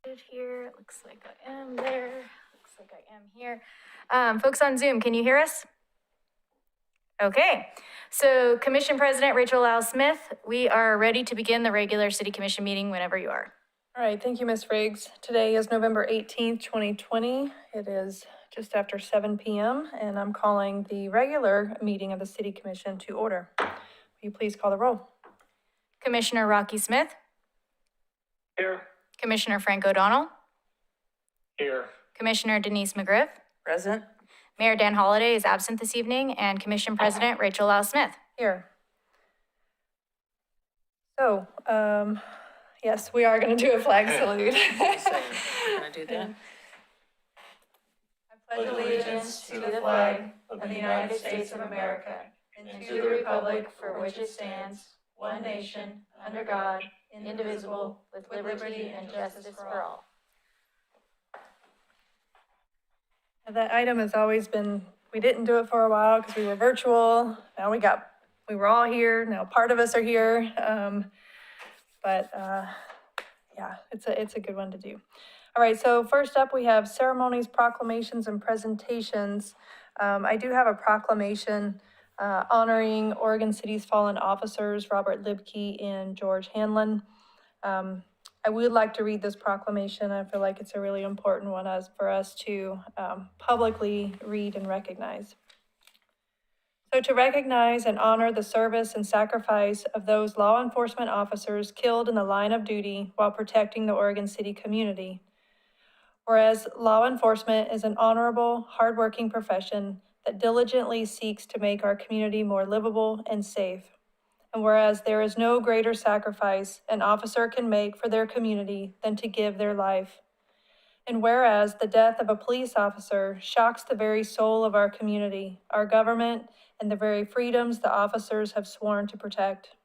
Here, it looks like I am there. Looks like I am here. Folks on Zoom, can you hear us? Okay, so Commission President Rachel Lau Smith, we are ready to begin the regular City Commission meeting whenever you are. All right, thank you, Ms. Riggs. Today is November 18th, 2020. It is just after 7 p.m. and I'm calling the regular meeting of the City Commission to order. Will you please call the roll? Commissioner Rocky Smith. Here. Commissioner Frank O'Donnell. Here. Commissioner Denise McGriff. Present. Mayor Dan Holliday is absent this evening, and Commission President Rachel Lau Smith. Here. So, yes, we are going to do a flag salute. We're gonna do that. I pledge allegiance to the flag of the United States of America and to the republic for which it stands, one nation, under God, indivisible, with liberty and justice for all. That item has always been, we didn't do it for a while because we were virtual. Now we were all here. Now part of us are here. Yeah, it's a good one to do. All right, so first up we have ceremonies, proclamations, and presentations. I do have a proclamation honoring Oregon City's fallen officers, Robert Libke and George Hanlon. I would like to read this proclamation. I feel like it's a really important one for us to publicly read and recognize. So to recognize and honor the service and sacrifice of those law enforcement officers killed in the line of duty while protecting the Oregon City community. Whereas law enforcement is an honorable, hardworking profession that diligently seeks to make our community more livable and safe. And whereas there is no greater sacrifice an officer can make for their community than to give their life. And whereas the death of a police officer shocks the very soul of our community, our government, and the very freedoms the officers have sworn to protect.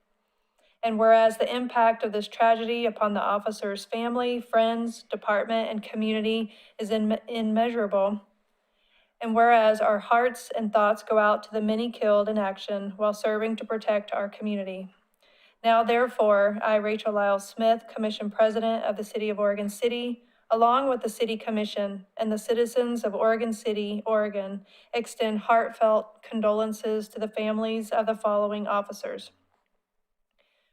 And whereas the impact of this tragedy upon the officer's family, friends, department, and community is immeasurable. And whereas our hearts and thoughts go out to the many killed in action while serving to protect our community. Now, therefore, I, Rachel Lau Smith, Commission President of the City of Oregon City, along with the City Commission and the citizens of Oregon City, Oregon, extend heartfelt condolences to the families of the following officers.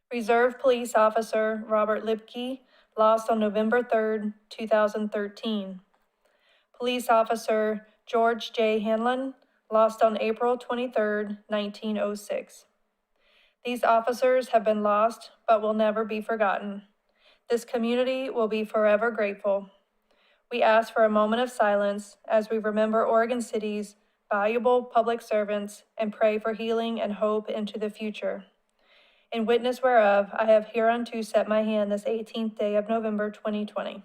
Reserve Police Officer Robert Libke, lost on November 3rd, 2013. Police Officer George J. Hanlon, lost on April 23rd, 1906. These officers have been lost, but will never be forgotten. This community will be forever grateful. We ask for a moment of silence as we remember Oregon City's valuable public servants and pray for healing and hope into the future. In witness whereof, I have hereunto set my hand this 18th day of November, 2020.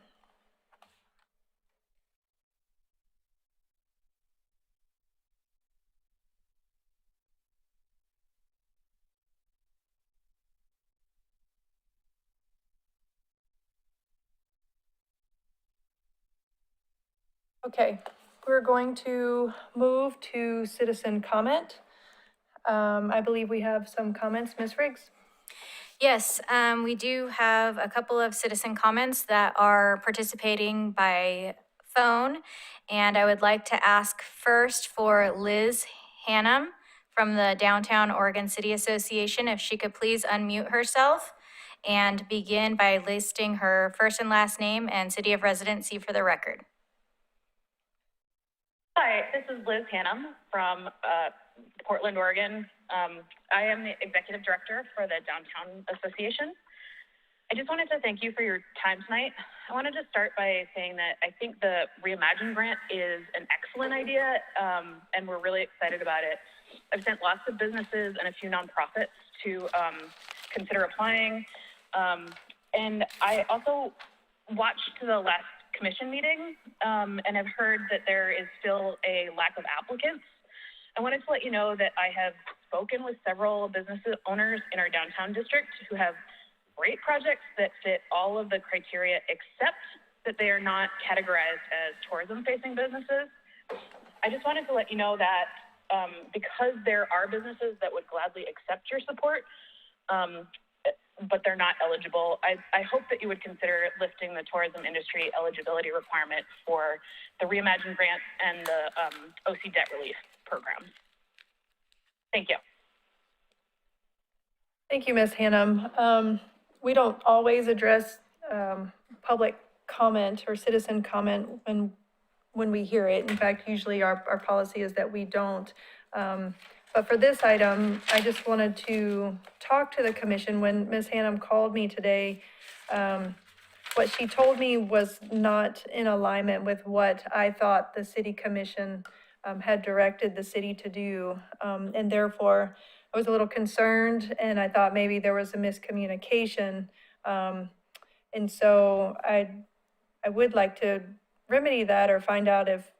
Okay, we're going to move to citizen comment. I believe we have some comments. Ms. Riggs? Yes, we do have a couple of citizen comments that are participating by phone. And I would like to ask first for Liz Hannum from the Downtown Oregon City Association, if she could please unmute herself and begin by listing her first and last name and city of residency for the record. Hi, this is Liz Hannum from Portland, Oregon. I am the executive director for the Downtown Association. I just wanted to thank you for your time tonight. I wanted to start by saying that I think the Reimagine grant is an excellent idea, and we're really excited about it. I've sent lots of businesses and a few nonprofits to consider applying. And I also watched the last commission meeting and have heard that there is still a lack of applicants. I wanted to let you know that I have spoken with several business owners in our downtown district who have great projects that fit all of the criteria, except that they are not categorized as tourism-facing businesses. I just wanted to let you know that because there are businesses that would gladly accept your support, but they're not eligible. I hope that you would consider lifting the tourism industry eligibility requirement for the Reimagine grant and the OC debt relief programs. Thank you. Thank you, Ms. Hannum. We don't always address public comment or citizen comment when we hear it. In fact, usually our policy is that we don't. But for this item, I just wanted to talk to the commission. When Ms. Hannum called me today, what she told me was not in alignment with what I thought the city commission had directed the city to do. And therefore, I was a little concerned, and I thought maybe there was a miscommunication. And so I would like to remedy that or find out if,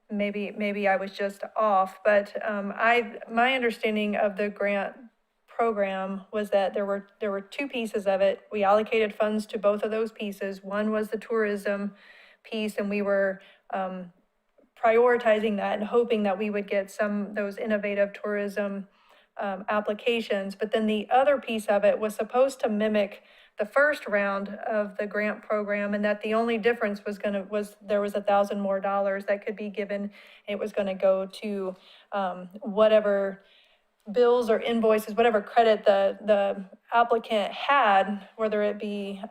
maybe I was just off. But my understanding of the grant program was that there were two pieces of it. We allocated funds to both of those pieces. One was the tourism piece, and we were prioritizing that and hoping that we would get those innovative tourism applications. But then the other piece of it was supposed to mimic the first round of the grant program, and that the only difference was there was $1,000 more that could be given. It was going to go to whatever bills or invoices, whatever credit the applicant had, whether it be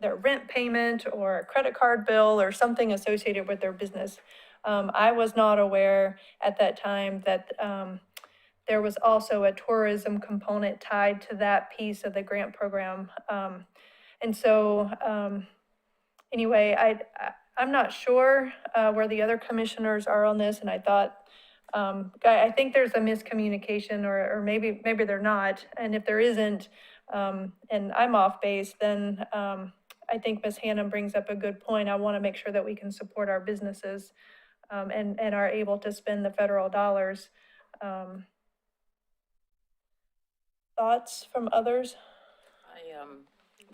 their rent payment or a credit card bill or something associated with their business. I was not aware at that time that there was also a tourism component tied to that piece of the grant program. And so anyway, I'm not sure where the other commissioners are on this, and I thought, I think there's a miscommunication, or maybe they're not. And if there isn't, and I'm off base, then I think Ms. Hannum brings up a good point. I want to make sure that we can support our businesses and are able to spend the federal dollars. Thoughts from others? I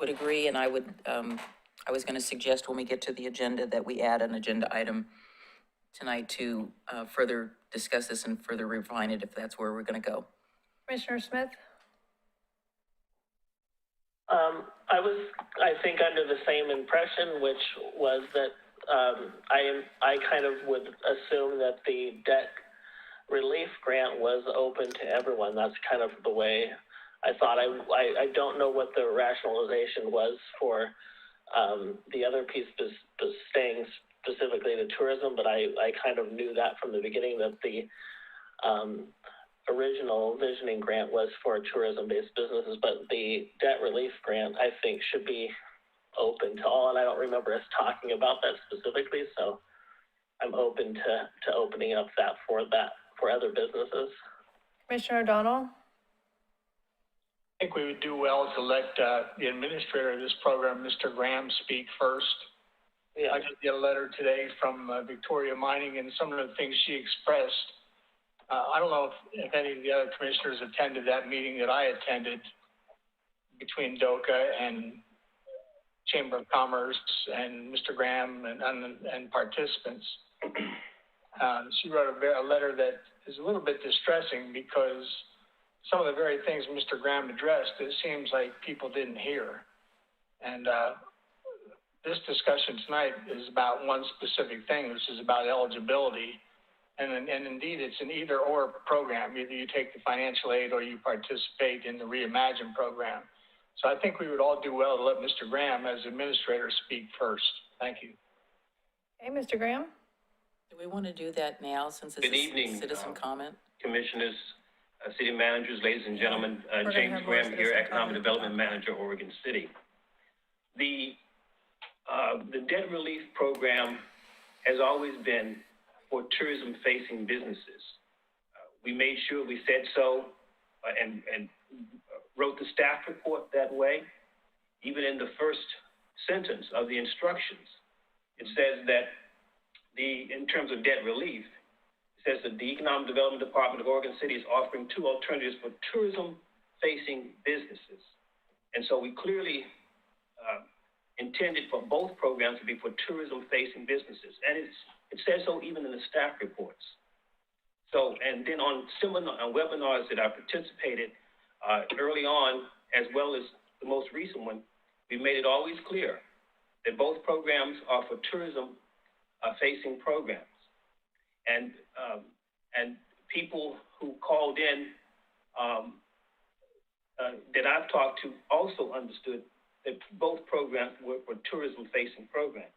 would agree, and I would, I was going to suggest when we get to the agenda that we add an agenda item tonight to further discuss this and further refine it if that's where we're going to go. Commissioner Smith? I was, I think, under the same impression, which was that I kind of would assume that the debt relief grant was open to everyone. That's kind of the way I thought. I don't know what the rationalization was for the other piece, staying specifically to tourism, but I kind of knew that from the beginning, that the original visioning grant was for tourism-based businesses, but the debt relief grant, I think, should be open to all, and I don't remember us talking about that specifically, so I'm open to opening up that for other businesses. Commissioner O'Donnell? I think we would do well to let the administrator of this program, Mr. Graham, speak first. Yeah. I just get a letter today from Victoria Mining, and some of the things she expressed. I don't know if any of the other commissioners attended that meeting that I attended between DOCA and Chamber of Commerce and Mr. Graham and participants. She wrote a letter that is a little bit distressing because some of the very things Mr. Graham addressed, it seems like people didn't hear. And this discussion tonight is about one specific thing, which is about eligibility. And indeed, it's an either or program. Either you take the financial aid or you participate in the Reimagine program. So I think we would all do well to let Mr. Graham, as administrator, speak first. Thank you. Hey, Mr. Graham? Do we want to do that now since it's Good evening, citizen comment? Commissioners, city managers, ladies and gentlemen. James Graham here, Economic Development Manager, Oregon City. The debt relief program has always been for tourism-facing businesses. We made sure we said so and wrote the staff report that way. Even in the first sentence of the instructions, it says that in terms of debt relief, it says that the Economic Development Department of Oregon City is offering two alternatives for tourism-facing businesses. And so we clearly intended for both programs to be for tourism-facing businesses. And it says so even in the staff reports. So, and then on webinars that I participated, early on, as well as the most recent one, we made it always clear that both programs are for tourism-facing programs. And people who called in that I've talked to also understood that both programs were tourism-facing programs.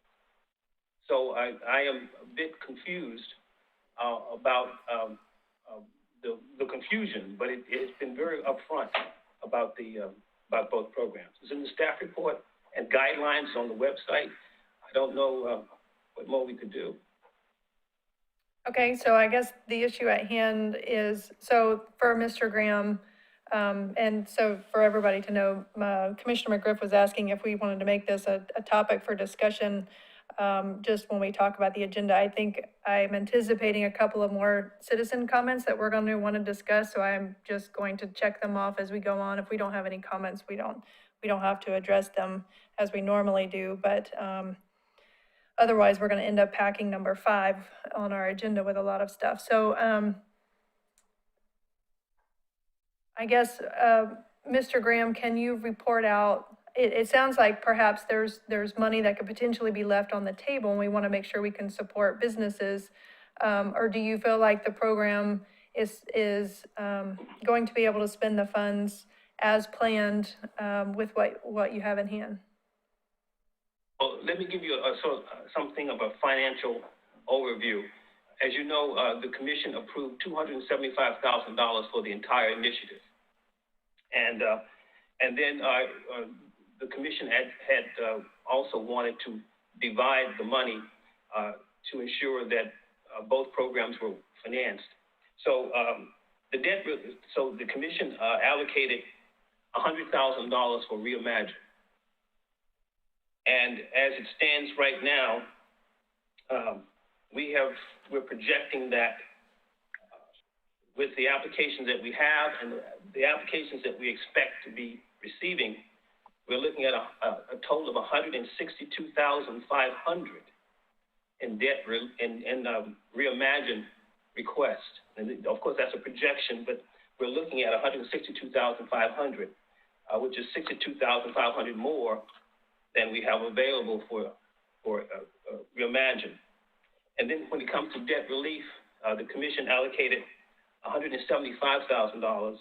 So I am a bit confused about the confusion, but it's been very upfront about about both programs. It's in the staff report and guidelines on the website. I don't know what more we could do. Okay, so I guess the issue at hand is, so for Mr. Graham, and so for everybody to know, Commissioner McGriff was asking if we wanted to make this a topic for discussion just when we talk about the agenda. I think I'm anticipating a couple of more citizen comments that we're going to want to discuss, so I'm just going to check them off as we go on. If we don't have any comments, we don't have to address them as we normally do, but otherwise we're going to end up packing number 5 on our agenda with a lot of stuff. So I guess, Mr. Graham, can you report out, it sounds like perhaps there's money that could potentially be left on the table and we want to make sure we can support businesses. Or do you feel like the program is going to be able to spend the funds as planned with what you have in hand? Well, let me give you something of a financial overview. As you know, the commission approved $275,000 for the entire initiative. And then the commission had also wanted to divide the money to ensure that both programs were financed. So the commission allocated $100,000 for Reimagine. And as it stands right now, we're projecting that with the applications that we have and the applications that we expect to be receiving, we're looking at a total of $162,500 in debt Reimagine request. And of course, that's a projection, but we're looking at $162,500, which is $62,500 more than we have available for Reimagine. And then when it comes to debt relief, the commission allocated $175,000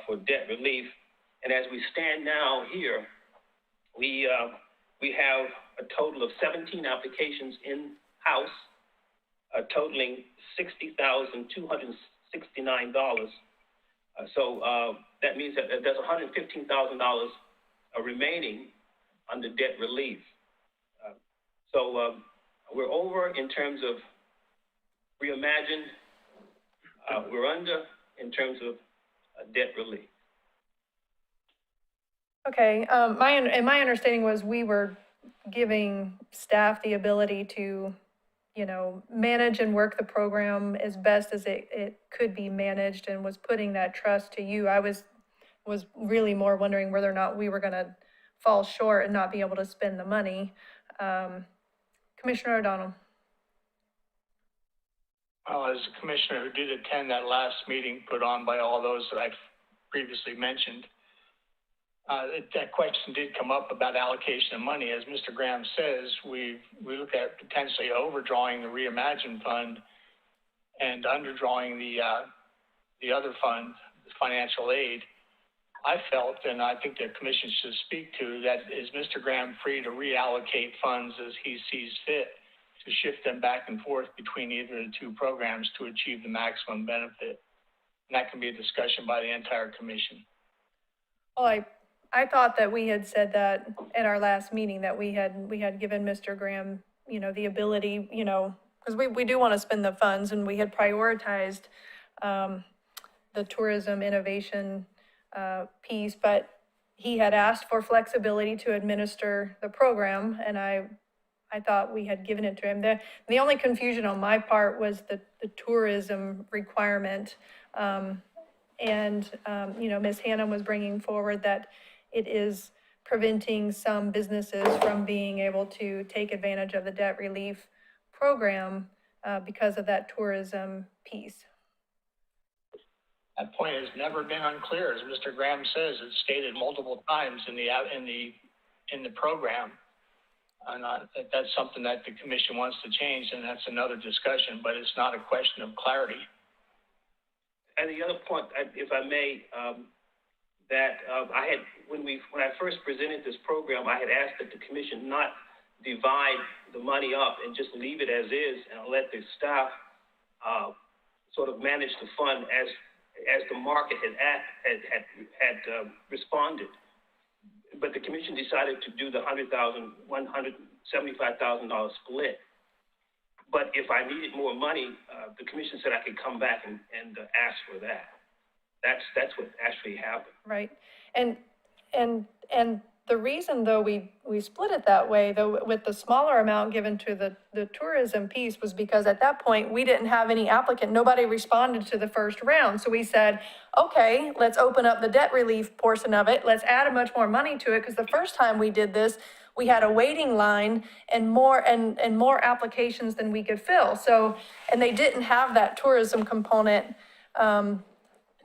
for debt relief. And as we stand now here, we have a total of 17 applications in-house, totaling $60,269. So that means that there's $115,000 remaining under debt relief. So we're over in terms of Reimagine. We're under in terms of debt relief. Okay, my understanding was we were giving staff the ability to, manage and work the program as best as it could be managed, and was putting that trust to you. I was really more wondering whether or not we were going to fall short and not be able to spend the money. Commissioner O'Donnell. Well, as a commissioner who did attend that last meeting put on by all those that I've previously mentioned, that question did come up about allocation of money. As Mr. Graham says, we look at potentially overdrawing the Reimagine fund and underdrawing the other fund, the financial aid. I felt, and I think the commission should speak to, that is Mr. Graham free to reallocate funds as he sees fit to shift them back and forth between either of the two programs to achieve the maximum benefit. And that can be a discussion by the entire commission. Well, I thought that we had said that at our last meeting, that we had given Mr. Graham, the ability, because we do want to spend the funds, and we had prioritized the tourism innovation piece, but he had asked for flexibility to administer the program, and I thought we had given it to him. The only confusion on my part was the tourism requirement. Ms. Hanlon was bringing forward that it is preventing some businesses from being able to take advantage of the debt relief program because of that tourism piece. That point has never been unclear, as Mr. Graham says. It's stated multiple times in the program. And that's something that the commission wants to change, and that's another discussion, but it's not a question of clarity. And the other point, if I may, I had, when I first presented this program, I had asked that the commission not divide the money up and just leave it as is and let the staff sort of manage the fund as the market had responded. But the commission decided to do the $175,000 split. But if I needed more money, the commission said I could come back and ask for that. That's what actually happened. Right. And the reason, though, we split it that way, though, with the smaller amount given to the tourism piece, was because at that point, we didn't have any applicant. Nobody responded to the first round. So we said, okay, let's open up the debt relief portion of it. Let's add much more money to it, because the first time we did this, we had a waiting line and more applications than we could fill. So, and they didn't have that tourism component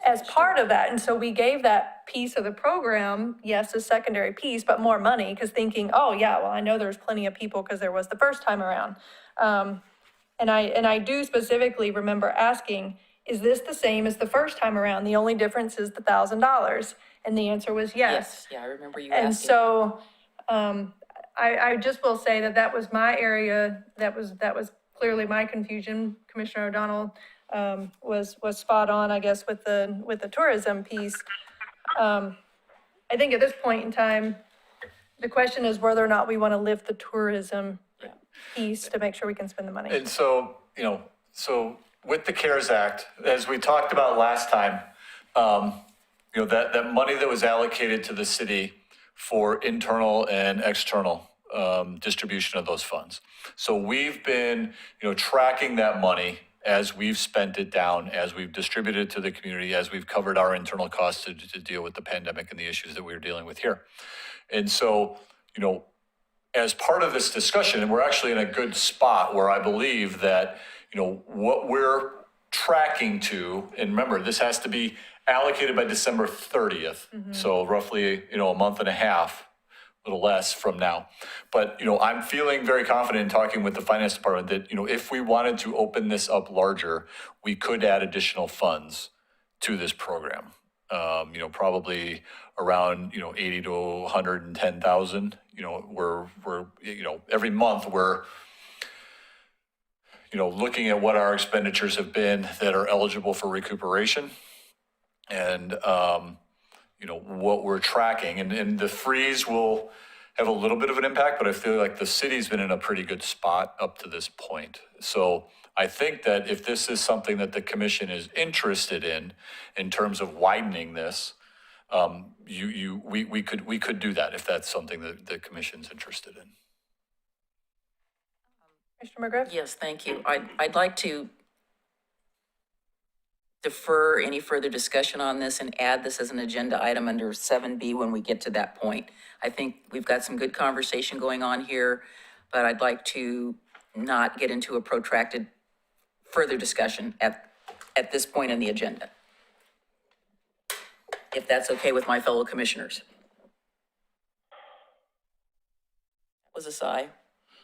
as part of that. And so we gave that piece of the program, yes, a secondary piece, but more money, because thinking, oh yeah, well, I know there's plenty of people because there was the first time around. And I do specifically remember asking, is this the same as the first time around? The only difference is the $1,000. And the answer was yes. Yeah, I remember you asking. And so, I just will say that was my area. That was clearly my confusion. Commissioner O'Donnell was spot on, I guess, with the tourism piece. I think at this point in time, the question is whether or not we want to lift the tourism piece to make sure we can spend the money. And so, so with the CARES Act, as we talked about last time, that money that was allocated to the city for internal and external distribution of those funds. So we've been, tracking that money as we've spent it down, as we've distributed it to the community, as we've covered our internal costs to deal with the pandemic and the issues that we were dealing with here. And so, as part of this discussion, and we're actually in a good spot where I believe that, what we're tracking to, and remember, this has to be allocated by December 30th. Mm-hmm. So roughly, a month and a half, a little less from now. But, I'm feeling very confident in talking with the finance department that, if we wanted to open this up larger, we could add additional funds to this program. Probably around, 80 to 110,000, we're every month we're, looking at what our expenditures have been that are eligible for recuperation and, what we're tracking, and the freeze will have a little bit of an impact, but I feel like the city's been in a pretty good spot up to this point. So I think that if this is something that the commission is interested in terms of widening this, we could do that if that's something that the commission's interested in. Commissioner McGriff? Yes, thank you. I'd like to defer any further discussion on this and add this as an agenda item under 7B when we get to that point. I think we've got some good conversation going on here, but I'd like to not get into a protracted further discussion at this point in the agenda, if that's okay with my fellow commissioners. That was a sigh.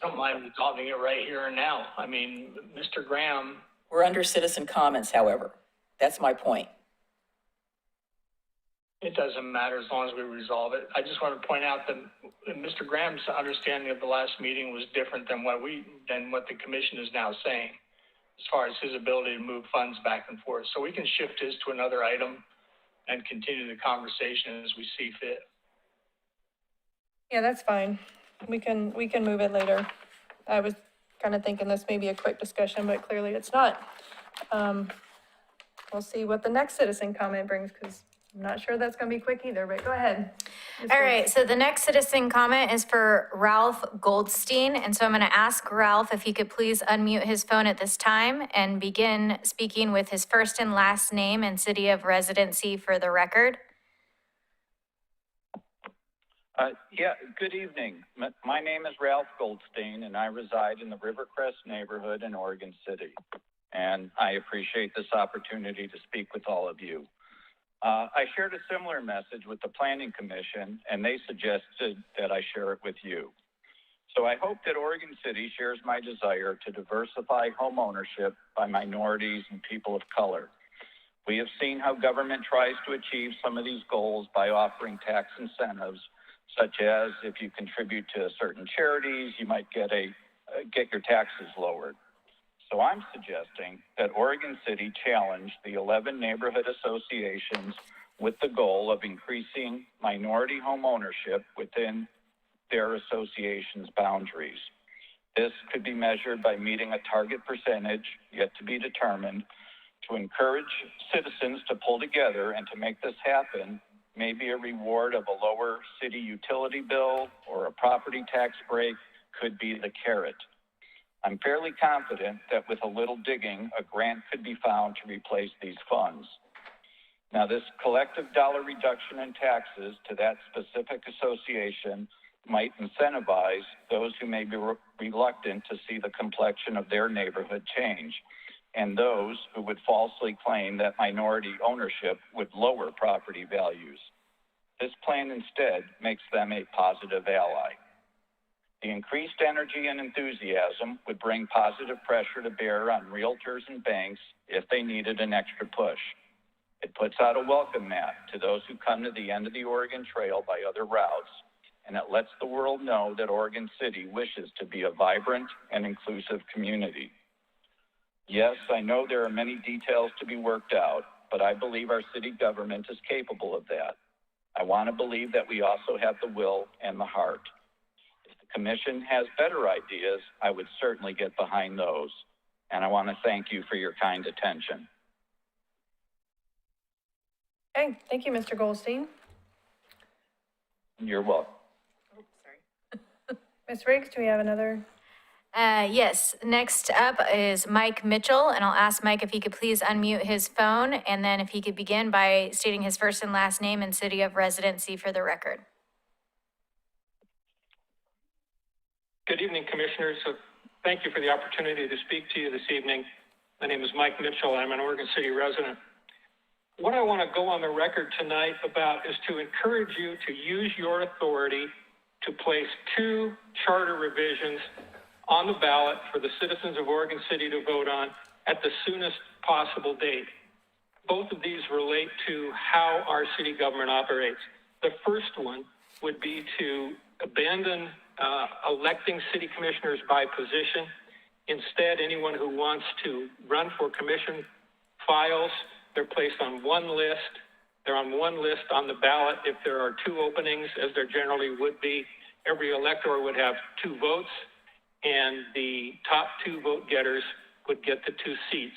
I don't mind resolving it right here and now. I mean, Mr. Graham. We're under citizen comments, however. That's my point. It doesn't matter as long as we resolve it. I just want to point out that Mr. Graham's understanding of the last meeting was different than what the commission is now saying, as far as his ability to move funds back and forth. So we can shift his to another item and continue the conversation as we see fit. Yeah, that's fine. We can move it later. I was kind of thinking this may be a quick discussion, but clearly it's not. We'll see what the next citizen comment brings, because I'm not sure that's going to be quick either, but go ahead. All right, so the next citizen comment is for Ralph Goldstein. And so I'm going to ask Ralph if he could please unmute his phone at this time and begin speaking with his first and last name and city of residency for the record. Good evening. My name is Ralph Goldstein, and I reside in the Rivercrest neighborhood in Oregon City. And I appreciate this opportunity to speak with all of you. I shared a similar message with the Planning Commission, and they suggested that I share it with you. So I hope that Oregon City shares my desire to diversify home ownership by minorities and people of color. We have seen how government tries to achieve some of these goals by offering tax incentives, such as if you contribute to certain charities, you might get your taxes lowered. So I'm suggesting that Oregon City challenge the 11 neighborhood associations with the goal of increasing minority home ownership within their association's boundaries. This could be measured by meeting a target percentage, yet to be determined. To encourage citizens to pull together and to make this happen, maybe a reward of a lower city utility bill or a property tax break could be the carrot. I'm fairly confident that with a little digging, a grant could be found to replace these funds. Now, this collective dollar reduction in taxes to that specific association might incentivize those who may be reluctant to see the complexion of their neighborhood change, and those who would falsely claim that minority ownership would lower property values. This plan instead makes them a positive ally. The increased energy and enthusiasm would bring positive pressure to bear on realtors and banks if they needed an extra push. It puts out a welcome mat to those who come to the end of the Oregon Trail by other routes, and it lets the world know that Oregon City wishes to be a vibrant and inclusive community. Yes, I know there are many details to be worked out, but I believe our city government is capable of that. I want to believe that we also have the will and the heart. If the commission has better ideas, I would certainly get behind those. And I want to thank you for your kind attention. Okay, thank you, Mr. Goldstein. You're welcome. Ms. Riggs, do we have another? Yes, next up is Mike Mitchell, and I'll ask Mike if he could please unmute his phone, and then if he could begin by stating his first and last name and city of residency for the record. Good evening, Commissioners. Thank you for the opportunity to speak to you this evening. My name is Mike Mitchell. I'm an Oregon City resident. What I want to go on the record tonight about is to encourage you to use your authority to place 2 charter revisions on the ballot for the citizens of Oregon City to vote on at the soonest possible date. Both of these relate to how our city government operates. The first one would be to abandon electing city commissioners by position. Instead, anyone who wants to run for commission files, they're placed on one list. They're on one list on the ballot. If there are 2 openings, as there generally would be, every elector would have 2 votes, and the top 2 vote getters would get the 2 seats.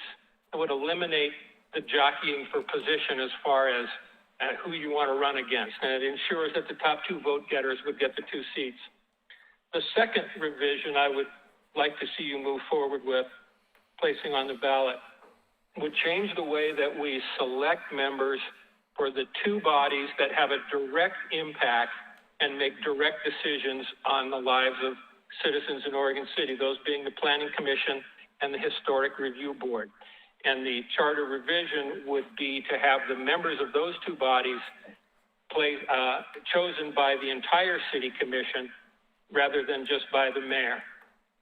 It would eliminate the jockeying for position as far as who you want to run against, and it ensures that the top 2 vote getters would get the 2 seats. The second revision I would like to see you move forward with, placing on the ballot, would change the way that we select members for the 2 bodies that have a direct impact and make direct decisions on the lives of citizens in Oregon City, those being the Planning Commission and the Historic Review Board. And the charter revision would be to have the members of those 2 bodies chosen by the entire City Commission rather than just by the mayor.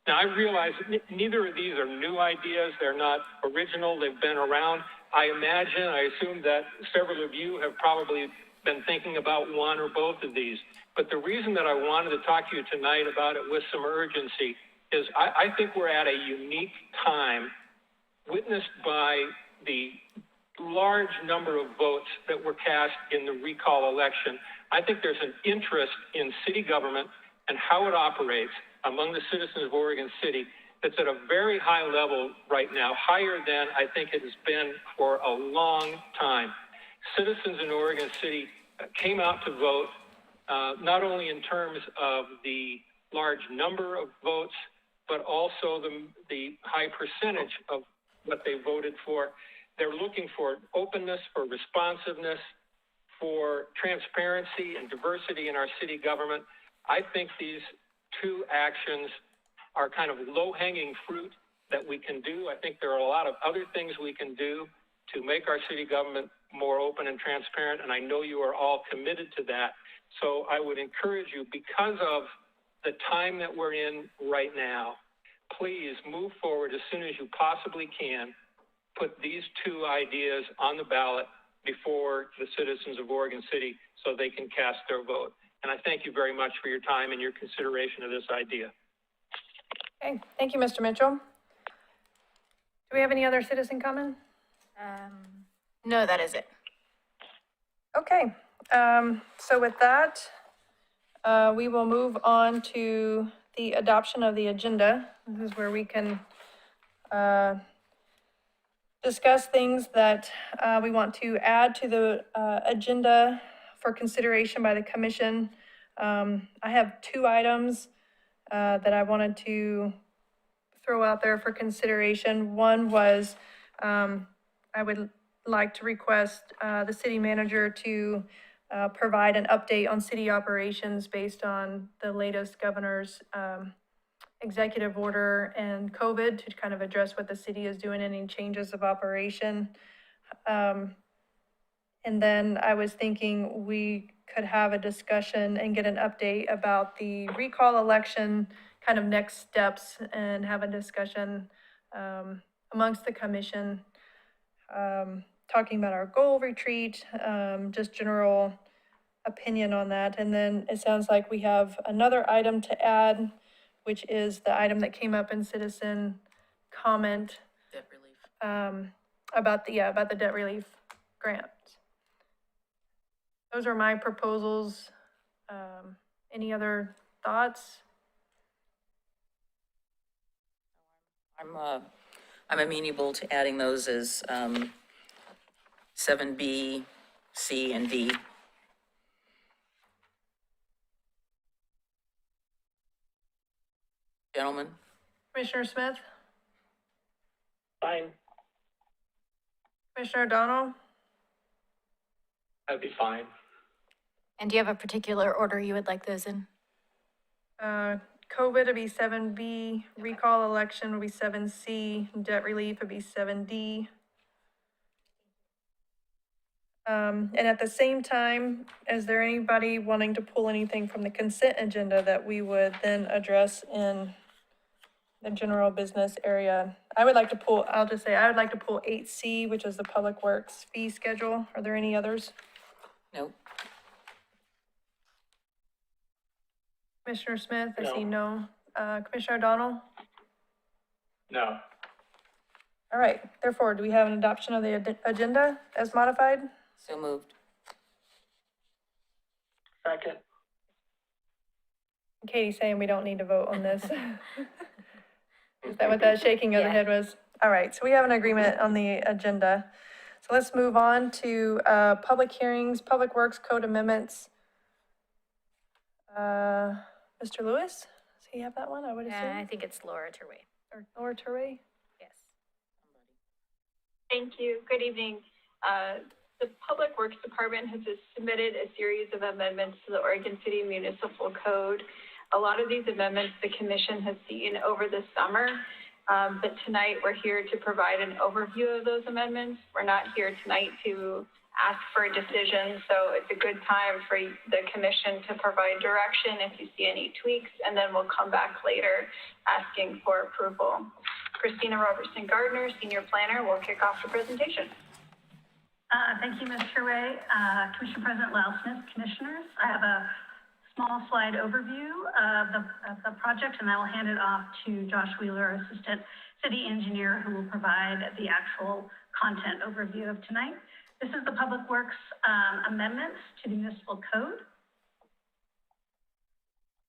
Now, I realize neither of these are new ideas. They're not original. They've been around. I assume that several of you have probably been thinking about one or both of these. But the reason that I wanted to talk to you tonight about it with some urgency is I think we're at a unique time, witnessed by the large number of votes that were cast in the recall election. I think there's an interest in city government and how it operates among the citizens of Oregon City that's at a very high level right now, higher than I think it has been for a long time. Citizens in Oregon City came out to vote, not only in terms of the large number of votes, but also the high percentage of what they voted for. They're looking for openness, for responsiveness, for transparency and diversity in our city government. I think these 2 actions are kind of low-hanging fruit that we can do. I think there are a lot of other things we can do to make our city government more open and transparent, and I know you are all committed to that. So I would encourage you, because of the time that we're in right now, please move forward as soon as you possibly can. Put these two ideas on the ballot before the citizens of Oregon City so they can cast their vote. And I thank you very much for your time and your consideration of this idea. Okay, thank you, Mr. Mitchell. Do we have any other citizen comment? No, that is it. Okay, so with that, we will move on to the adoption of the agenda. This is where we can discuss things that we want to add to the agenda for consideration by the commission. I have two items that I wanted to throw out there for consideration. One was I would like to request the city manager to provide an update on city operations based on the latest governor's executive order and COVID, to kind of address what the city is doing, any changes of operation. And then I was thinking we could have a discussion and get an update about the recall election, kind of next steps, and have a discussion amongst the commission, talking about our goal retreat, just general opinion on that. And then it sounds like we have another item to add, which is the item that came up in citizen comment Debt relief. about the debt relief grant. Those are my proposals. Any other thoughts? I'm amenable to adding those as 7B, C, and D. Gentlemen? Commissioner Smith? Fine. Commissioner O'Donnell? That'd be fine. And do you have a particular order you would like those in? COVID would be 7B, recall election would be 7C, debt relief would be 7D. And at the same time, is there anybody wanting to pull anything from the consent agenda that we would then address in the general business area? I would like to pull, I'll just say, I would like to pull 8C, which is the Public Works fee schedule. Are there any others? Nope. Commissioner Smith, I No. see no. Commissioner O'Donnell? No. All right, therefore, do we have an adoption of the agenda as modified? So moved. Second. Katie's saying we don't need to vote on this. Is that what that shaking of the head was? All right, so we have an agreement on the agenda. So let's move on to public hearings, Public Works Code amendments. Mr. Lewis, does he have that one? I would I assume. think it's Laura Terway. Or Laura Teray? Yes. Thank you. Good evening. The Public Works Department has submitted a series of amendments to the Oregon City Municipal Code. A lot of these amendments the Commission has seen over the summer, but tonight we're here to provide an overview of those amendments. We're not here tonight to ask for a decision, so it's a good time for the Commission to provide direction if you see any tweaks, and then we'll come back later asking for approval. Christina Robertson-Gardner, Senior Planner, will kick off the presentation. Thank you, Ms. Terway. Commissioner President Lyle-Smith, Commissioners, I have a small slide overview of the project, and I will hand it off to Josh Wheeler, Assistant City Engineer, who will provide the actual content overview of tonight. This is the Public Works amendments to the Municipal Code.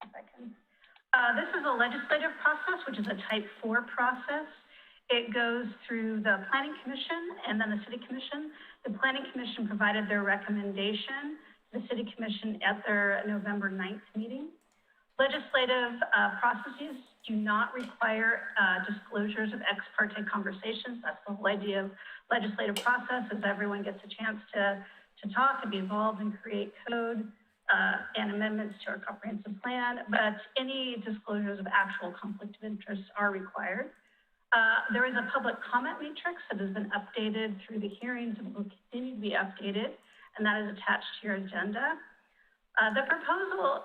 This is a legislative process, which is a Type 4 process. It goes through the Planning Commission and then the City Commission. The Planning Commission provided their recommendation to the City Commission at their November 9th meeting. Legislative processes do not require disclosures of ex parte conversations. That's the whole idea of legislative process, is everyone gets a chance to talk and be involved and create code and amendments to our comprehensive plan, but any disclosures of actual conflict of interest are required. There is a public comment matrix that has been updated through the hearings and will continue to be updated, and that is attached to your agenda. The proposal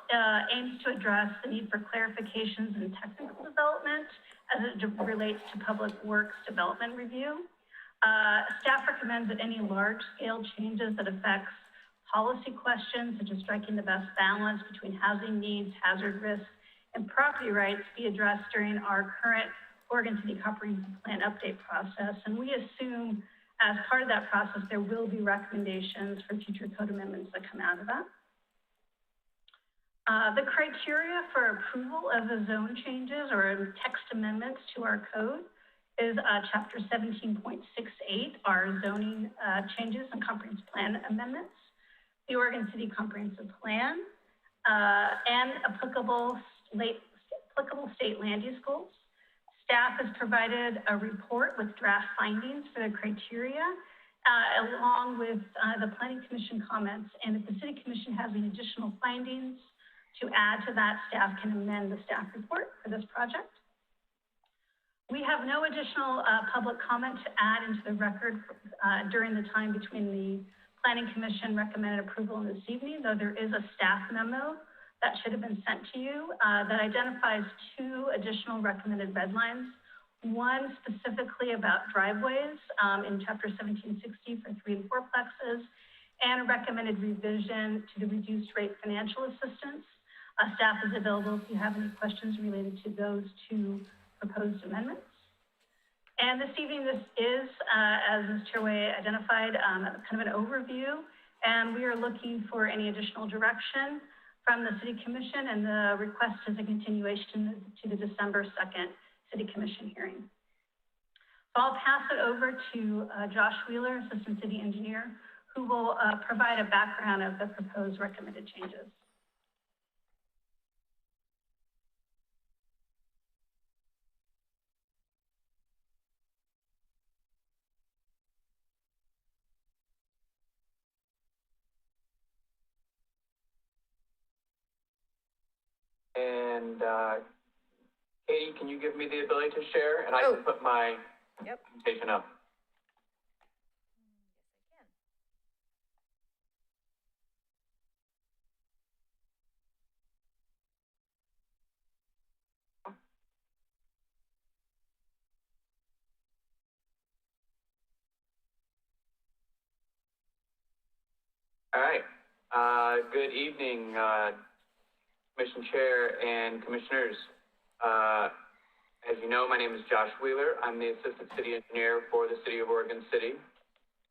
aims to address the need for clarifications in technical development as it relates to public works development review. Staff recommends that any large-scale changes that affects policy questions, such as striking the best balance between housing needs, hazard risks, and property rights, be addressed during our current Oregon City Comprehensive Plan update process. And we assume as part of that process, there will be recommendations for future code amendments that come out of that. The criteria for approval of the zone changes or text amendments to our code is Chapter 17.68, our zoning changes and comprehensive plan amendments, the Oregon City Comprehensive Plan, and applicable state land use goals. Staff has provided a report with draft findings for the criteria, along with the Planning Commission comments. And if the City Commission has any additional findings to add to that, staff can amend the staff report for this project. We have no additional public comment to add into the record during the time between the Planning Commission recommended approval and this evening, though there is a staff memo that should have been sent to you that identifies 2 additional recommended red lines. One specifically about driveways in Chapter 1760 for 3 and 4 plexes, and a recommended revision to the reduced rate financial assistance. Staff is available if you have any questions related to those 2 proposed amendments. And this evening, this is, as Ms. Chairway identified, kind of an overview, and we are looking for any additional direction from the City Commission, and the request is a continuation to the December 2nd City Commission hearing. So I'll pass it over to Josh Wheeler, Assistant City Engineer, who will provide a background of the proposed recommended changes. And Katie, can you give me the ability to share, and I can put my presentation up? All right. Good evening, Commission Chair and Commissioners. As you know, my name is Josh Wheeler. I'm the Assistant City Engineer for the City of Oregon City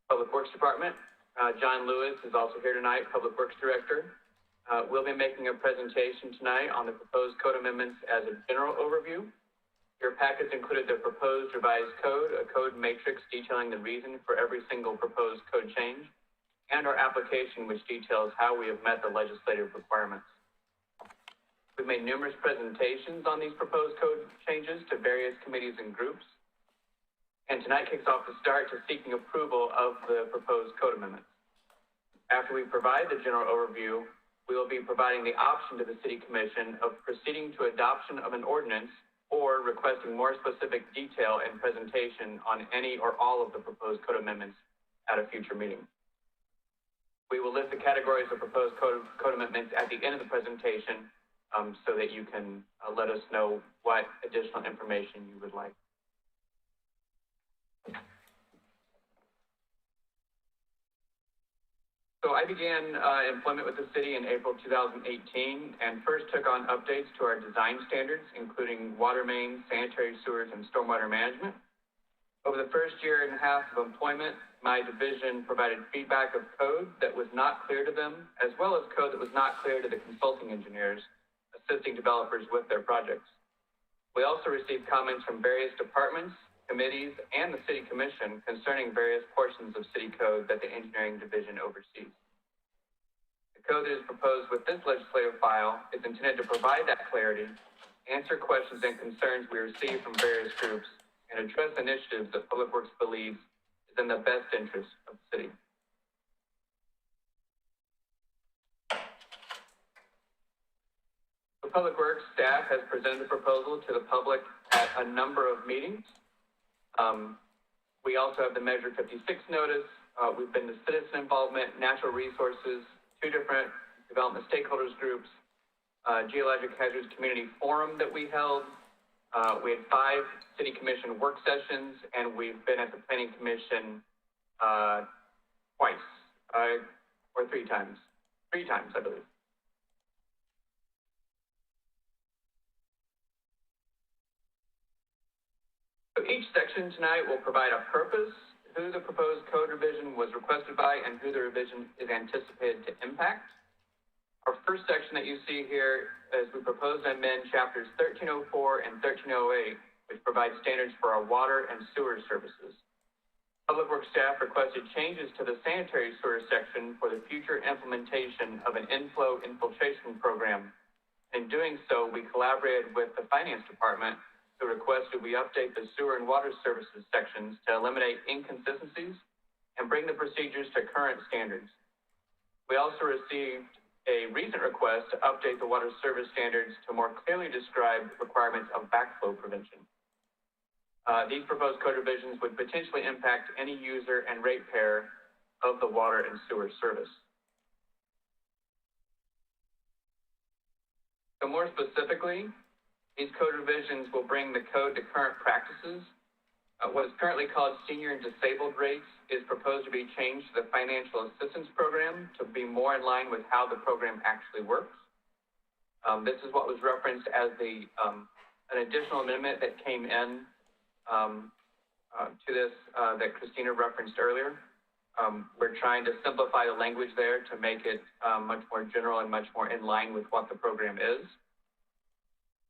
Public Works Department. John Lewis is also here tonight, Public Works Director. We'll be making a presentation tonight on the proposed code amendments as a general overview. Your packets included the proposed revised code, a code matrix detailing the reason for every single proposed code change, and our application, which details how we have met the legislative requirements. We've made numerous presentations on these proposed code changes to various committees and groups. And tonight kicks off the start to seeking approval of the proposed code amendments. After we provide the general overview, we will be providing the option to the City Commission of proceeding to adoption of an ordinance or requesting more specific detail and presentation on any or all of the proposed code amendments at a future meeting. We will list the categories of proposed code amendments at the end of the presentation so that you can let us know what additional information you would like. So I began employment with the city in April 2018 and first took on updates to our design standards, including water mains, sanitary sewers, and stormwater management. Over the first year and a half of employment, my division provided feedback of code that was not clear to them, as well as code that was not clear to the consulting engineers assisting developers with their projects. We also received comments from various departments, committees, and the City Commission concerning various portions of city code that the engineering division oversees. The code that is proposed with this legislative file is intended to provide that clarity, answer questions and concerns we receive from various groups, and address initiatives that Public Works believes is in the best interest of the city. The Public Works staff has presented the proposal to the public at a number of meetings. We also have the Measure 56 notice. We've been to citizen involvement, natural resources, 2 different development stakeholders groups, geologic hazards community forum that we held. We had 5 city commission work sessions, and we've been at the planning commission twice, or 3 times. 3 times, I believe. So each section tonight will provide a purpose, who the proposed code revision was requested by, and who the revision is anticipated to impact. Our first section that you see here is we propose to amend chapters 1304 and 1308, which provide standards for our water and sewer services. Public Works staff requested changes to the sanitary sewer section for the future implementation of an inflow infiltration program. In doing so, we collaborated with the finance department who requested we update the sewer and water services sections to eliminate inconsistencies and bring the procedures to current standards. We also received a recent request to update the water service standards to more clearly describe requirements of backflow prevention. These proposed code revisions would potentially impact any user and ratepayer of the water and sewer service. So more specifically, these code revisions will bring the code to current practices. What is currently called senior and disabled rates is proposed to be changed to the financial assistance program to be more in line with how the program actually works. This is what was referenced as an additional amendment that came in to this that Christina referenced earlier. We're trying to simplify the language there to make it much more general and much more in line with what the program is.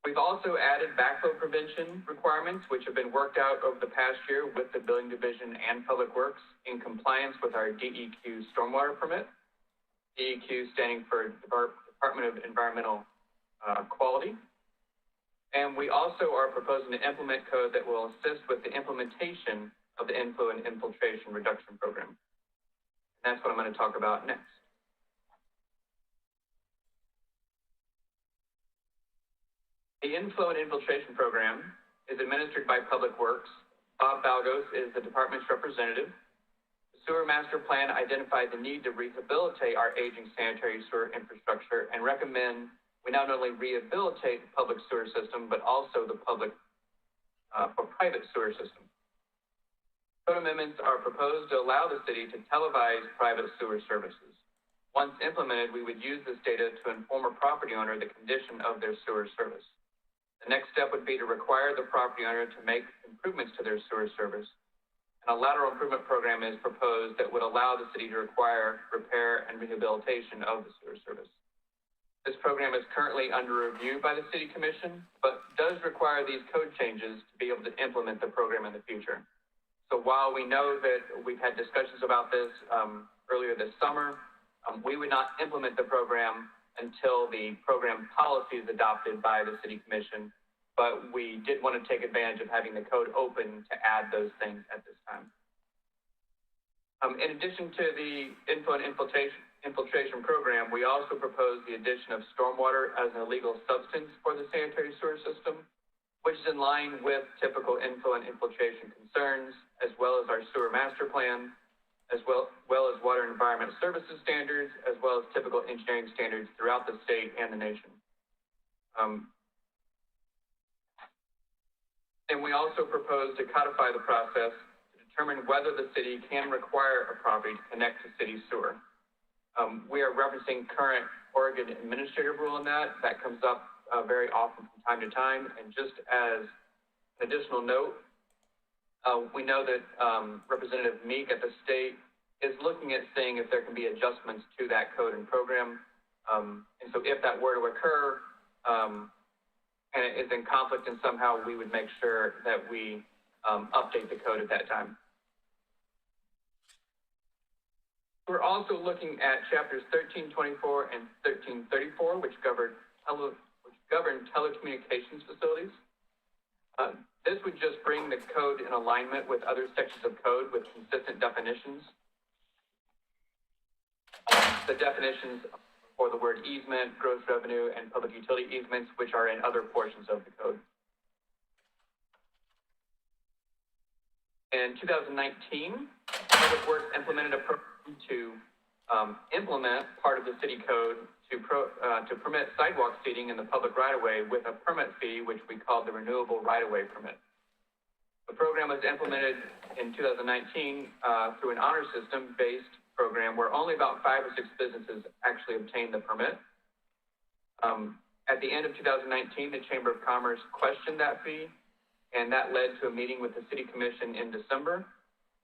We've also added backflow prevention requirements, which have been worked out over the past year with the Building Division and Public Works in compliance with our DEQ stormwater permit. DEQ standing for Department of Environmental Quality. And we also are proposing to implement code that will assist with the implementation of the inflow and infiltration reduction program. And that's what I'm going to talk about next. The inflow and infiltration program is administered by Public Works. Bob Balgos is the department's representative. The sewer master plan identified the need to rehabilitate our aging sanitary sewer infrastructure and recommend we not only rehabilitate the public sewer system, but also the public or private sewer system. Code amendments are proposed to allow the city to televise private sewer services. Once implemented, we would use this data to inform a property owner the condition of their sewer service. The next step would be to require the property owner to make improvements to their sewer service. And a lateral improvement program is proposed that would allow the city to require repair and rehabilitation of the sewer service. This program is currently under review by the City Commission, but does require these code changes to be able to implement the program in the future. So while we know that we've had discussions about this earlier this summer, we would not implement the program until the program policy is adopted by the City Commission, but we did want to take advantage of having the code open to add those things at this time. In addition to the inflow and infiltration program, we also propose the addition of stormwater as an illegal substance for the sanitary sewer system, which is in line with typical inflow and infiltration concerns, as well as our sewer master plan, as well as water and environment services standards, as well as typical engineering standards throughout the state and the nation. And we also propose to codify the process to determine whether the city can require a property to connect to city sewer. We are referencing current Oregon administrative rule in that. That comes up very often from time to time. And just as an additional note, we know that Representative Meek at the state is looking at seeing if there can be adjustments to that code and program. And so if that were to occur, and it is in conflict and somehow, we would make sure that we update the code at that time. We're also looking at chapters 1324 and 1334, which govern telecommunications facilities. This would just bring the code in alignment with other sections of code with consistent definitions. The definitions for the word easement, gross revenue, and public utility easements, which are in other portions of the code. In 2019, Public Works implemented a program to implement part of the city code to permit sidewalk seating in the public right-of-way with a permit fee, which we called the renewable right-of-way permit. The program was implemented in 2019 through an honor system-based program where only about 5 or 6 businesses actually obtained the permit. At the end of 2019, the Chamber of Commerce questioned that fee, and that led to a meeting with the City Commission in December.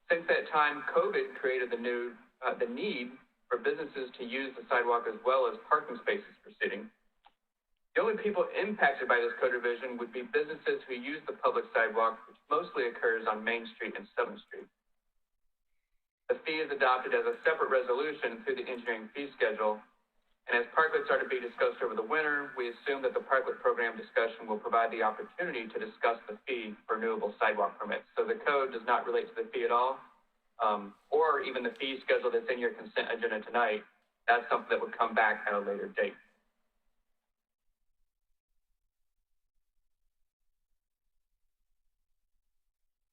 Since that time, COVID created the need for businesses to use the sidewalk as well as parking spaces for seating. The only people impacted by this code revision would be businesses who use the public sidewalk, which mostly occurs on Main Street and 7th Street. The fee is adopted as a separate resolution through the engineering fee schedule. And as parklets are to be discussed over the winter, we assume that the parklet program discussion will provide the opportunity to discuss the fee for renewable sidewalk permits. So the code does not relate to the fee at all, or even the fee schedule that's in your consent agenda tonight. That's something that would come back at a later date.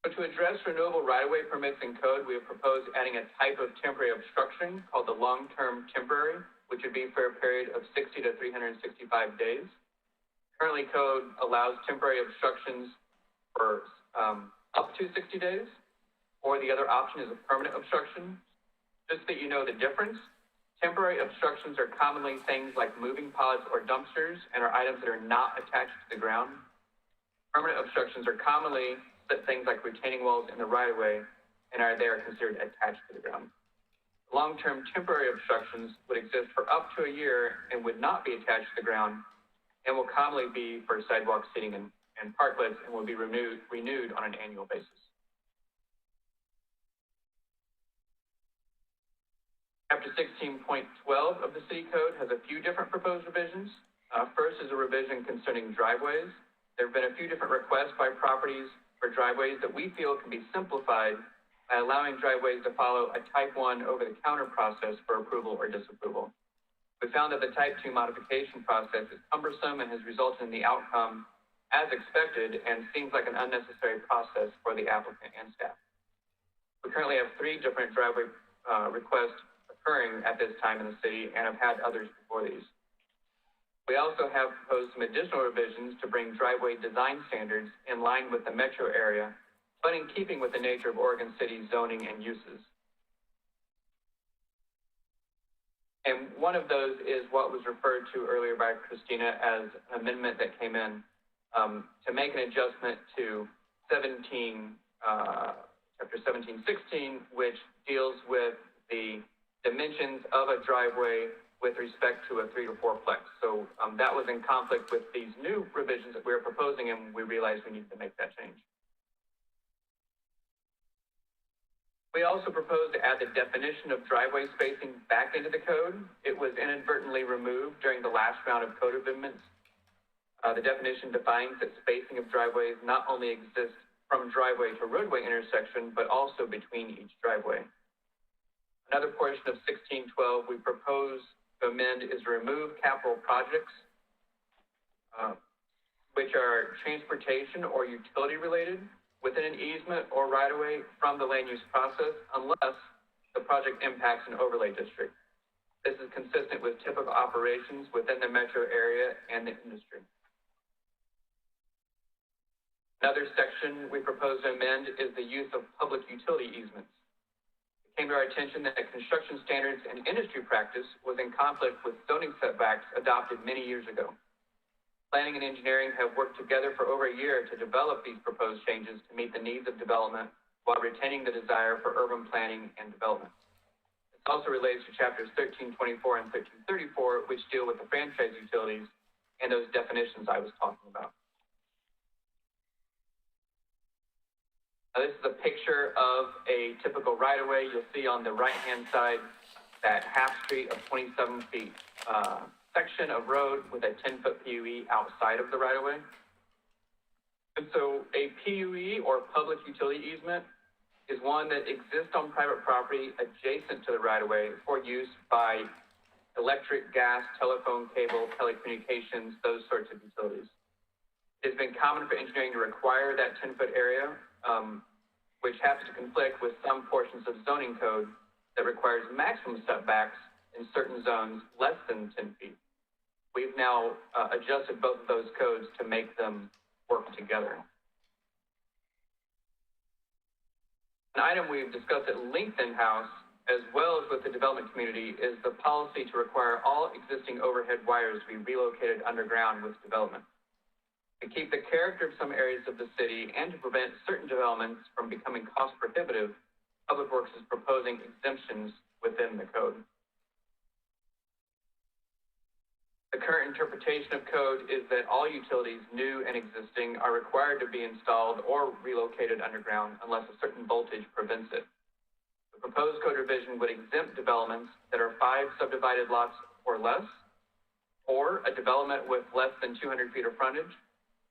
To address renewable right-of-way permits in code, we have proposed adding a type of temporary obstruction called the long-term temporary, which would be for a period of 60 to 365 days. Currently, code allows temporary obstructions for up to 60 days, or the other option is a permanent obstruction. Just so that you know the difference, temporary obstructions are commonly things like moving pods or dumpsters and are items that are not attached to the ground. Permanent obstructions are commonly things like retaining walls in the right-of-way and are there considered attached to the ground. Long-term temporary obstructions would exist for up to a year and would not be attached to the ground and will commonly be for sidewalk seating and parklets and will be renewed on an annual basis. Chapter 16.12 of the City Code has a few different proposed revisions. First is a revision concerning driveways. There have been a few different requests by properties for driveways that we feel can be simplified by allowing driveways to follow a Type 1 over-the-counter process for approval or disapproval. We found that the Type 2 modification process is cumbersome and has resulted in the outcome as expected and seems like an unnecessary process for the applicant and staff. We currently have 3 different driveway requests occurring at this time in the city and have had others before these. We also have proposed some additional revisions to bring driveway design standards in line with the metro area, but in keeping with the nature of Oregon City's zoning and uses. And one of those is what was referred to earlier by Christina as an amendment that came in to make an adjustment to chapter 1716, which deals with the dimensions of a driveway with respect to a 3 to 4 plex. So that was in conflict with these new revisions that we were proposing, and we realized we needed to make that change. We also proposed to add the definition of driveway spacing back into the code. It was inadvertently removed during the last round of code amendments. The definition defines that spacing of driveways not only exists from driveway to roadway intersection, but also between each driveway. Another portion of 1612 we propose to amend is remove capital projects, which are transportation or utility related within an easement or right-of-way from the land use process unless the project impacts an overlay district. This is consistent with typical operations within the metro area and the industry. Another section we propose to amend is the use of public utility easements. Came to our attention that construction standards and industry practice was in conflict with zoning setbacks adopted many years ago. Planning and engineering have worked together for over a year to develop these proposed changes to meet the needs of development while retaining the desire for urban planning and development. This also relates to chapters 1324 and 1334, which deal with the franchise utilities and those definitions I was talking about. Now, this is a picture of a typical right-of-way. You'll see on the right-hand side that half street of 27 feet section of road with a 10-foot PUE outside of the right-of-way. And so a PUE, or public utility easement, is one that exists on private property adjacent to the right-of-way for use by electric, gas, telephone, cable, telecommunications, those sorts of utilities. It's been common for engineering to require that 10-foot area, which happens to conflict with some portions of zoning code that requires maximum setbacks in certain zones less than 10 feet. We've now adjusted both of those codes to make them work together. An item we've discussed at length in-house, as well as with the development community, is the policy to require all existing overhead wires to be relocated underground with development. To keep the character of some areas of the city and to prevent certain developments from becoming cost prohibitive, Public Works is proposing exemptions within the code. The current interpretation of code is that all utilities, new and existing, are required to be installed or relocated underground unless a certain voltage prevents it. The proposed code revision would exempt developments that are 5 subdivided lots or less, or a development with less than 200 feet of frontage,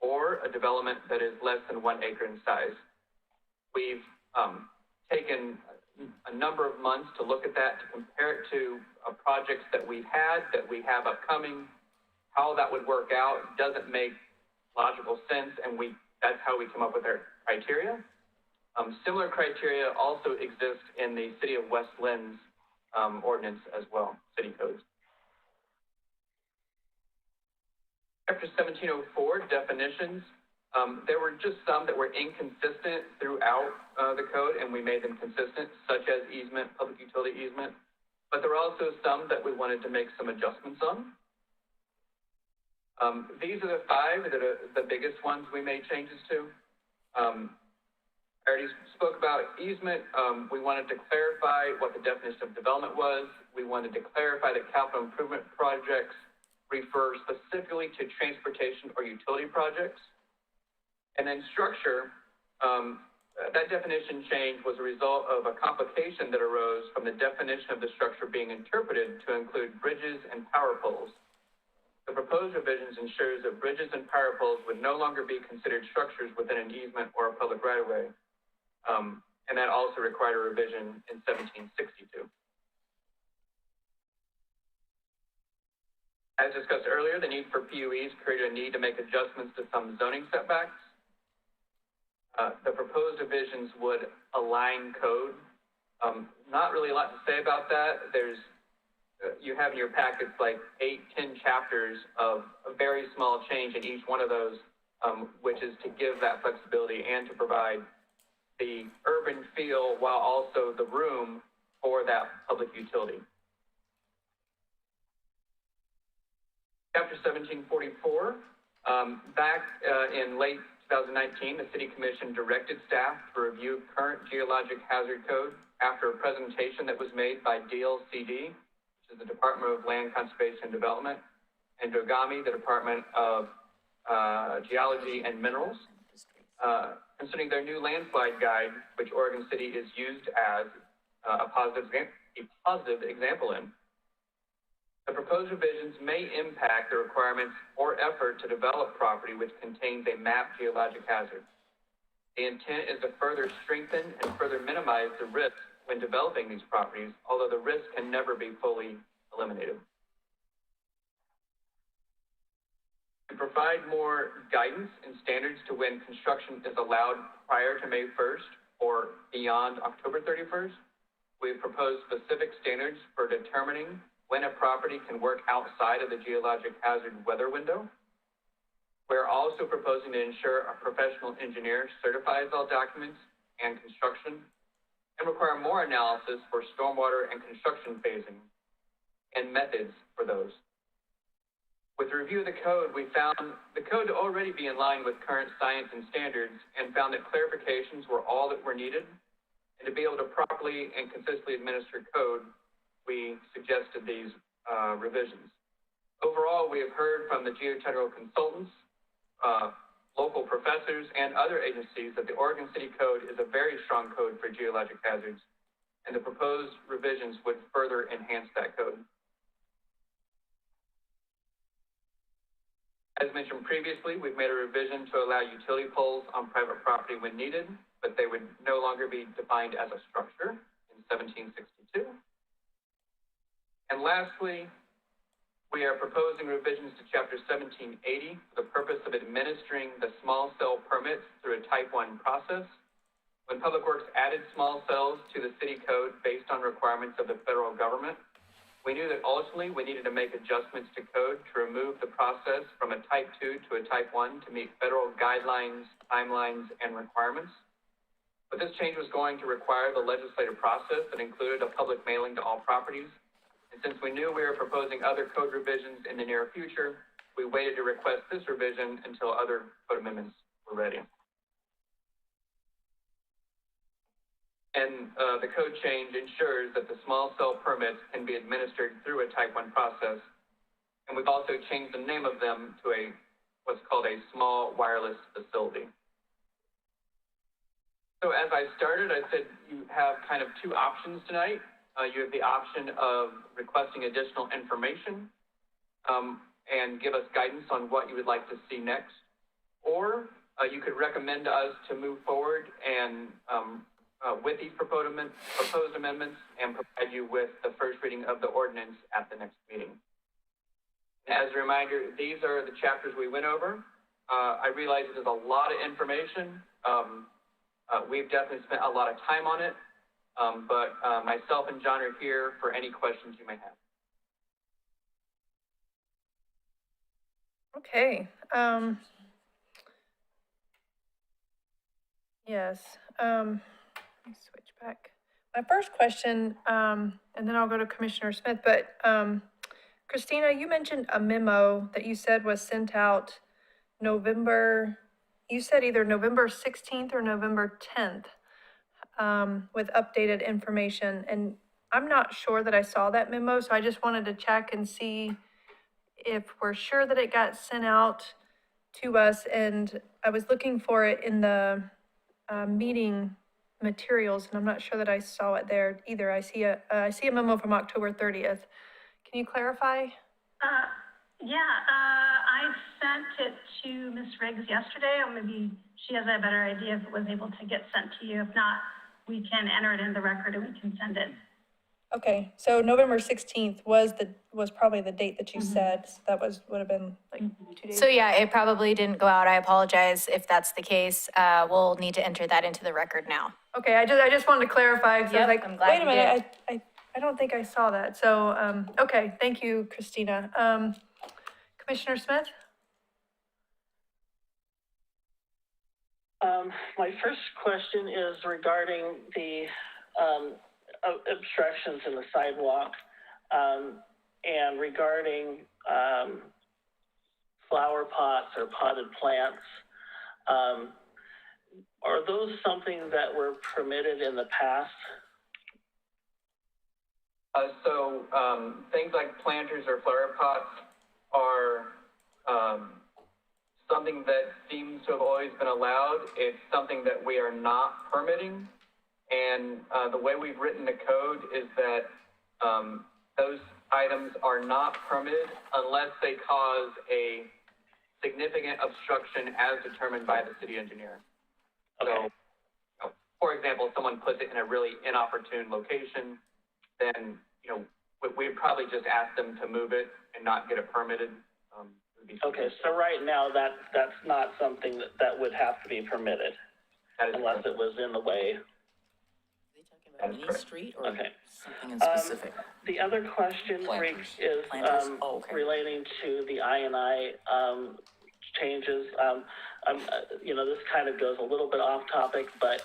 or a development that is less than 1 acre in size. We've taken a number of months to look at that, to compare it to projects that we have upcoming, how that would work out. Doesn't make logical sense, and that's how we come up with our criteria. Similar criteria also exist in the City of West Lynn's ordinance as well, city codes. Chapter 1704, definitions. There were just some that were inconsistent throughout the code, and we made them consistent, such as easement, public utility easement. But there were also some that we wanted to make some adjustments on. These are the 5 that are the biggest ones we made changes to. I already spoke about easement. We wanted to clarify what the definition of development was. We wanted to clarify that capital improvement projects refer specifically to transportation or utility projects. And then structure, that definition change was a result of a complication that arose from the definition of the structure being interpreted to include bridges and power poles. The proposed revisions ensures that bridges and power poles would no longer be considered structures within an easement or a public right-of-way. And that also required a revision in 1762. As discussed earlier, the need for PUEs created a need to make adjustments to some zoning setbacks. The proposed revisions would align code. Not really a lot to say about that. You have in your packets like 8-10 chapters of a very small change in each one of those, which is to give that flexibility and to provide the urban feel while also the room for that public utility. Chapter 1744, back in late 2019, the City Commission directed staff to review current geologic hazard code after a presentation that was made by DLCD, which is the Department of Land Conservation and Development, and DOGAMI, the Department of Geology and Minerals, concerning their new landslide guide, which Oregon City is used as a positive example in. The proposed revisions may impact the requirements or effort to develop property which contains a mapped geologic hazard. The intent is to further strengthen and further minimize the risk when developing these properties, although the risk can never be fully eliminated. To provide more guidance and standards to when construction is allowed prior to May 1st or beyond October 31st, we've proposed specific standards for determining when a property can work outside of the geologic hazard weather window. We're also proposing to ensure a professional engineer certifies all documents and construction, and require more analysis for stormwater and construction phasing and methods for those. With the review of the code, we found the code to already be in line with current science and standards, and found that clarifications were all that were needed. And to be able to properly and consistently administer code, we suggested these revisions. Overall, we have heard from the geotechnical consultants, local professors, and other agencies that the Oregon City Code is a very strong code for geologic hazards, and the proposed revisions would further enhance that code. As mentioned previously, we've made a revision to allow utility poles on private property when needed, but they would no longer be defined as a structure in 1762. And lastly, we are proposing revisions to Chapter 1780 for the purpose of administering the small cell permits through a Type 1 process. When Public Works added small cells to the city code based on requirements of the federal government, we knew that ultimately we needed to make adjustments to code to remove the process from a type 2 to a type 1 to meet federal guidelines, timelines, and requirements. But this change was going to require the legislative process that included a public mailing to all properties. And since we knew we were proposing other code revisions in the near future, we waited to request this revision until other code amendments were ready. And the code change ensures that the small cell permits can be administered through a type 1 process. And we've also changed the name of them to what's called a small wireless facility. So as I started, I said you have kind of two options tonight. You have the option of requesting additional information and give us guidance on what you would like to see next. Or you could recommend to us to move forward and with these proposed amendments and provide you with the first reading of the ordinance at the next meeting. As a reminder, these are the chapters we went over. I realize there's a lot of information. We've definitely spent a lot of time on it, but myself and John are here for any questions you may have. Okay. Yes. Let me switch back. My first question, and then I'll go to Commissioner Smith, but Christina, you mentioned a memo that you said was sent out you said either November 16th or November 10th with updated information. And I'm not sure that I saw that memo, so I just wanted to check and see if we're sure that it got sent out to us. And I was looking for it in the meeting materials, and I'm not sure that I saw it there either. I see a memo from October 30th. Can you clarify? I sent it to Ms. Riggs yesterday, or maybe she has a better idea if it was able to get sent to you. If not, we can enter it in the record and we can send it. Okay, so November 16th was probably the date that you said. So that would have been like 2 days. So yeah, it probably didn't go out. I apologize if that's the case. We'll need to enter that into the record now. Okay, I just wanted to clarify, because I was like, I'm glad wait a you minute, did. I don't think I saw that. So, okay, thank you, Christina. Commissioner Smith? My first question is regarding the obstructions in the sidewalk and regarding flower pots or potted plants. Are those something that were permitted in the past? Things like planters or flower pots are something that seems to have always been allowed. It's something that we are not permitting. And the way we've written the code is that those items are not permitted unless they cause a significant obstruction as determined by the city engineer. Okay. So, for example, if someone puts it in a really inopportune location, then, we'd probably just ask them to move it and not get it permitted. Okay, so right now that's not something that would have to be permitted unless it was in the way. Are they talking about any street or Okay. something in specific? The other question is relating to the I&I changes. This kind of goes a little bit off topic, but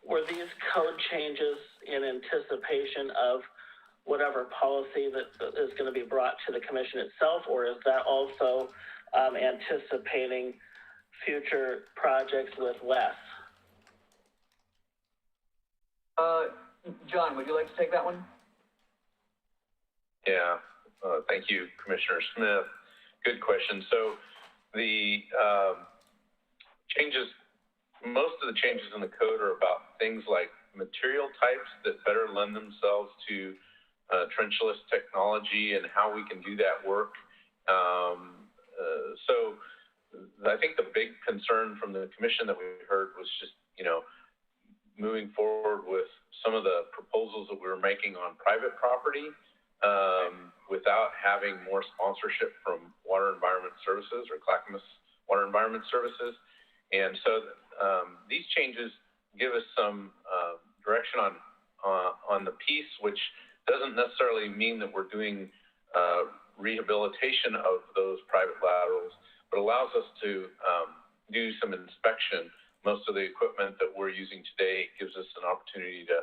were these code changes in anticipation of whatever policy that is going to be brought to the commission itself, or is that also anticipating future projects with less? John, would you like to take that one? Yeah, thank you, Commissioner Smith. Good question. So the most of the changes in the code are about things like material types that better lend themselves to trenchless technology and how we can do that work. So I think the big concern from the commission that we heard was just, moving forward with some of the proposals that we were making on private property without having more sponsorship from Water Environment Services or Clackamas Water Environment Services. And so these changes give us some direction on the piece, which doesn't necessarily mean that we're doing rehabilitation of those private laterals, but allows us to do some inspection. Most of the equipment that we're using today gives us an opportunity to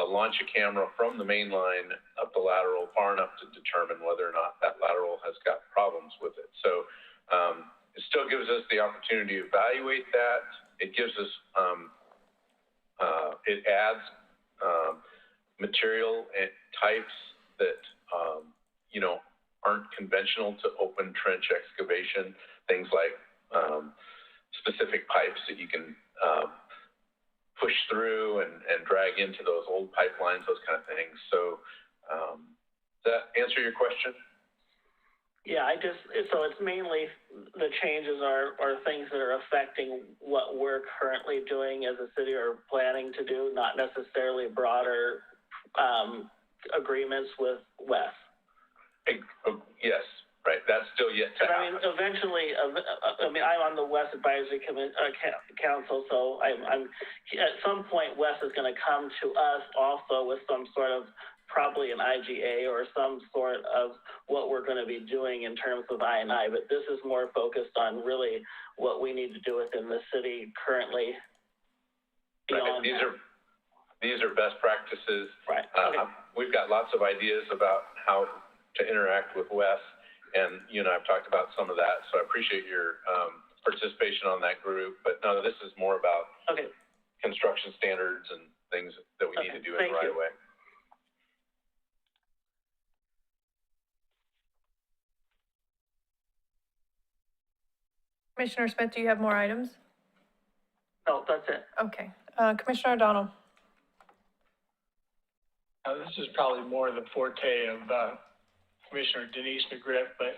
launch a camera from the main line up the lateral far enough to determine whether or not that lateral has got problems with it. So it still gives us the opportunity to evaluate that. It gives us, it adds material and types that, aren't conventional to open trench excavation, things like specific pipes that you can push through and drag into those old pipelines, those kind of things. So does that answer your question? Yeah, so it's mainly the changes are things that are affecting what we're currently doing as a city or planning to do, not necessarily broader agreements with Wes. Yes, right. That's still yet to happen. Eventually, I'm on the Wes Advisory Council, so I'm at some point Wes is going to come to us also with some sort of probably an IGA or some sort of what we're going to be doing in terms of I&I, but this is more focused on really what we need to do within the city currently. Right. These are best practices. Right. Okay. We've got lots of ideas about how to interact with Wes, and you and I have talked about some of that, so I appreciate your participation on that group, but no, this is more about construction standards and things that we need to do in the right way. Commissioner Smith, do you have more items? No, that's it. Okay. Commissioner O'Donnell. This is probably more the forte of Commissioner Denise McGriff, but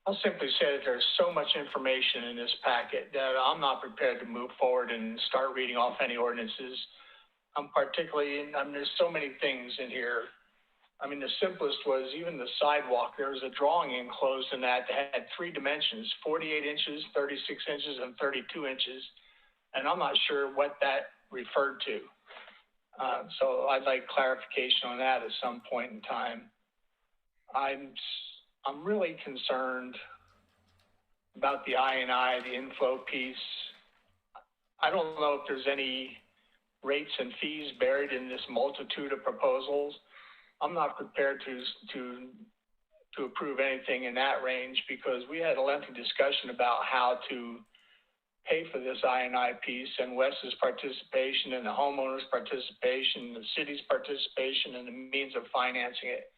I'll simply say that there's so much information in this packet that I'm not prepared to move forward and start reading off any ordinances. There's so many things in here. The simplest was even the sidewalk. There was a drawing enclosed in that had 3 dimensions, 48 inches, 36 inches, and 32 inches. And I'm not sure what that referred to. So I'd like clarification on that at some point in time. I'm really concerned about the I&I, the inflow piece. I don't know if there's any rates and fees buried in this multitude of proposals. I'm not prepared to approve anything in that range because we had a lengthy discussion about how to pay for this I&I piece and Wes's participation and the homeowner's participation, the city's participation, and the means of financing it.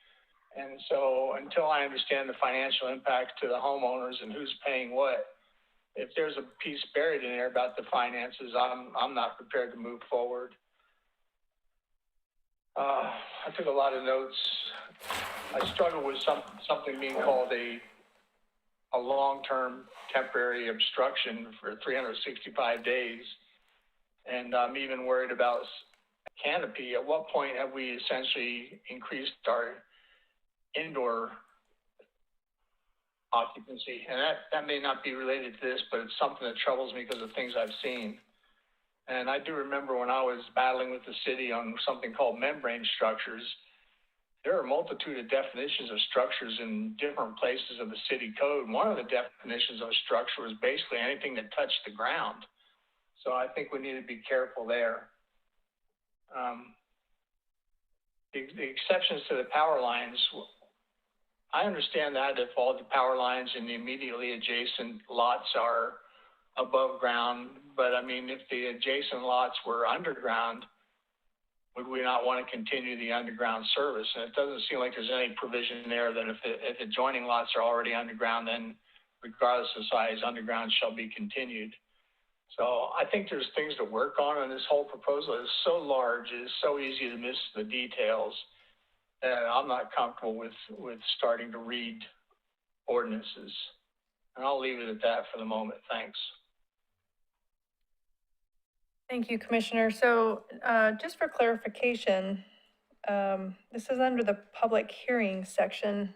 And so until I understand the financial impact to the homeowners and who's paying what, if there's a piece buried in there about the finances, I'm not prepared to move forward. I took a lot of notes. I struggle with something being called a long-term temporary obstruction for 365 days. And I'm even worried about canopy. At what point have we essentially increased our indoor occupancy? And that may not be related to this, but it's something that troubles me because of things I've seen. And I do remember when I was battling with the city on something called membrane structures, there are a multitude of definitions of structures in different places of the city code. One of the definitions of a structure was basically anything that touched the ground. So I think we need to be careful there. The exceptions to the power lines, I understand that if all the power lines in the immediately adjacent lots are above ground, but if the adjacent lots were underground, would we not want to continue the underground service? And it doesn't seem like there's any provision there that if adjoining lots are already underground, then regardless of size, underground shall be continued. So I think there's things to work on, and this whole proposal is so large, it is so easy to miss the details. I'm not comfortable with starting to read ordinances. And I'll leave it at that for the moment. Thanks. Thank you, Commissioner. So just for clarification, this is under the public hearing section.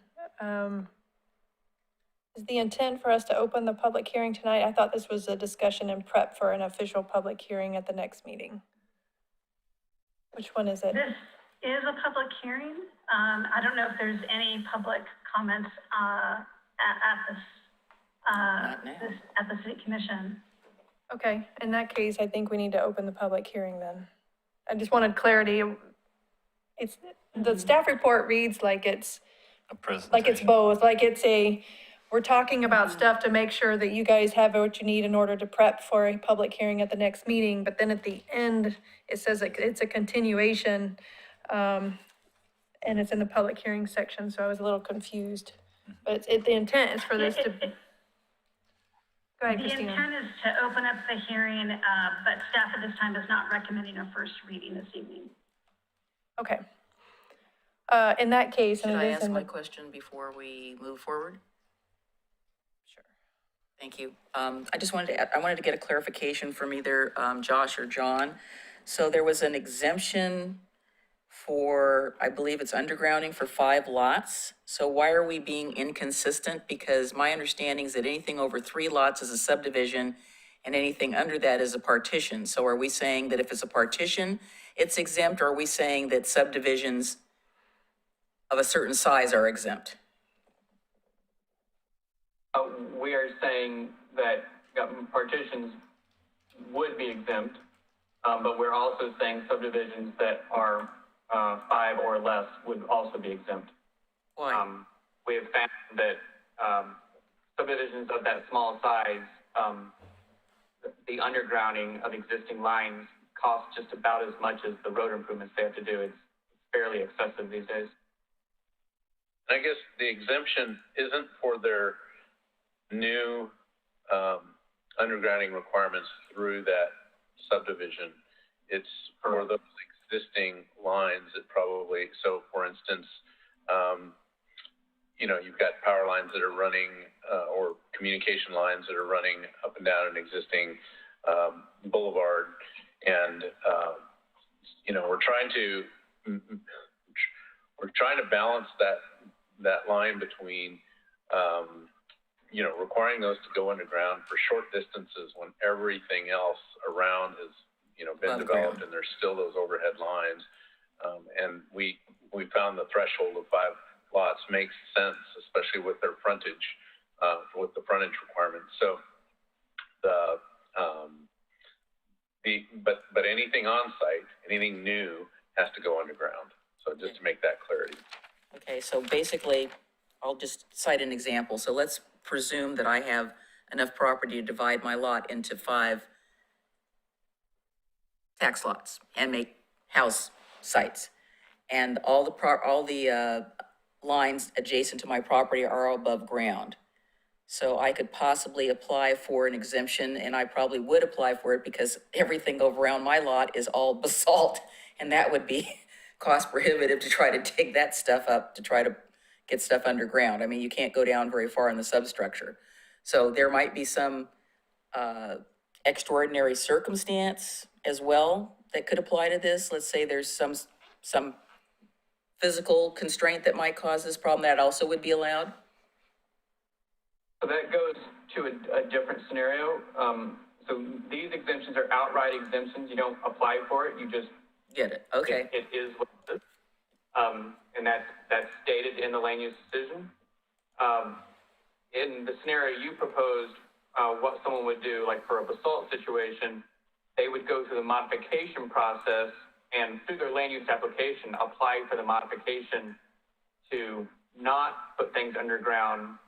Is the intent for us to open the public hearing tonight? I thought this was a discussion and prep for an official public hearing at the next meeting. Which one is it? This is a public hearing. I don't know if there's any public comments at the city commission. Okay, in that case, I think we need to open the public hearing then. I just wanted clarity. It's, the staff report reads like it's, A presentation. like it's both, like it's a, we're talking about stuff to make sure that you guys have what you need in order to prep for a public hearing at the next meeting, but then at the end, it says it's a continuation, and it's in the public hearing section, so I was a little confused. But the intent is for this to, go ahead, The Christina. intent is to open up the hearing, but staff at this time is not recommending a first reading this evening. Okay. In that case, Should and I it is ask in my the, question before we move forward? Sure. Thank you. I just wanted to, I wanted to get a clarification from either, Josh or John. So there was an exemption for, I believe it's undergrounding for 5 lots. So why are we being inconsistent? Because my understanding is that anything over 3 lots is a subdivision and anything under that is a partition. So are we saying that if it's a partition, it's exempt, or are we saying that subdivisions of a certain size are exempt? We are saying that partitions would be exempt, but we're also saying subdivisions that are 5 or less would also be exempt. Why? We have found that subdivisions of that small size, the undergrounding of existing lines costs just about as much as the road improvements they have to do. It's fairly excessive these days. I guess the exemption isn't for their new undergrounding requirements through that subdivision. It's for those existing lines that probably, so for instance, you've got power lines that are running or communication lines that are running up and down an existing boulevard. And, we're trying to balance that line between, requiring those to go underground for short distances when everything else around has, been developed and there's still those overhead lines. And we found the threshold of 5 lots makes sense, especially with their frontage, with the frontage requirements. So but anything on site, anything new has to go underground. So just to make that clarity. Okay, so basically, I'll just cite an example. So let's presume that I have enough property to divide my lot into 5 tax lots and make house sites. And all the lines adjacent to my property are all above ground. So I could possibly apply for an exemption, and I probably would apply for it because everything over around my lot is all basalt, and that would be cost prohibitive to try to dig that stuff up, to try to get stuff underground. I mean, you can't go down very far in the substructure. So there might be some extraordinary circumstance as well that could apply to this. Let's say there's some physical constraint that might cause this problem, that also would be allowed? So that goes to a different scenario. So these exemptions are outright exemptions. You don't apply for it. You just get it. Okay. It is what it is. And that's stated in the land use decision. In the scenario you proposed, what someone would do, like for a basalt situation, they would go through the modification process and through their land use application, apply for the modification to not put things underground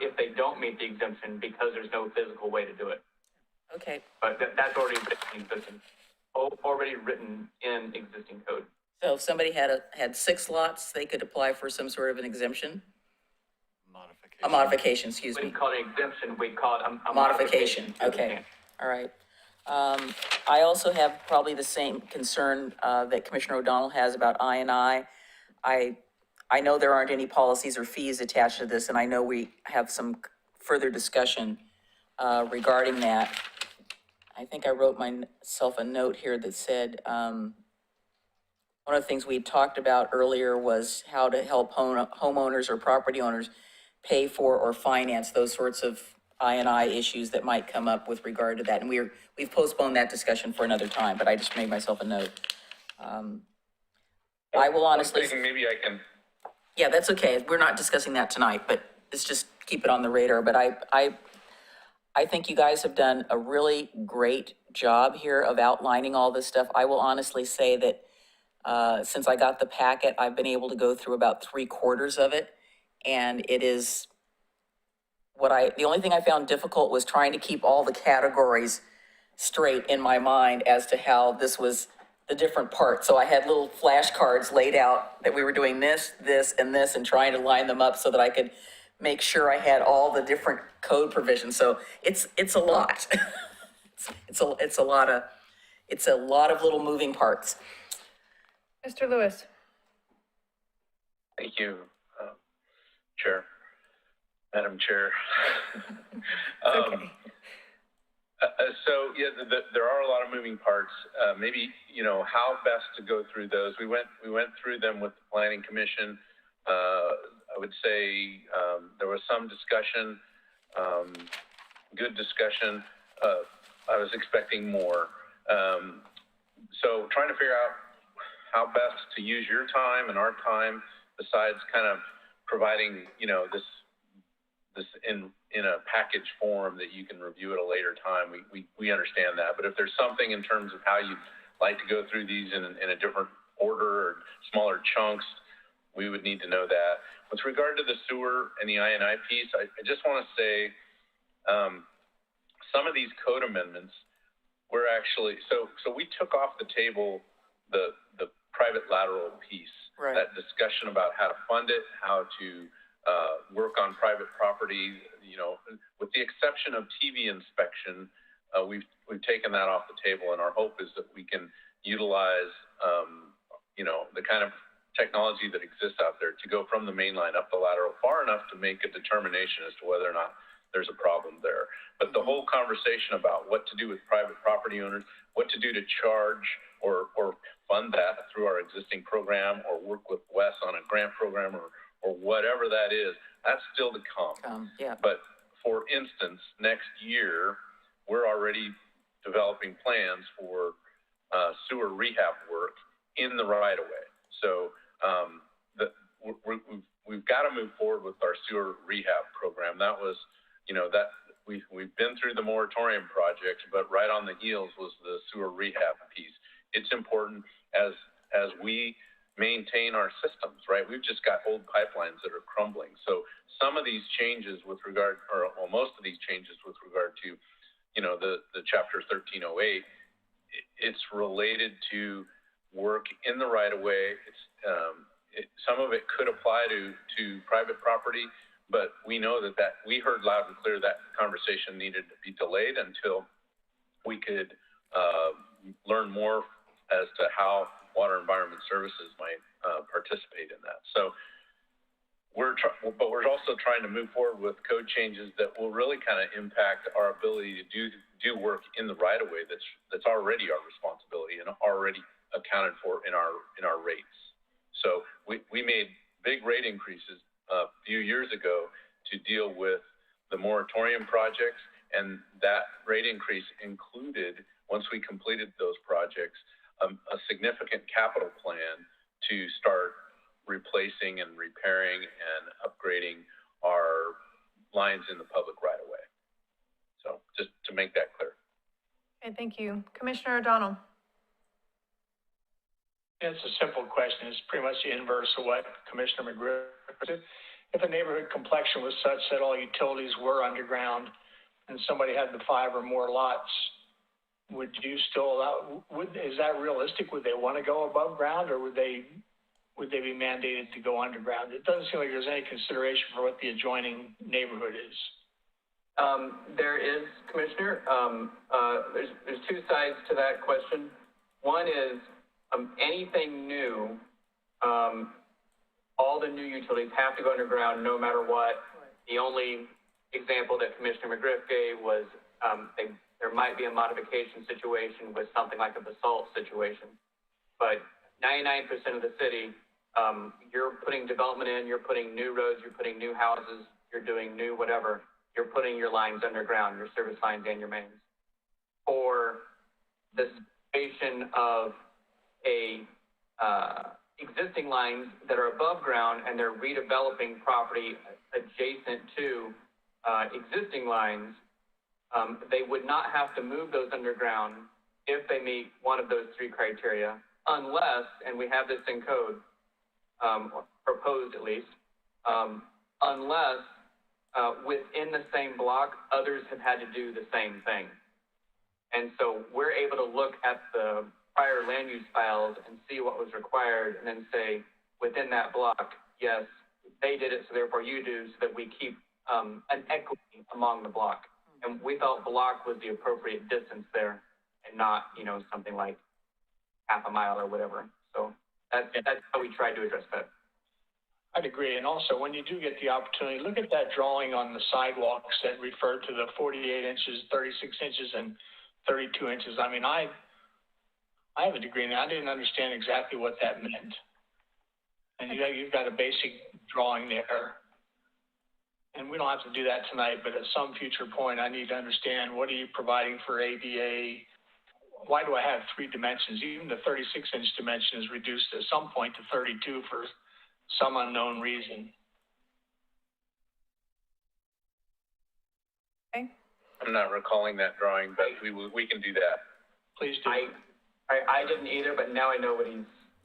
if they don't meet the exemption because there's no physical way to do it. Okay. But that's already written in existing code. So if somebody had 6 lots, they could apply for some sort of an exemption? A modification, excuse me. We call it an exemption, we call it a Modification, okay, all right. I also have probably the same concern that Commissioner O'Donnell has about I&I. I know there aren't any policies or fees attached to this, and I know we have some further discussion regarding that. I think I wrote myself a note here that said, one of the things we had talked about earlier was how to help homeowners or property owners pay for or finance those sorts of I&I issues that might come up with regard to that. And we've postponed that discussion for another time, but I just made myself a note. I will honestly. Maybe I can. Yeah, that's okay. We're not discussing that tonight, but let's just keep it on the radar. But I think you guys have done a really great job here of outlining all this stuff. I will honestly say that since I got the packet, I've been able to go through about 3/4 of it. And it is the only thing I found difficult was trying to keep all the categories straight in my mind as to how this was the different parts. So I had little flashcards laid out that we were doing this, this, and this, and trying to line them up so that I could make sure I had all the different code provisions. So it's a lot. it's a lot of little moving parts. Mr. Lewis. Thank you, Chair, Madam Chair. Okay. So yeah, there are a lot of moving parts. Maybe how best to go through those. We went through them with the Planning Commission. I would say there was some discussion, good discussion. I was expecting more. So trying to figure out how best to use your time and our time, besides kind of providing this in a package form that you can review at a later time. We understand that, but if there's something in terms of how you'd like to go through these in a different order or smaller chunks, we would need to know that. With regard to the sewer and the I&I piece, I just want to say some of these code amendments were actually, so we took off the table the private lateral piece, right. That discussion about how to fund it, how to work on private property, with the exception of TV inspection, we've taken that off the table, and our hope is that we can utilize, the kind of technology that exists out there to go from the main line up the lateral far enough to make a determination as to whether or not there's a problem there. But the whole conversation about what to do with private property owners, what to do to charge or fund that through our existing program, or work with Wes on a grant program, or whatever that is, that's still to come. Yeah. But for instance, next year, we're already developing plans for sewer rehab work in the right of way. So we've got to move forward with our sewer rehab program. That was, that we've been through the moratorium project, but right on the heels was the sewer rehab piece. It's important as we maintain our systems, right? We've just got old pipelines that are crumbling. So some of these changes with regard, or well, most of these changes with regard to, the Chapter 1308, it's related to work in the right of way. Some of it could apply to private property, but we know that we heard loud and clear that conversation needed to be delayed until we could learn more as to how Water Environment Services might participate in that. So we're also trying to move forward with code changes that will really kind of impact our ability to do work in the right of way that's already our responsibility and already accounted for in our rates. So we made big rate increases a few years ago to deal with the moratorium projects, and that rate increase included, once we completed those projects, a significant capital plan to start replacing and repairing and upgrading our lines in the public right of way. So just to make that clear. Okay, thank you. Commissioner O'Donnell. It's a simple question. It's pretty much the inverse of what Commissioner McGriff said. If the neighborhood complexion was such that all utilities were underground and somebody had the 5 or more lots, would you still allow, is that realistic? Would they want to go above ground, or would they be mandated to go underground? It doesn't seem like there's any consideration for what the adjoining neighborhood is. There is, Commissioner. There's two sides to that question. One is anything new, all the new utilities have to go underground no matter what. The only example that Commissioner McGriff gave was there might be a modification situation with something like a basalt situation. But 99% of the city, you're putting development in, you're putting new roads, you're putting new houses, you're doing new whatever, you're putting your lines underground, your service lines and your mains. Or the situation of existing lines that are above ground and they're redeveloping property adjacent to existing lines, they would not have to move those underground if they meet one of those three criteria, unless, and we have this in code, or proposed at least, unless within the same block, others have had to do the same thing. And so we're able to look at the prior land use files and see what was required and then say, within that block, yes, they did it, so therefore you do, so that we keep an equity among the block. And we felt block was the appropriate distance there and not, something like half a mile or whatever. So that's how we tried to address that. I'd agree. And also, when you do get the opportunity, look at that drawing on the sidewalks that referred to the 48 inches, 36 inches, and 32 inches. I mean, I have a degree in that. I didn't understand exactly what that meant. And you've got a basic drawing there. And we don't have to do that tonight, but at some future point, I need to understand, what are you providing for ADA? Why do I have three dimensions? Even the 36-inch dimension is reduced at some point to 32 for some unknown reason. Okay. I'm not recalling that drawing, but we can do that. Please do. I didn't either, but now I know what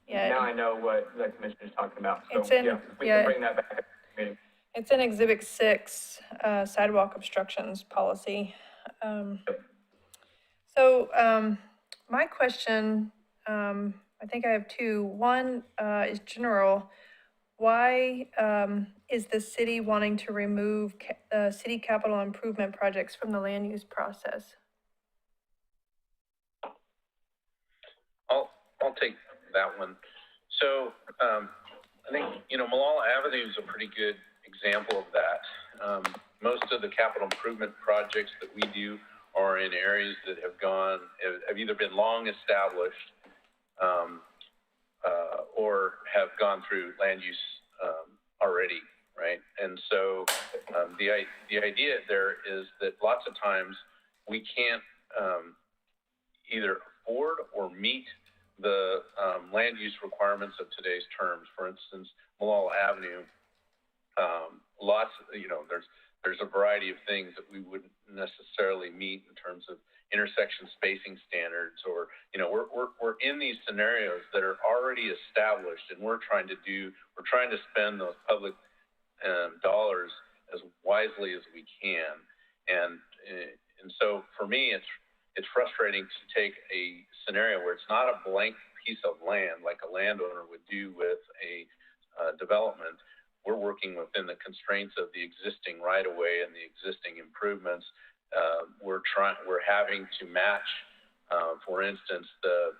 now I know what the commissioner's talking about. So It's in, we can bring that back at the meeting. It's in Exhibit 6, Sidewalk Obstructions Policy. My question, I think I have two. One is general. Why is the city wanting to remove city capital improvement projects from the land use process? I'll take that one. So I think, Malala Avenue is a pretty good example of that. Most of the capital improvement projects that we do are in areas that have either been long established or have gone through land use already, right? And so the idea there is that lots of times we can't either afford or meet the land use requirements of today's terms. For instance, Malala Avenue, there's a variety of things that we wouldn't necessarily meet in terms of intersection spacing standards, or we're in these scenarios that are already established, and we're trying to spend those public dollars as wisely as we can. And so for me, it's frustrating to take a scenario where it's not a blank piece of land like a landowner would do with a development. We're working within the constraints of the existing right-of-way and the existing improvements. We're having to match, for instance, the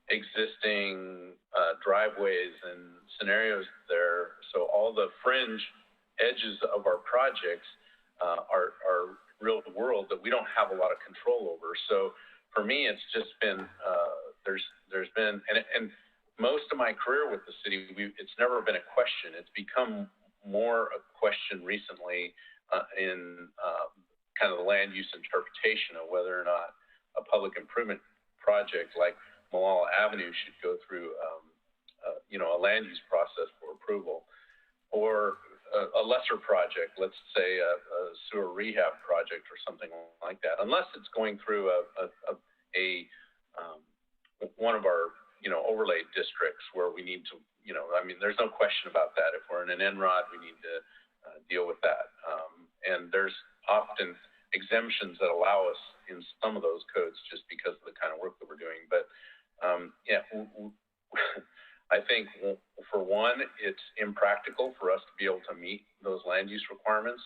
existing driveways and scenarios there. So all the fringe edges of our projects are real world that we don't have a lot of control over. So for me, it's just been there's been and most of my career with the city, it's never been a question. It's become more a question recently in kind of the land use interpretation of whether or not a public improvement project like Malala Avenue should go through a land use process for approval, or a lesser project, let's say a sewer rehab project or something like that, unless it's going through one of our overlay districts where we need to, there's no question about that. If we're in an NROD, we need to deal with that. And there's often exemptions that allow us in some of those codes just because of the kind of work that we're doing. But I think for one, it's impractical for us to be able to meet those land use requirements.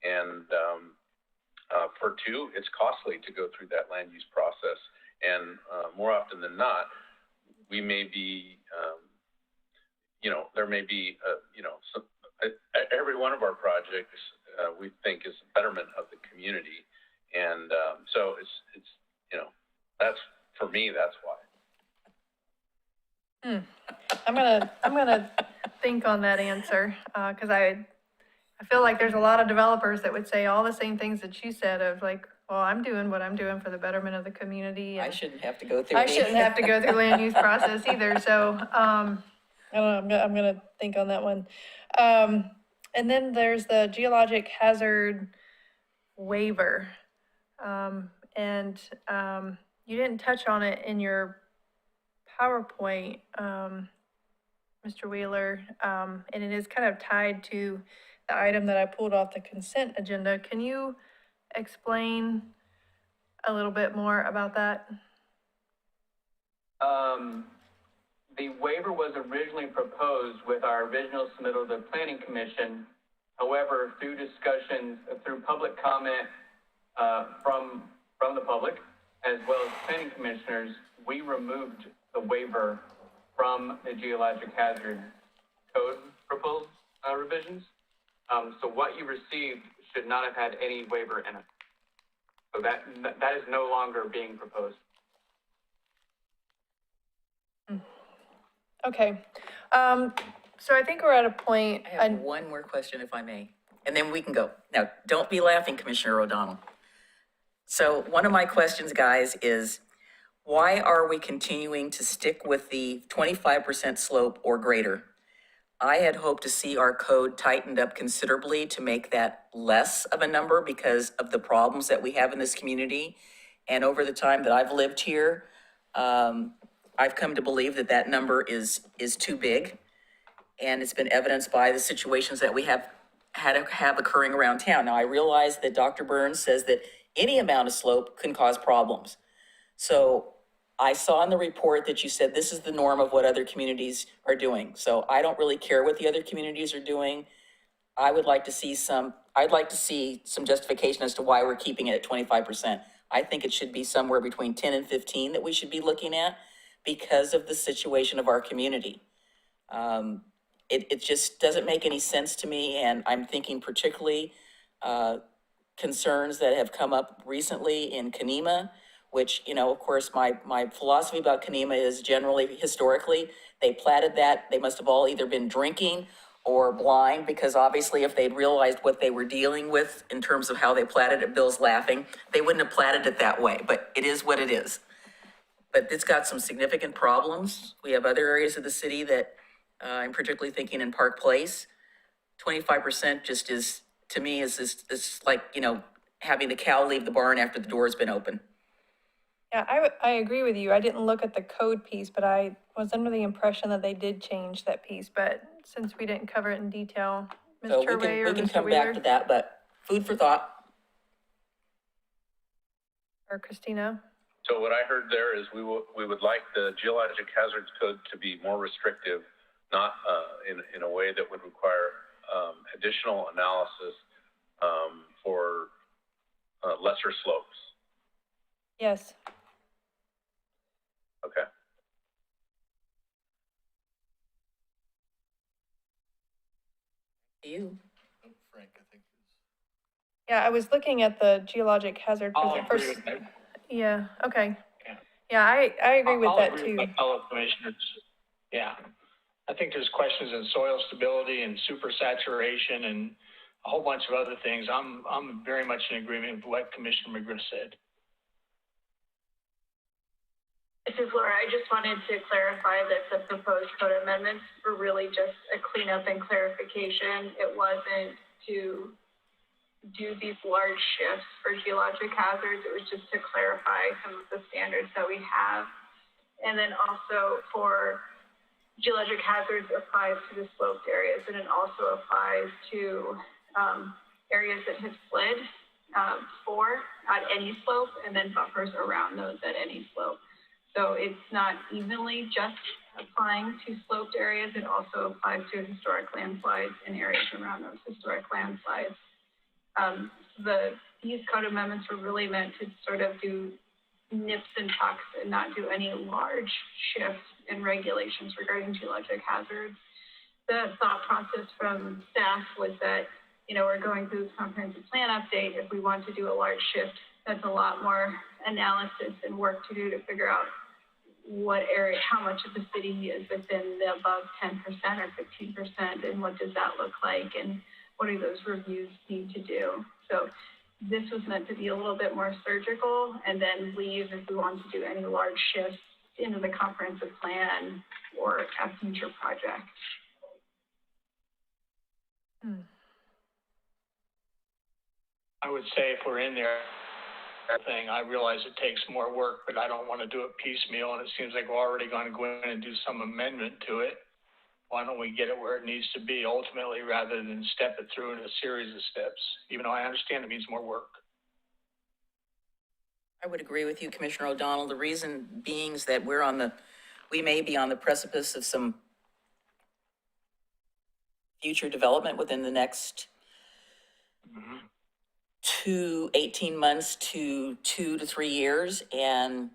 And for two, it's costly to go through that land use process. And more often than not, we may be, there may be, every one of our projects we think is a betterment of the community. And so it's that's, for me, that's why. I'm gonna think on that answer, because I feel like there's a lot of developers that would say all the same things that you said of like, well, I'm doing what I'm doing for the betterment of the community. I And shouldn't have to go through I any. shouldn't have to go through land use process either. So, I don't know, I'm gonna think on that one. And then there's the geologic hazard waiver. You didn't touch on it in your PowerPoint, Mr. Wheeler, and it is kind of tied to the item that I pulled off the consent agenda. Can you explain a little bit more about that? The waiver was originally proposed with our original submittal to the Planning Commission. However, through discussions, through public comment from the public, as well as planning commissioners, we removed the waiver from the geologic hazard code proposed revisions. So what you received should not have had any waiver in it. So that is no longer being proposed. Okay. So I think we're at a point. I have one more question, if I may, and then we can go. Now, don't be laughing, Commissioner O'Donnell. So one of my questions, guys, is why are we continuing to stick with the 25% slope or greater? I had hoped to see our code tightened up considerably to make that less of a number because of the problems that we have in this community. And over the time that I've lived here, I've come to believe that that number is too big. And it's been evidenced by the situations that we have occurring around town. Now, I realize that Dr. Burns says that any amount of slope can cause problems. So I saw in the report that you said this is the norm of what other communities are doing. So I don't really care what the other communities are doing. I'd like to see some justification as to why we're keeping it at 25%. I think it should be somewhere between 10 and 15 that we should be looking at because of the situation of our community. It just doesn't make any sense to me, and I'm thinking particularly concerns that have come up recently in Kanema, which, you know, of course, my philosophy about Kanema is generally, historically, they platted that, they must have all either been drinking or blind, because obviously if they'd realized what they were dealing with in terms of how they platted it, Bill's laughing, they wouldn't have platted it that way, but it is what it is. But it's got some significant problems. We have other areas of the city that, I'm particularly thinking in Park Place, 25% just is, to me, is like, you know, having the cow leave the barn after the door's been open. Yeah, I agree with you. I didn't look at the code piece, but I was under the impression that they did change that piece. But since we didn't cover it in detail, So Mr. Ray or we can Mr. come Wheeler? back to that, but food for thought. Or Christina? So what I heard there is we would like the geologic hazards code to be more restrictive, not in a way that would require additional analysis for lesser slopes. Yes. Okay. You. Frank, I think. Yeah, I was looking at the geologic hazard. I'll agree with that. Yeah, okay. Yeah. Yeah, I agree with I'll that agree too. with my fellow commissioners. Yeah. I think there's questions in soil stability and supersaturation and a whole bunch of other things. I'm very much in agreement with what Commissioner McGriff said. This is Laura. I just wanted to clarify that the proposed code amendments were really just a cleanup and clarification. It wasn't to do these large shifts for geologic hazards. It was just to clarify some of the standards that we have. And then also for geologic hazards applies to the sloped areas, and it also applies to areas that have slid at any slope, and then buffers around those at any slope. So it's not evenly just applying to sloped areas. It also applies to historic landslides and areas around those historic landslides. These code amendments were really meant to sort of do nips and tucks and not do any large shifts in regulations regarding geologic hazards. The thought process from staff was that, you know, we're going through this comprehensive plan update. If we want to do a large shift, that's a lot more analysis and work to do to figure out what area, how much of the city is within the above 10% or 15%, and what does that look like? And what do those reviews need to do? So this was meant to be a little bit more surgical and then leave if we want to do any large shifts into the comprehensive plan or a future project. I would say if we're in there, thing, I realize it takes more work, but I don't want to do it piecemeal, and it seems like we're already going to go in and do some amendment to it. Why don't we get it where it needs to be ultimately, rather than step it through in a series of steps, even though I understand it means more work. I would agree with you, Commissioner O'Donnell. The reason being is that we may be on the precipice of some future development within the next 18 months to 2 to 3 years. And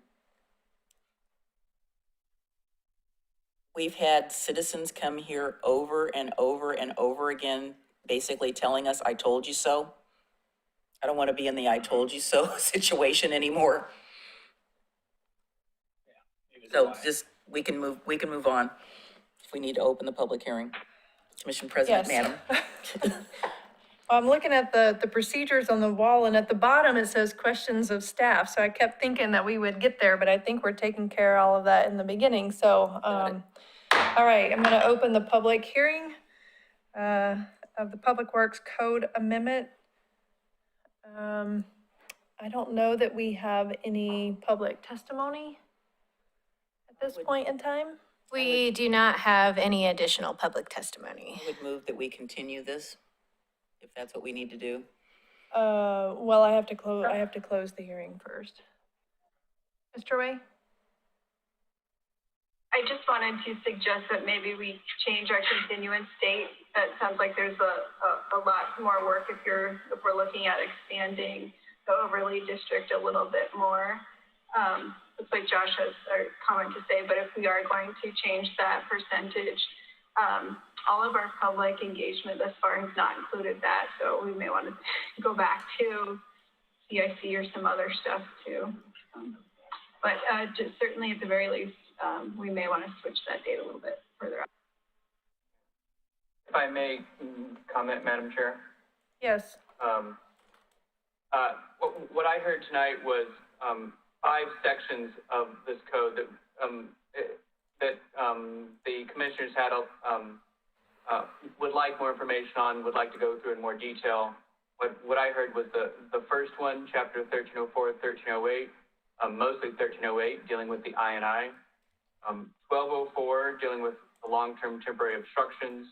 we've had citizens come here over and over and over again, basically telling us, I told you so. I don't want to be in the I told you so situation anymore. So just, we can move on if we need to open the public hearing. Commission President, Yes. Madam. I'm looking at the procedures on the wall, and at the bottom it says questions of staff. So I kept thinking that we would get there, but I think we're taking care of all of that in the beginning. So, all right, I'm going to open the public hearing of the Public Works Code Amendment. I don't know that we have any public testimony at this point in time. We do not have any additional public testimony. I would move that we continue this, if that's what we need to do. Well, I have to close the hearing first. Mr. Way? I just wanted to suggest that maybe we change our continuance date. It sounds like there's a lot more work if we're looking at expanding the overlay district a little bit more. Looks like Josh has a comment to say, but if we are going to change that percentage, all of our public engagement thus far has not included that, so we may want to go back to CIC or some other stuff too. But just certainly at the very least, we may want to switch that date a little bit further out. If I may comment, Madam Chair? Yes. What I heard tonight was 5 sections of this code that the commissioners had would like more information on, would like to go through in more detail. What I heard was the first one, Chapter 1304, 1308, mostly 1308, dealing with the I&I. 1204, dealing with the long-term temporary obstructions.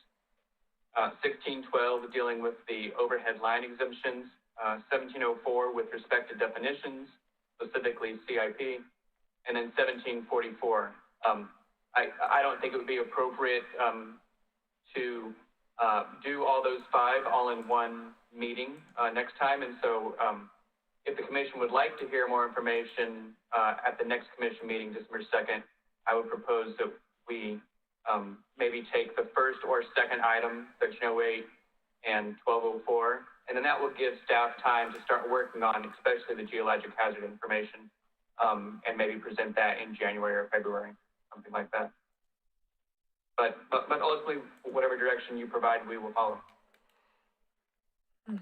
1612, dealing with the overhead line exemptions. 1704, with respect to definitions, specifically CIP. And then 1744. I don't think it would be appropriate to do all those 5 all in one meeting next time. And so if the commission would like to hear more information at the next commission meeting, December 2nd, I would propose that we maybe take the first or second item, 1308 and 1204, and then that will give staff time to start working on, especially the geologic hazard information, and maybe present that in January or February, something like that. But ultimately, whatever direction you provide, we will follow. Ms.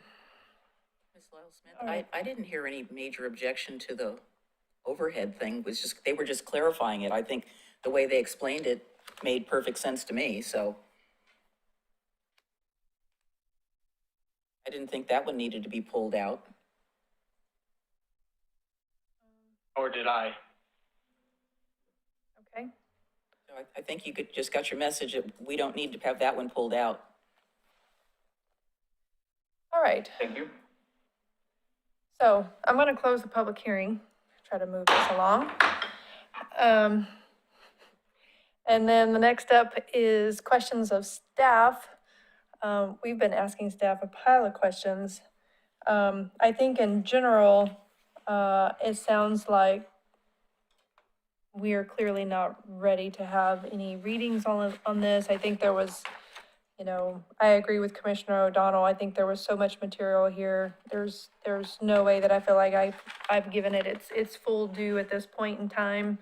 Lyle-Smith, I didn't hear any major objection to the overhead thing. They were just clarifying it. I think the way they explained it made perfect sense to me, so. I didn't think that one needed to be pulled out. Or did I? Okay. So I think you just got your message that we don't need to have that one pulled out. All right. Thank you. So I'm going to close the public hearing, try to move this along. And then the next up is questions of staff. We've been asking staff a pile of questions. I think in general, it sounds like we are clearly not ready to have any readings on this. I think there was, I agree with Commissioner O'Donnell. I think there was so much material here. There's no way that I feel like I've given it its full due at this point in time.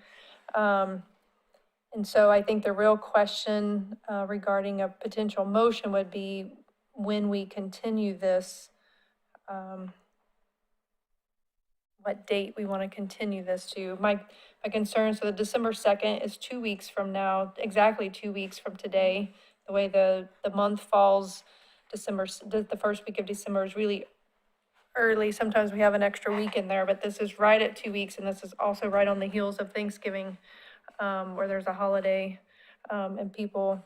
And so I think the real question regarding a potential motion would be, when we continue this, what date we want to continue this to. My concern, so the December 2nd is 2 weeks from now, exactly 2 weeks from today. The way the month falls, the first week of December is really early. Sometimes we have an extra week in there, but this is right at 2 weeks, and this is also right on the heels of Thanksgiving, where there's a holiday, and people,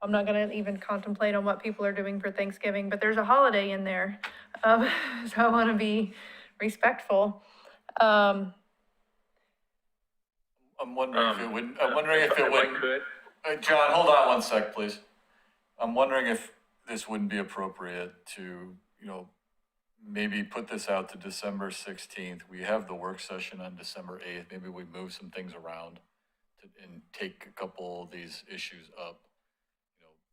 I'm not gonna even contemplate on what people are doing for Thanksgiving, but there's a holiday in there. So I wanna be respectful. I'm wondering if it would, John, hold on one sec, please. I'm wondering if this wouldn't be appropriate to, maybe put this out to December 16th. We have the work session on December 8th. Maybe we move some things around and take a couple of these issues up.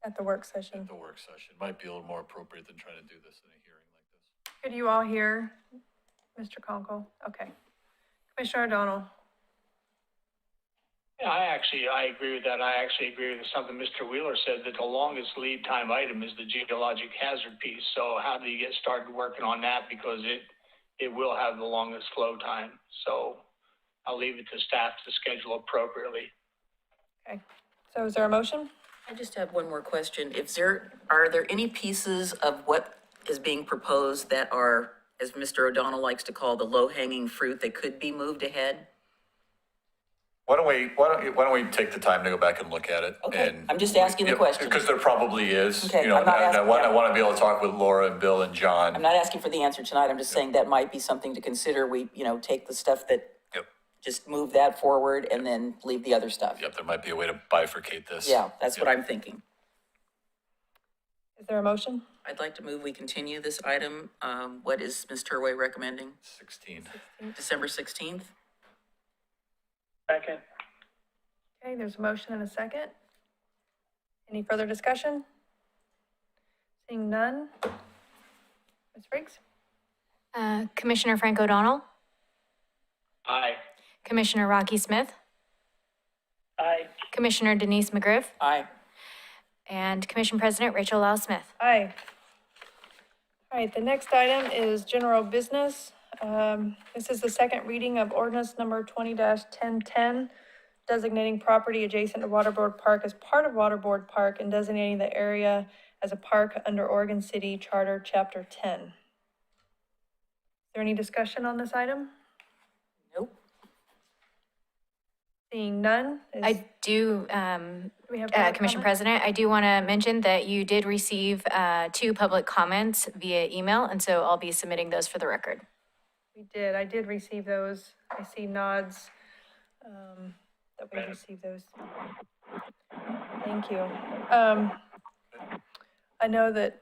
At the work session. At the work session. Might be a little more appropriate than trying to do this in a hearing like this. Could you all hear Mr. Conkle? Okay. Commissioner O'Donnell? Yeah, I agree with that. I actually agree with something Mr. Wheeler said, that the longest lead time item is the geologic hazard piece. So how do you get started working on that? Because it will have the longest flow time. So I'll leave it to staff to schedule appropriately. Okay. So is there a motion? I just have one more question. Are there any pieces of what is being proposed that are, as Mr. O'Donnell likes to call, the low-hanging fruit that could be moved ahead? Why don't we take the time to go back and look at it? Okay, And I'm just asking the question. Because there probably is, Okay, and I'm not asking- I want to be able to talk with Laura and Bill and John. I'm not asking for the answer tonight. I'm just saying that might be something to consider. We, take the stuff that, just move that forward and then leave the other stuff. Yep, there might be a way to bifurcate this. Yeah, that's what I'm thinking. Is there a motion? I'd like to move we continue this item. What is Ms. Turway recommending? 16. December 16th? Second. Okay, there's a motion and a second. Any further discussion? Seeing none. Ms. Briggs? Commissioner Frank O'Donnell, Aye. Commissioner Rocky Smith, Aye. Commissioner Denise McGriff, Aye. and Commission President Rachel Lau Smith. Aye. All right, the next item is general business. This is the second reading of ordinance number 20-1010, designating property adjacent to Waterboard Park as part of Waterboard Park and designating the area as a park under Oregon City Charter, Chapter 10. Is there any discussion on this item? Nope. Seeing none. I do, we have Commission President, I do want to mention that you did receive 2 public comments via email, and so I'll be submitting those for the record. I did receive those. I see nods that we received those. Thank you. I know that,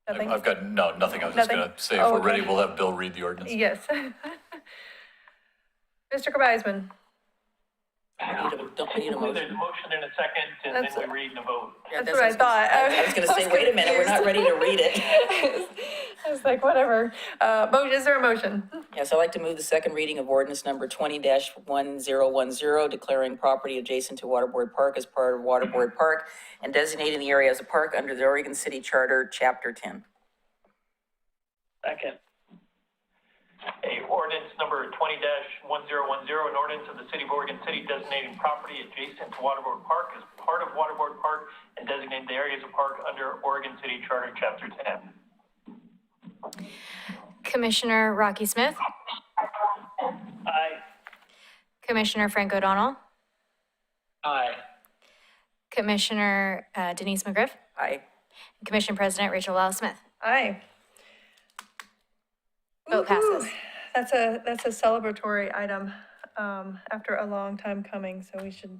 nothing? I've got, nothing. I was just going to say, if we're ready, we'll have Bill read the ordinance. Yes. Mr. Kabizman. I need a motion. There's a motion and a second, and then we read and a vote. Yeah, That's what I thought. I was going to say, wait a minute, we're not ready to read it. I was like, whatever. Is there a motion? Yes, I'd like to move the second reading of ordinance number 20-1010, declaring property adjacent to Waterboard Park as part of Waterboard Park and designating the area as a park under the Oregon City Charter, Chapter 10. Second. Ordinance number 20-1010, an ordinance of the City of Oregon City designating property adjacent to Waterboard Park as part of Waterboard Park and designating the area as a park under Oregon City Charter, Chapter 10. Commissioner Rocky Smith, Aye. Commissioner Frank O'Donnell, Aye. Commissioner Denise McGriff, Aye. and Commission President Rachel Lau Smith. Aye. Vote passes. That's a celebratory item after a long time coming, so we should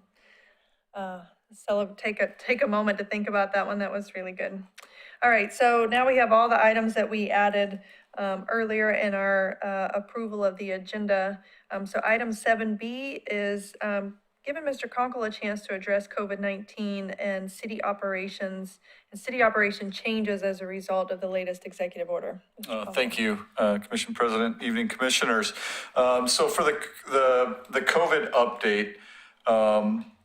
take a moment to think about that one. That was really good. All right, so now we have all the items that we added earlier in our approval of the agenda. So item 7B is giving Mr. Conkle a chance to address COVID-19 and city operations and city operation changes as a result of the latest executive order. Thank you, Commission President, evening commissioners. So for the COVID update,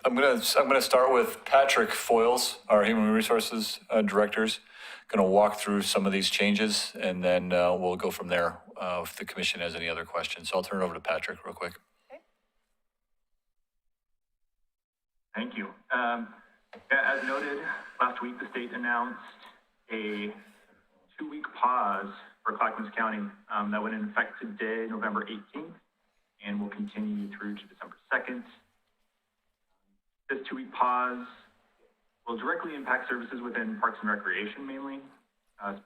I'm gonna start with Patrick Foyles, our Human Resources Directors. Going to walk through some of these changes, and then we'll go from there if the commission has any other questions. So I'll turn it over to Patrick real quick. Thank you. As noted, last week the state announced a 2-week pause for Clackamas County that went into effect today, November 18th, and will continue through to December 2nd. This 2-week pause will directly impact services within Parks and Recreation mainly.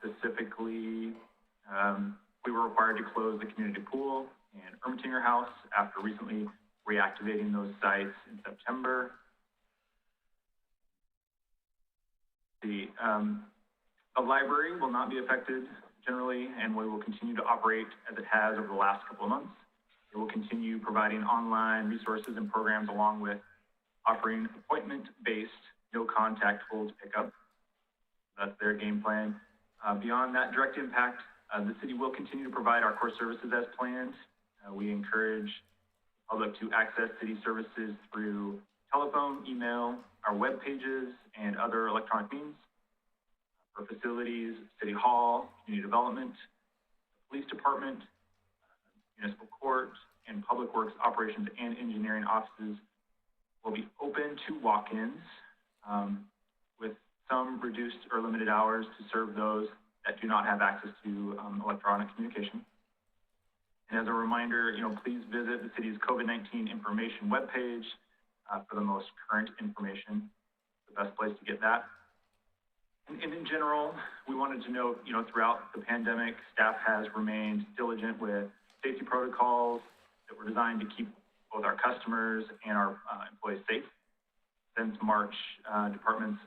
Specifically, we were required to close the community pool and Ermatinger House after recently reactivating those sites in September. The library will not be affected generally, and we will continue to operate as it has over the last couple of months. It will continue providing online resources and programs along with offering appointment-based, no-contact holds pickup. That's their game plan. Beyond that direct impact, the city will continue to provide our core services as planned. We encourage the public to access city services through telephone, email, our web pages, and other electronic means. For facilities, City Hall, Community Development, Police Department, Municipal Court, and Public Works Operations and Engineering offices will be open to walk-ins with some reduced or limited hours to serve those that do not have access to electronic communication. And as a reminder, please visit the city's COVID-19 information webpage for the most current information, the best place to get that. And in general, we wanted to note, throughout the pandemic, staff has remained diligent with safety protocols that were designed to keep both our customers and our employees safe. Since March, departments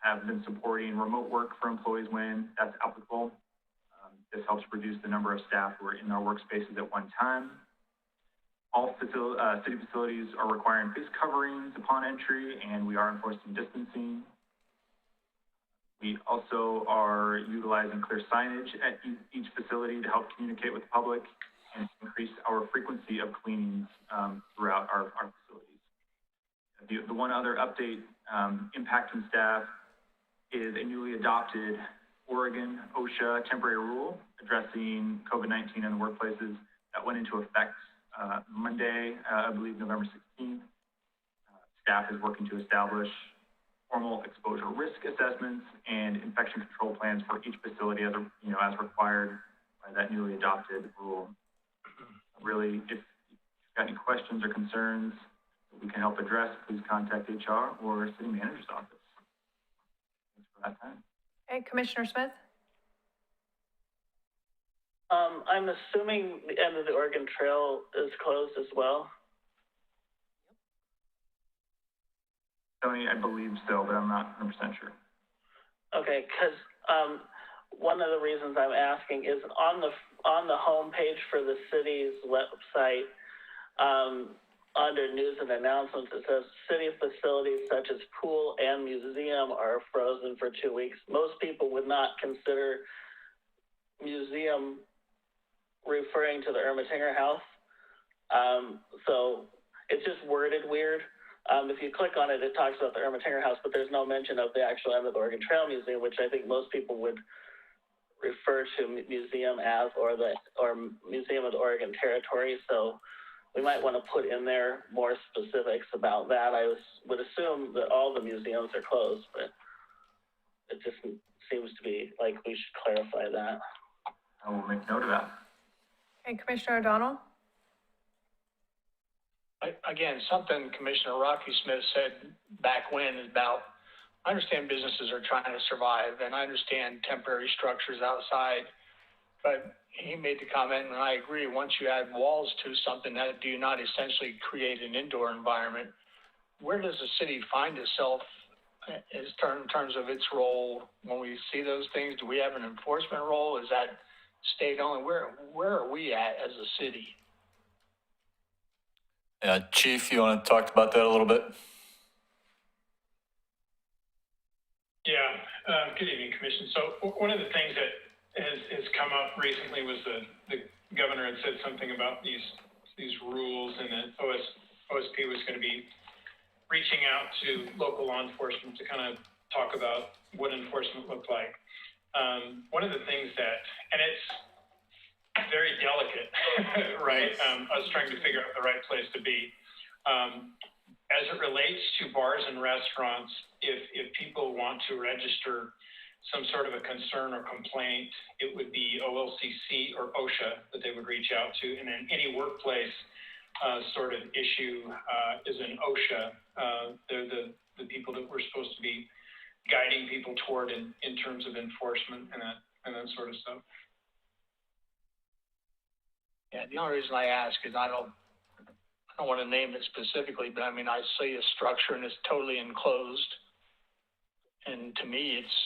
have been supporting remote work for employees when that's applicable. This helps reduce the number of staff who are in our workspaces at one time. All city facilities are requiring face coverings upon entry, and we are enforcing distancing. We also are utilizing clear signage at each facility to help communicate with the public and increase our frequency of cleanings throughout our facilities. The one other update impacting staff is a newly adopted Oregon OSHA temporary rule addressing COVID-19 in the workplaces that went into effect Monday, I believe November 16th. Staff is working to establish formal exposure risk assessments and infection control plans for each facility as required by that newly adopted rule. Really, if you've got any questions or concerns that we can help address, please contact HR or City Manager's office. Thanks for that time. Okay, Commissioner Smith? I'm assuming the end of the Oregon Trail is closed as well. Tony, I believe so, but I'm not 100% sure. Okay, because one of the reasons I'm asking is on the homepage for the city's website, under news and announcements, it says city facilities such as pool and museum are frozen for 2 weeks. Most people would not consider museum referring to the Ermatinger House. So it's just worded weird. If you click on it, it talks about the Ermatinger House, but there's no mention of the actual end of the Oregon Trail Museum, which I think most people would refer to museum as, or Museum of the Oregon Territory. So we might want to put in there more specifics about that. I would assume that all the museums are closed, but it just seems to be like we should clarify that. I will make note of that. Okay, Commissioner O'Donnell? Again, something Commissioner Rocky Smith said back when is about, I understand businesses are trying to survive, and I understand temporary structures outside, but he made the comment, and I agree, once you add walls to something, that do you not essentially create an indoor environment? Where does the city find itself in terms of its role when we see those things? Do we have an enforcement role? Is that state only? Where are we at as a city? Chief, you want to talk about that a little bit? Yeah, good evening, Commission. So one of the things that has come up recently was the governor had said something about these rules, and that OSP was going to be reaching out to local law enforcement to kind of talk about what enforcement looked like. One of the things that, and it's very delicate, right? I was trying to figure out the right place to be. As it relates to bars and restaurants, if people want to register some sort of a concern or complaint, it would be OLCC or OSHA that they would reach out to, and then any workplace sort of issue is an OSHA. They're the people that we're supposed to be guiding people toward in terms of enforcement and that sort of stuff. Yeah, the only reason I ask is I don't want to name it specifically, but I mean, I see a structure and it's totally enclosed. And to me, it's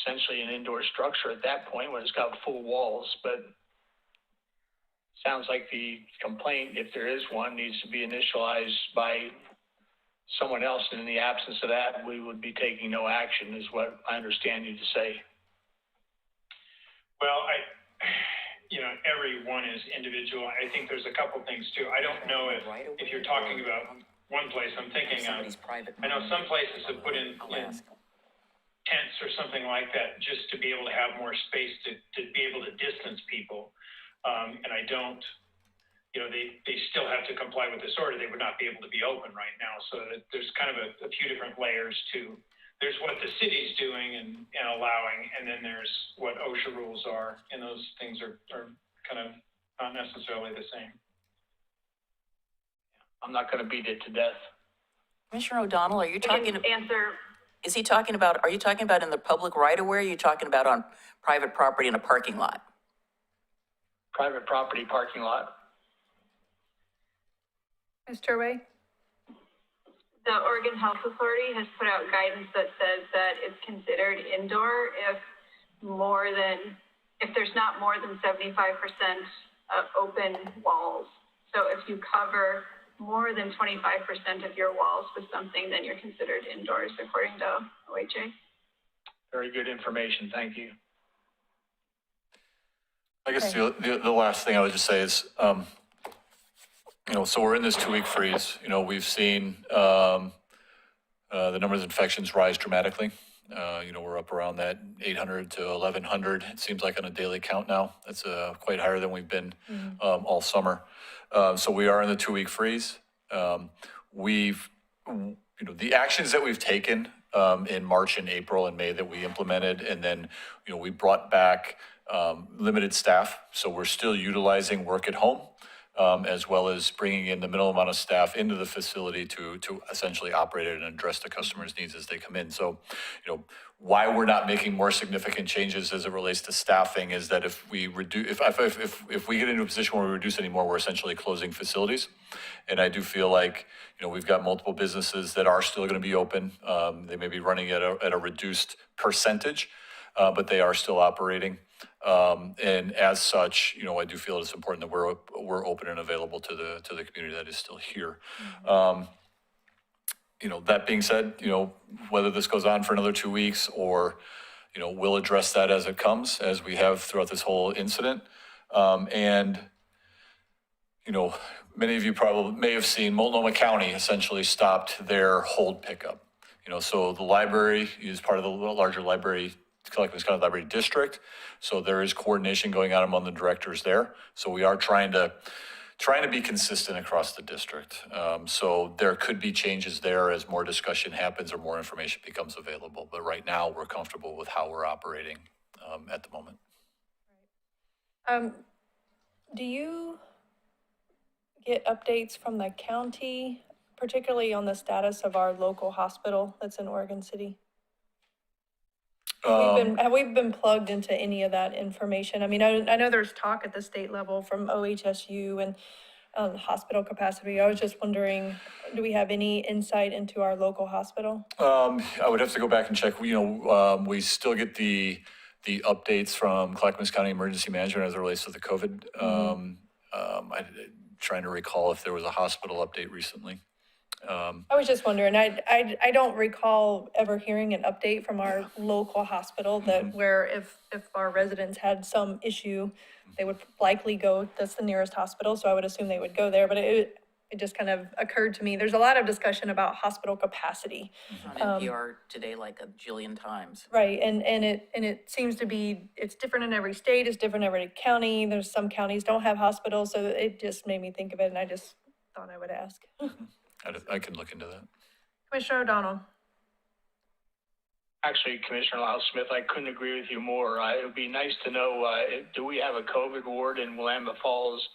essentially an indoor structure at that point when it's got full walls, but sounds like the complaint, if there is one, needs to be initialized by someone else. And in the absence of that, we would be taking no action, is what I understand you to say. Well, every one is individual. I think there's a couple things too. I don't know if you're talking about one place, I'm thinking of, I know some places have put in tents or something like that just to be able to have more space to be able to distance people. And I don't, they still have to comply with this order. They would not be able to be open right now. So that there's kind of a few different layers to, there's what the city's doing and allowing, and then there's what OSHA rules are, and those things are kind of not necessarily the same. I'm not going to beat it to death. Commissioner O'Donnell, are you talking? Answer. Is he talking about, are you talking about in the public right of way, or are you talking about on private property in a parking lot? Private property parking lot. Ms. Turway? The Oregon Health Authority has put out guidance that says that it's considered indoor if there's not more than 75% of open walls. So if you cover more than 25% of your walls with something, then you're considered indoors according to OHA. Very good information. Thank you. I guess the last thing I would just say is, so we're in this 2-week freeze. We've seen the numbers of infections rise dramatically. We're up around that 800 to 1,100. It seems like on a daily count now. That's quite higher than we've been all summer. So we are in the 2-week freeze. The actions that we've taken in March and April and May that we implemented, and then, we brought back limited staff. So we're still utilizing work at home, as well as bringing in the minimal amount of staff into the facility to essentially operate it and address the customer's needs as they come in. So, why we're not making more significant changes as it relates to staffing is that if we get into a position where we reduce any more, we're essentially closing facilities. And I do feel like, we've got multiple businesses that are still going to be open. They may be running at a reduced percentage, but they are still operating. And as such, I do feel it's important that we're open and available to the community that is still here. That being said, whether this goes on for another 2 weeks or, we'll address that as it comes, as we have throughout this whole incident. Many of you probably may have seen Multnomah County essentially stopped their hold pickup. So the library is part of the larger Clackamas County Library District. So there is coordination going on among the directors there. So we are trying to be consistent across the district. So there could be changes there as more discussion happens or more information becomes available. But right now we're comfortable with how we're operating at the moment. Do you get updates from the county, particularly on the status of our local hospital that's in Oregon City? Have we been plugged into any of that information? I mean, I know there's talk at the state level from OHSU and hospital capacity. I was just wondering, do we have any insight into our local hospital? I would have to go back and check. We still get the updates from Clackamas County Emergency Management as it relates to the COVID. I'm trying to recall if there was a hospital update recently. I was just wondering, I don't recall ever hearing an update from our local hospital that where if our residents had some issue, they would likely go, that's the nearest hospital, so I would assume they would go there. But it just kind of occurred to me, there's a lot of discussion about hospital capacity. On NPR today like a jillion times. Right, and it seems to be, it's different in every state, it's different in every county, there's some counties don't have hospitals, so it just made me think of it, and I just thought I would ask. I can look into that. Commissioner O'Donnell. Actually, Commissioner Lyle Smith, I couldn't agree with you more. It would be nice to know, do we have a COVID ward in Willamette Falls?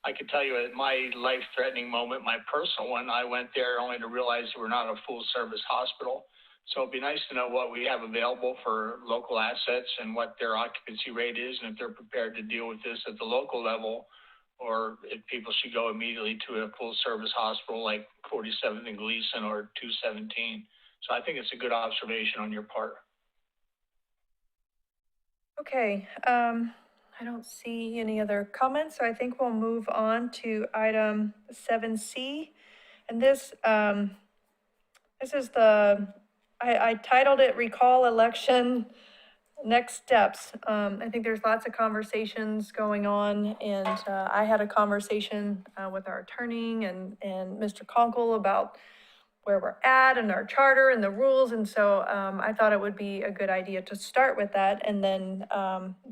I could tell you at my life-threatening moment, my personal one, I went there only to realize we're not a full-service hospital. So it'd be nice to know what we have available for local assets and what their occupancy rate is, and if they're prepared to deal with this at the local level, or if people should go immediately to a full-service hospital like 47th and Gleason or 217. So I think it's a good observation on your part. Okay, I don't see any other comments, so I think we'll move on to item 7C. And this is I titled it Recall Election Next Steps. I think there's lots of conversations going on, and I had a conversation with our attorney and Mr. Conkle about where we're at and our charter and the rules. And so I thought it would be a good idea to start with that and then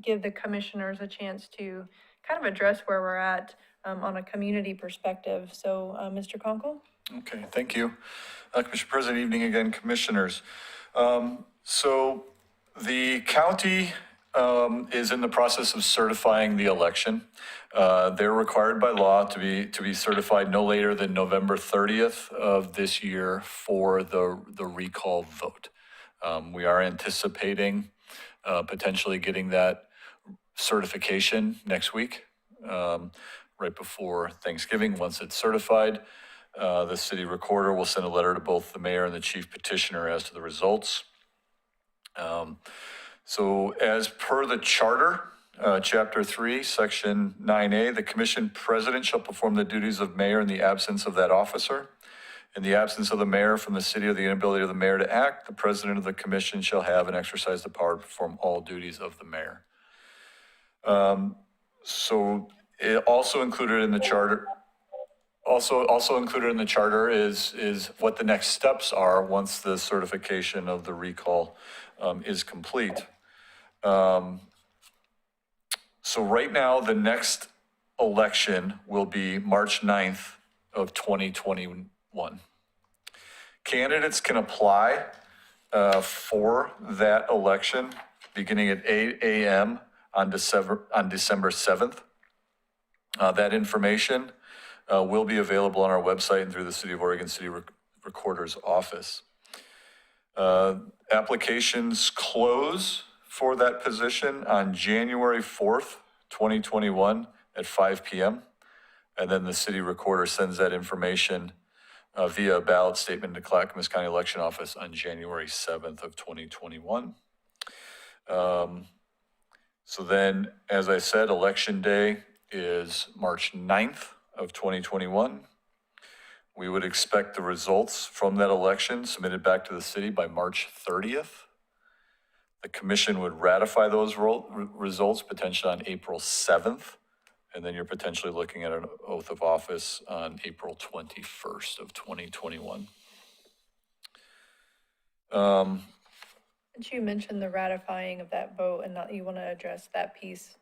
give the commissioners a chance to kind of address where we're at on a community perspective. So Mr. Conkle? Okay, thank you. Commissioner President, evening again, commissioners. So the county is in the process of certifying the election. They're required by law to be certified no later than November 30th of this year for the recall vote. We are anticipating potentially getting that certification next week, right before Thanksgiving. Once it's certified, the city recorder will send a letter to both the mayor and the chief petitioner as to the results. So as per the charter, Chapter 3, Section 9A, the commission president shall perform the duties of mayor in the absence of that officer. In the absence of the mayor from the city or the inability of the mayor to act, the president of the commission shall have and exercise the power to perform all duties of the mayor. So it also included in the charter, also included in the charter is what the next steps are once the certification of the recall is complete. So right now, the next election will be March 9th of 2021. Candidates can apply for that election beginning at 8 a.m. on December 7th. That information will be available on our website and through the City of Oregon City Recorder's office. Applications close for that position on January 4th, 2021 at 5 p.m. And then the city recorder sends that information via a ballot statement to Clackamas County Election Office on January 7th of 2021. So then, as I said, Election Day is March 9th of 2021. We would expect the results from that election submitted back to the city by March 30th. The commission would ratify those results potentially on April 7th, and then you're potentially looking at an oath of office on April 21st of 2021. Did you mention the ratifying of that vote and not, you want to address that piece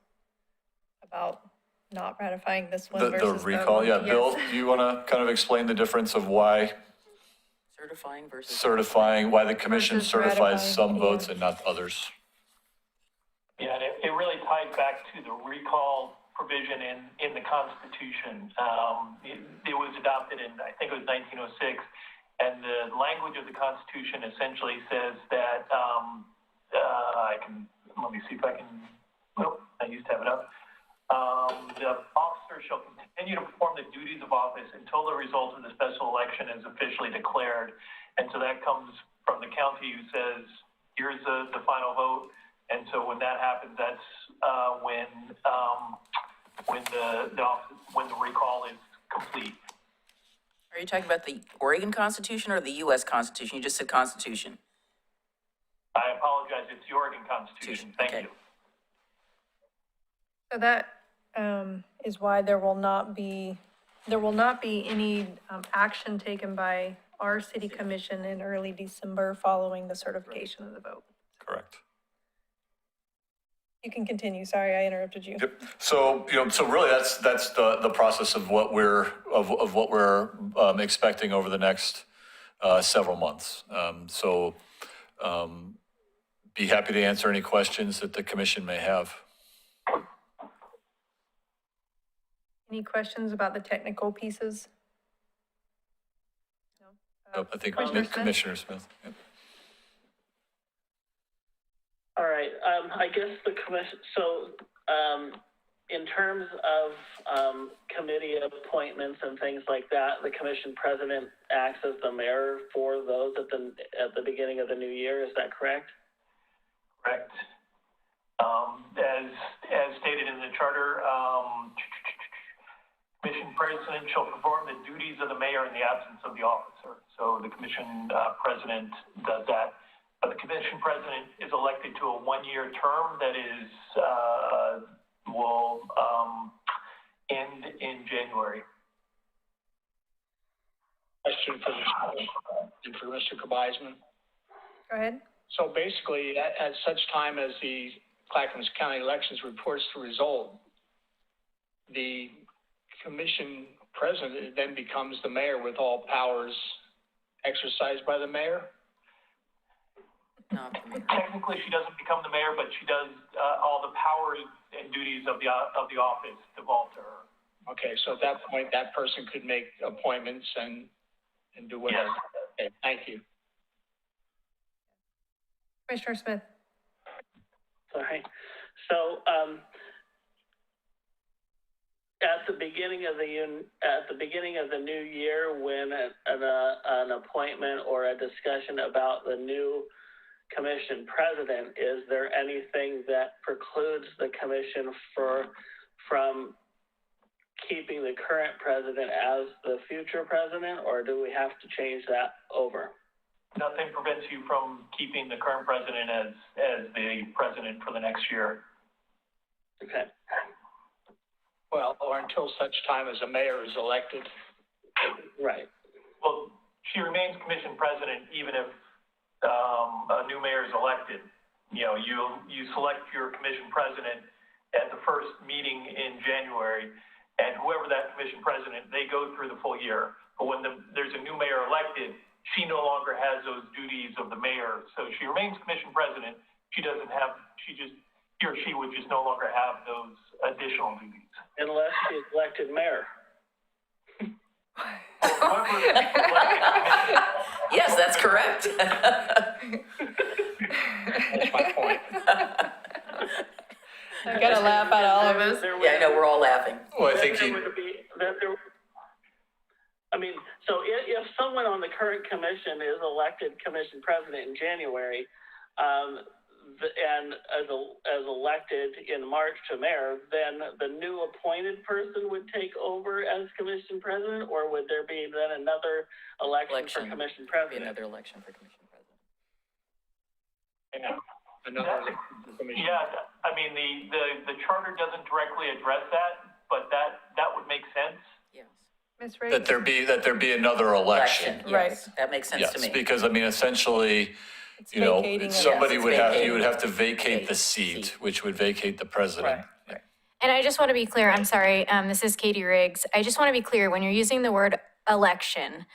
about not ratifying this one versus the recall? Yeah, yes. Bill, do you want to kind of explain the difference of why certifying, why the commission certifies some votes and not others? Yeah, it really ties back to the recall provision in the Constitution. It was adopted in, I think it was 1906, and the language of the Constitution essentially says that, let me see if I can, nope, I used to have it up. The officer shall continue to perform the duties of office until the result of the special election is officially declared. And so that comes from the county who says, here's the final vote. And so when that happens, that's when the recall is complete. Are you talking about the Oregon Constitution or the U.S. Constitution? You just said Constitution. I apologize, it's the Oregon Constitution. Thank you. So that is why there will not be There will not be any action taken by our city commission in early December following the certification of the vote. Correct. You can continue. Sorry, I interrupted you. Yep. So, so really that's the process of what we're expecting over the next several months. Be happy to answer any questions that the commission may have. Any questions about the technical pieces? No. I think Commissioner Smith? Commissioner Smith. Yep. All right, I guess the commission, so, in terms of, committee appointments and things like that, the commission president acts as the mayor for those at the beginning of the new year, is that correct? Correct. As stated in the charter, commission president shall perform the duties of the mayor in the absence of the officer. So the commission president does that. But the commission president is elected to a one-year term that is will end in January. Question for Mr. Kabizman. Go ahead. So basically, at such time as the Clackamas County elections reports the result, the commission president then becomes the mayor with all powers exercised by the mayor? Technically, she doesn't become the mayor, but she does all the powers and duties of the office devolve to her. Okay, so at that point, that person could make appointments and do whatever. Yes. Okay, thank you. Commissioner Smith. Sorry. So, at the beginning of the new year, when an appointment or a discussion about the new commission president, is there anything that precludes the commission from keeping the current president as the future president, or do we have to change that over? Nothing prevents you from keeping the current president as the president for the next year. Okay. Well, or until such time as a mayor is elected. Right. Well, she remains commission president even if a new mayor is elected. You know, you select your commission president at the first meeting in January, and whoever that commission president, they go through the full year. But when there's a new mayor elected, she no longer has those duties of the mayor. So she remains commission president. He or she would just no longer have those additional duties. Unless she's elected mayor. Yes, that's correct. That's my point. I gotta laugh at all of us. Yeah, I know, we're all laughing. Well, I think so if someone on the current commission is elected commission president in January, and as elected in March to mayor, then the new appointed person would take over as commission president, or would there be then another election for commission president? Another election for commission president. Yeah, another commission. Yeah, I mean, the charter doesn't directly address that, but that would make sense. Yes. Ms. Ray? That there be another election. Yes, Right. that makes sense to me. Yes, because I mean, essentially, It's you know, vacating it. somebody Yes, would it's have, vacating. you would have to vacate the seat, which would vacate the president. Right. And I just want to be clear, I'm sorry, this is Katie Riggs. I just want to be clear, when you're using the word election,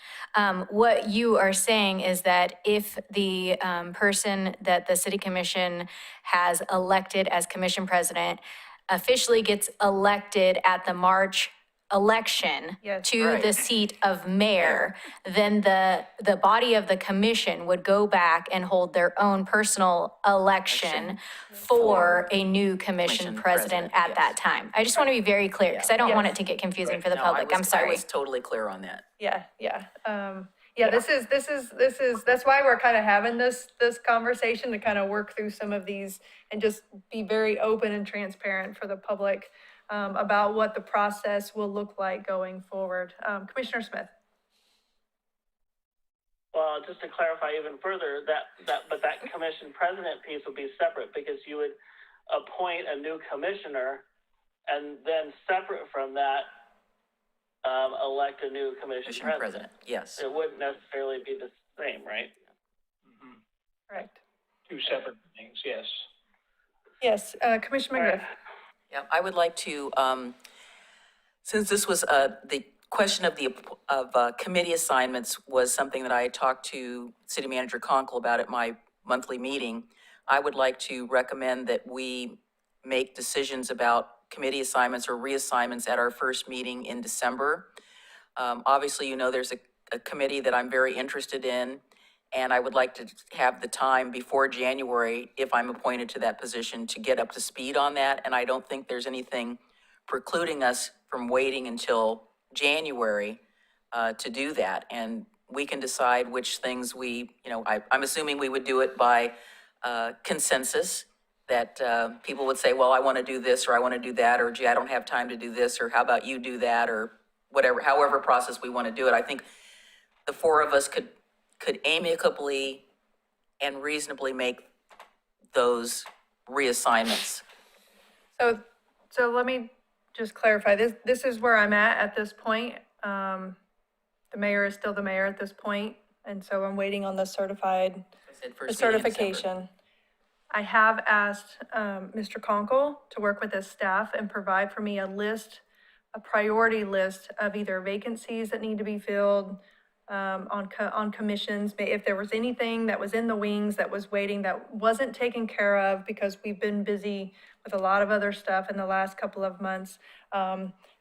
what you are saying is that if the person that the city commission has elected as commission president officially gets elected at the March election Yes, to right. the seat of mayor, then the body of the commission would go back and hold their own personal election for a new commission president at yes. that time. I just want to be very clear, because I don't want Yes. it to get confusing for the No, public. I'm I sorry. was totally clear on that. Yeah. This is, that's why we're kind of having this conversation, to kind of work through some of these and just be very open and transparent for the public about what the process will look like going forward. Commissioner Smith. Well, just to clarify even further, but that commission president piece would be separate, because you would appoint a new commissioner, and then separate from that, elect a new commission president. Yes. It wouldn't necessarily be the same, right? Correct. Two separate things, yes. Yes, Commissioner McGriff. Yeah, I would like to, since this was, the question of committee assignments was something that I talked to City Manager Conkle about at my monthly meeting, I would like to recommend that we make decisions about committee assignments or reassignments at our first meeting in December. Obviously, you know, there's a committee that I'm very interested in, and I would like to have the time before January, if I'm appointed to that position, to get up to speed on that. And I don't think there's anything precluding us from waiting until January to do that. And we can decide which things we, you know, I'm assuming we would do it by consensus, that people would say, well, I want to do this, or I want to do that, or gee, I don't have time to do this, or how about you do that, or whatever, however process we want to do it. I think the four of us could amicably and reasonably make those reassignments. So let me just clarify, this is where I'm at this point. The mayor is still the mayor at this point, and so I'm waiting on the certification. I have asked Mr. Conkle to work with his staff and provide for me a priority list of either vacancies that need to be filled on commissions, if there was anything that was in the wings that was waiting, that wasn't taken care of because we've been busy with a lot of other stuff in the last couple of months,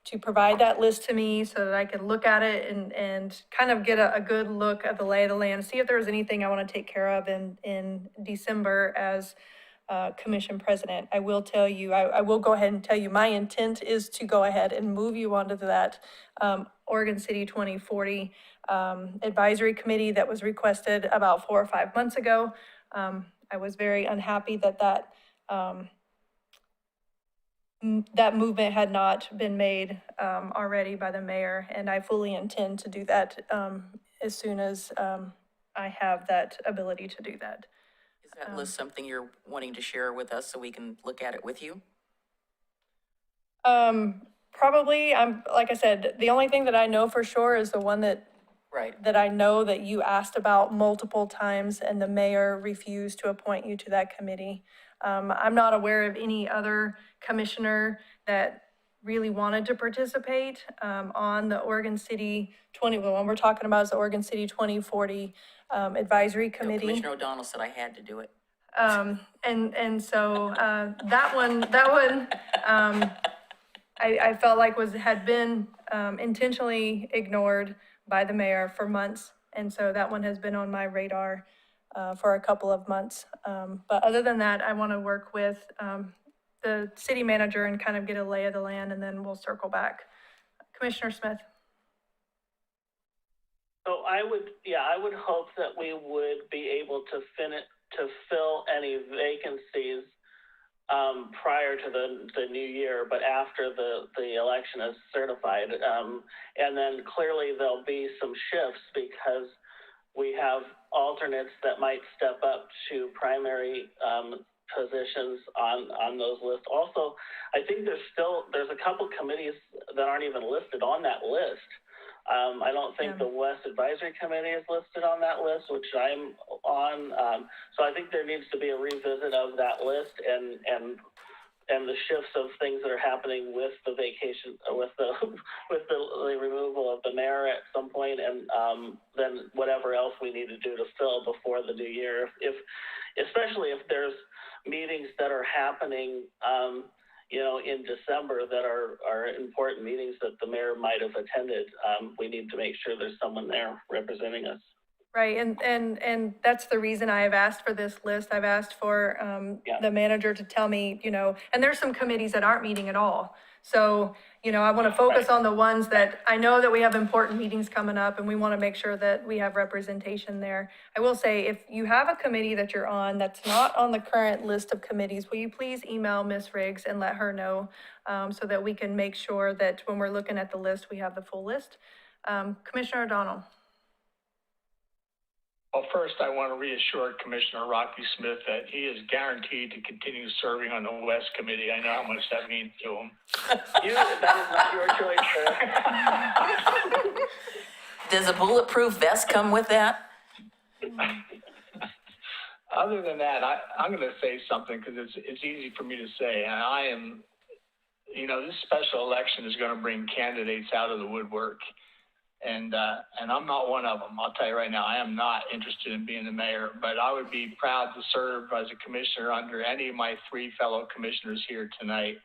to provide that list to me so that I could look at it and kind of get a good look at the lay of the land, see if there was anything I want to take care of in December as commission president. I will tell you, I will go ahead and tell you, my intent is to go ahead and move you onto that Oregon City 2040 advisory committee that was requested about 4 or 5 months ago. I was very unhappy that movement had not been made already by the mayor, and I fully intend to do that as soon as I have that ability to do that. Is that list something you're wanting to share with us so we can look at it with you? Probably. Like I said, the only thing that I know for sure is the one that I know that you asked about multiple times and the mayor refused to appoint you to that committee. I'm not aware of any other commissioner that really wanted to participate on the Oregon City the one we're talking about is the Oregon City 2040 advisory committee. No, Commissioner O'Donnell said I had to do it. And so that one I felt like had been intentionally ignored by the mayor for months. And so that one has been on my radar for a couple of months. But other than that, I want to work with the city manager and kind of get a lay of the land, and then we'll circle back. Commissioner Smith. So I would hope that we would be able to fill any vacancies prior to the new year, but after the election is certified. And then clearly there'll be some shifts because we have alternates that might step up to primary positions on those lists. Also, I think there's a couple committees that aren't even listed on that list. I don't think the West Advisory Committee is listed on that list, which I'm on. So I think there needs to be a revisit of that list and the shifts of things that are happening with the vacation, with the removal of the mayor at some point, and then whatever else we need to do to fill before the new year. Especially if there's meetings that are happening, in December that are important meetings that the mayor might have attended, we need to make sure there's someone there representing us. Right, and that's the reason I have asked for this list. I've asked for the manager to tell me, and there's some committees that aren't meeting at all. So, I want to focus on the ones that I know that we have important meetings coming up and we want to make sure that we have representation there. I will say, if you have a committee that you're on that's not on the current list of committees, will you please email Ms. Riggs and let her know so that we can make sure that when we're looking at the list, we have the full list. Commissioner O'Donnell. Well, first, I want to reassure Commissioner Rocky Smith that he is guaranteed to continue serving on the West Committee. I know how much that means to him. That is not your choice, sir. Does a bulletproof vest come with that? Other than that, I'm going to say something because it's easy for me to say. And I am, this special election is going to bring candidates out of the woodwork. And I'm not one of them. I'll tell you right now, I am not interested in being the mayor, but I would be proud to serve as a commissioner under any of my three fellow commissioners here tonight.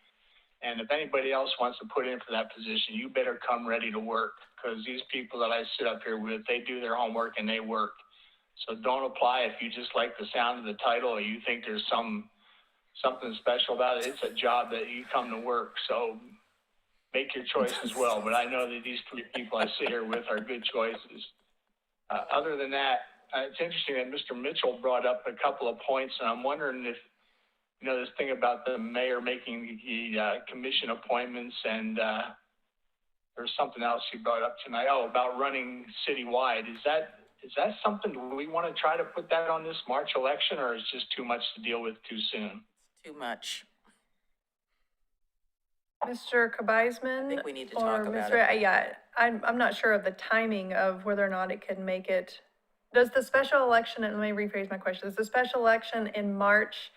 And if anybody else wants to put in for that position, you better come ready to work, because these people that I sit up here with, they do their homework and they work. So don't apply if you just like the sound of the title or you think there's something special about it. It's a job that you come to work. So make your choice as well. But I know that these three people I sit here with are good choices. Other than that, it's interesting that Mr. Mitchell brought up a couple of points, and I'm wondering if, this thing about the mayor making the commission appointments, and there's something else he brought up tonight. Oh, about running citywide. Is that something, do we want to try to put that on this March election, or is it just too much to deal with too soon? Too much. Mr. Kabizman? I think we need to talk about it. Yeah, I'm not sure of the timing of whether or not it can make it. Does the special election, and let me rephrase my question, does the special election in March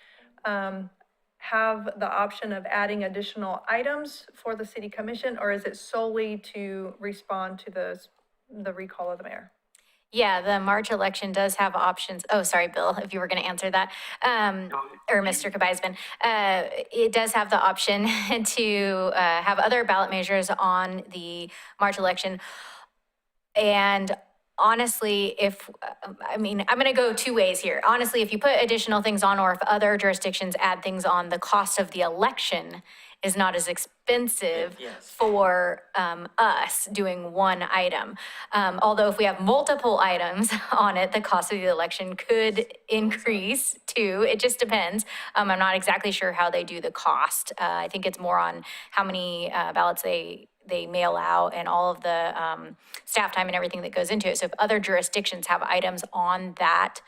have the option of adding additional items for the city commission, or is it solely to respond to the recall of the mayor? Yeah, the March election does have options. Oh, sorry, Bill, if you were going to answer that, or Mr. Kabizman. It does have the option to have other ballot measures on the March election. And honestly, I'm going to go two ways here. Honestly, if you put additional things on, or if other jurisdictions add things on, the cost of the election is not as expensive for us doing one item. Although if we have multiple items on it, the cost of the election could increase too. It just depends. I'm not exactly sure how they do the cost. I think it's more on how many ballots they mail out and all of the staff time and everything that goes into it. So if other jurisdictions have items on that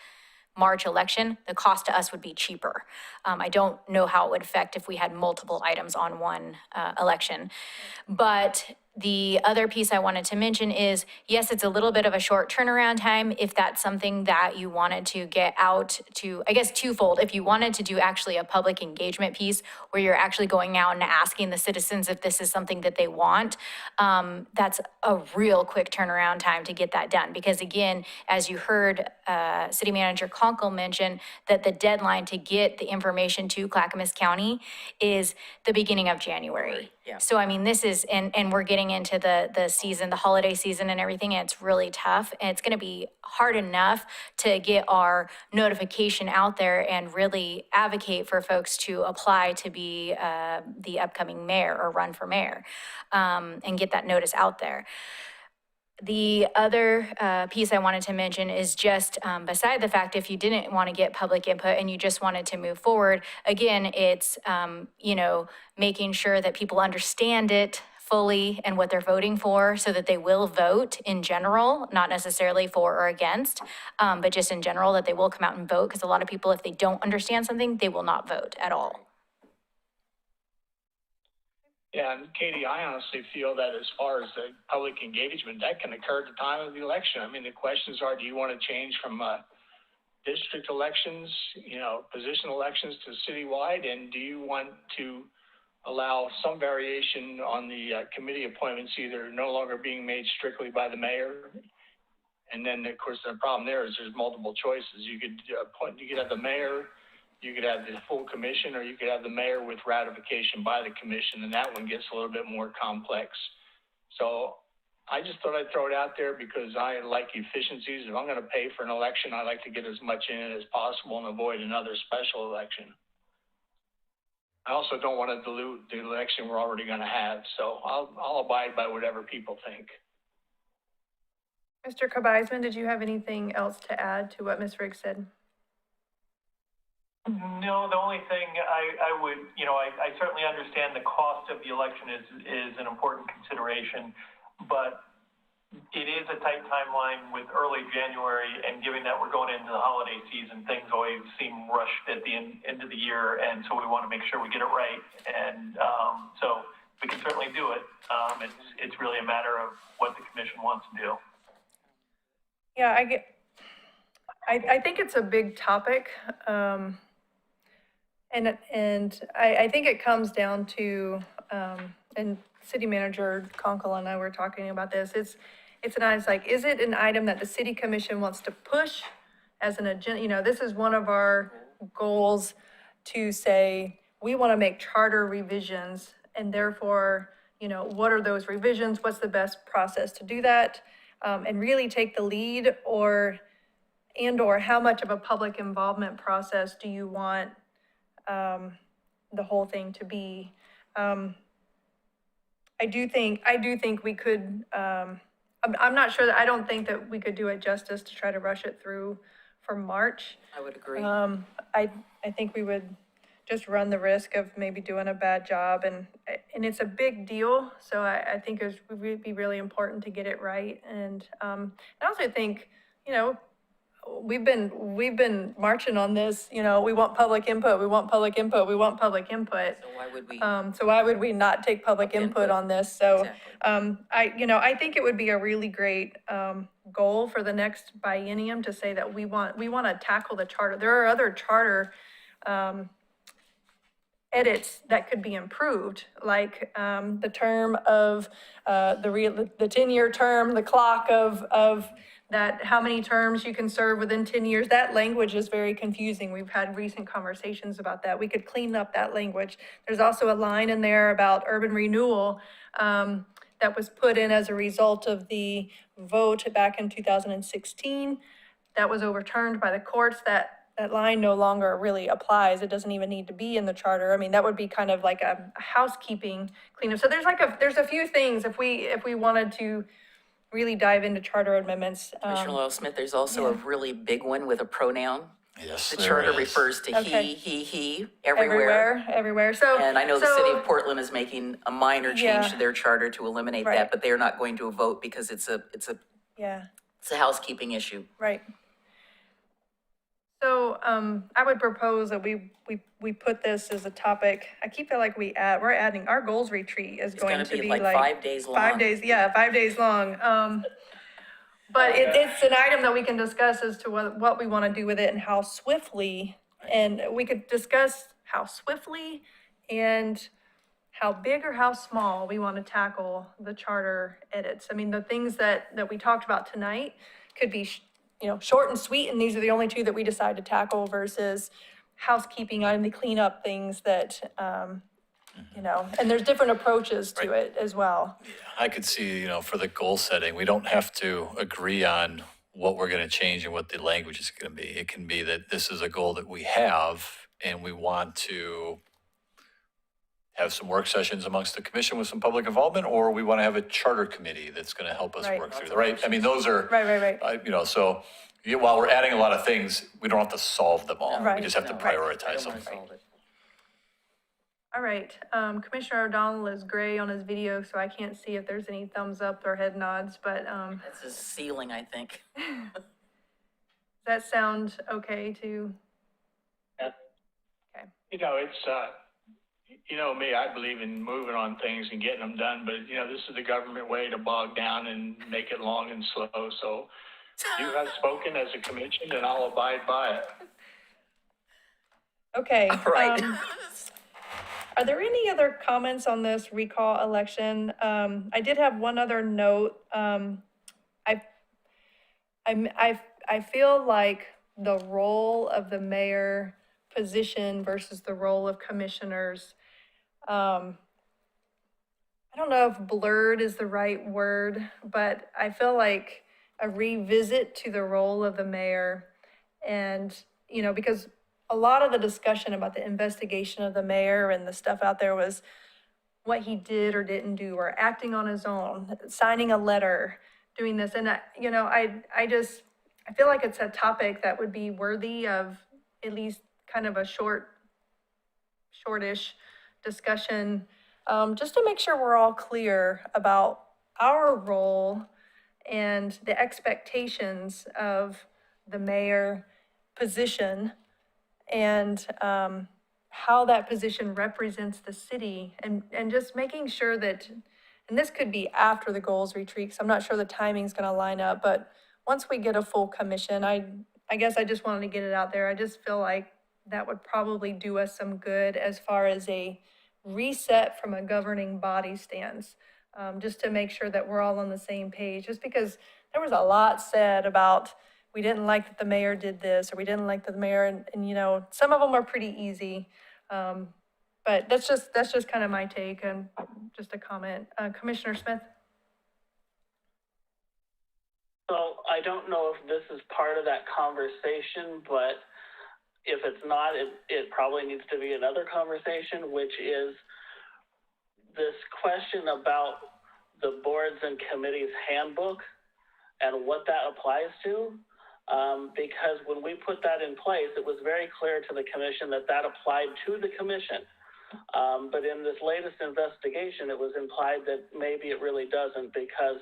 March election, the cost to us would be cheaper. I don't know how it would affect if we had multiple items on one election. But the other piece I wanted to mention is, yes, it's a little bit of a short turnaround time if that's something that you wanted to get out to, I guess twofold. If you wanted to do actually a public engagement piece where you're actually going out and asking the citizens if this is something that they want, that's a real quick turnaround time to get that done. Because again, as you heard City Manager Conkle mention, that the deadline to get the information to Clackamas County is the beginning of January. Yeah. So, I mean, this is, and we're getting into the season, the holiday season and everything, and it's really tough. And it's going to be hard enough to get our notification out there and really advocate for folks to apply to be the upcoming mayor or run for mayor, and get that notice out there. The other piece I wanted to mention is just beside the fact, if you didn't want to get public input and you just wanted to move forward, again, it's, making sure that people understand it fully and what they're voting for so that they will vote in general, not necessarily for or against, but just in general that they will come out and vote, because a lot of people, if they don't understand something, they will not vote at all. Yeah, and Katie, I honestly feel that as far as the public engagement, that can occur at the time of the election. I mean, the questions are, do you want to change from district elections, position elections to citywide? And do you want to allow some variation on the committee appointments, either no longer being made strictly by the mayor? And then, of course, the problem there is there's multiple choices. You could have the mayor, you could have the full commission, or you could have the mayor with ratification by the commission, and that one gets a little bit more complex. So I just thought I'd throw it out there because I like efficiencies. If I'm going to pay for an election, I like to get as much in it as possible and avoid another special election. I also don't want to dilute the election we're already going to have, so I'll abide by whatever people think. Mr. Kabizman, did you have anything else to add to what Ms. Riggs said? No, the only thing I would, I certainly understand the cost of the election is an important consideration, but it is a tight timeline with early January, and given that we're going into the holiday season, things always seem rushed at the end of the year, and so we want to make sure we get it right. And so we can certainly do it. It's really a matter of what the commission wants to do. Yeah, I think it's a big topic. And I think it comes down to, and City Manager Conkle and I were talking about this, it's like, is it an item that the City Commission wants to push as an agenda? This is one of our goals to say, we want to make charter revisions, and therefore, what are those revisions? What's the best process to do that? And really take the lead, or how much of a public involvement process do you want the whole thing to be? I do think we could, I'm not sure I don't think that we could do it justice to try to rush it through for March. I would agree. I think we would just run the risk of maybe doing a bad job, and it's a big deal. So I think it would be really important to get it right. And I also think, we've been marching on this, we want public input, we want public input, we want public input. So why would we? So why would we not take public input on this? So, Exactly. I think it would be a really great, goal for the next biennium to say that we want to tackle the charter. There are other charter, edits that could be improved, like, the term of, the 10-year term, the clock of that, how many terms you can serve within 10 years. That language is very confusing. We've had recent conversations about that. We could clean up that language. There's also a line in there about urban renewal, that was put in as a result of the vote back in 2016. That was overturned by the courts. That line no longer really applies. It doesn't even need to be in the charter. I mean, that would be kind of like a housekeeping cleanup. So there's a few things if we wanted to really dive into charter amendments. Commissioner Lowe-Smith, there's also a really big one with a pronoun. Yes, The there charter is. refers to Okay. he, everywhere. So, And I know the city of Portland is making a minor change to their charter to eliminate Right. that, but they're not going to vote because it's a housekeeping issue. Right. So, I would propose that we put this as a topic. I keep feeling like we're adding, our goals retreat is It's going gonna to be be like like 5 days long. 5 days, 5 days long. But it's an item that we can discuss as to what we want to do with it and how swiftly, and we could discuss how swiftly and how big or how small we want to tackle the charter edits. I mean, the things that we talked about tonight could be, short and sweet, and these are the only two that we decide to tackle, versus housekeeping item, the cleanup things that, and there's different approaches to it as well. I could see, for the goal setting, we don't have to agree on what we're going to change and what the language is going to be. It can be that this is a goal that we have, and we want to have some work sessions amongst the commission with some public involvement, or we want to have a charter committee that's going to help us Right. work through the right. I mean, those are Right. So while we're adding a lot of things, we don't have to solve them all. Right. We just have to No. prioritize them. All right, Commissioner O'Donnell is gray on his video, so I can't see if there's any thumbs up or head nods, but, That's a ceiling, I think. does that sound okay to? It's, me, I believe in moving on things and getting them done, but, this is the government way to bog down and make it long and slow. So you have spoken as a commission, and I'll abide by it. Okay. Right. Are there any other comments on this recall election? I did have one other note. I feel like the role of the mayor position versus the role of commissioners, I don't know if blurred is the right word, but I feel like a revisit to the role of the mayor. And, because a lot of the discussion about the investigation of the mayor and the stuff out there was what he did or didn't do, or acting on his own, signing a letter, doing this. And, I feel like it's a topic that would be worthy of at least kind of a shortish discussion, just to make sure we're all clear about our role and the expectations of the mayor position, and how that position represents the city, and just making sure that, and this could be after the goals retreat, because I'm not sure the timing's going to line up, but once we get a full commission, I guess I just wanted to get it out there. I just feel like that would probably do us some good as far as a reset from a governing body stance. Just to make sure that we're all on the same page, just because there was a lot said about, we didn't like that the mayor did this, or we didn't like that the mayor, and you know, some of them are pretty easy. But that's just kind of my take and just a comment. Commissioner Smith? So I don't know if this is part of that conversation, but if it's not, it probably needs to be another conversation, which is this question about the boards and committees handbook and what that applies to. Because when we put that in place, it was very clear to the commission that that applied to the commission. But in this latest investigation, it was implied that maybe it really doesn't, because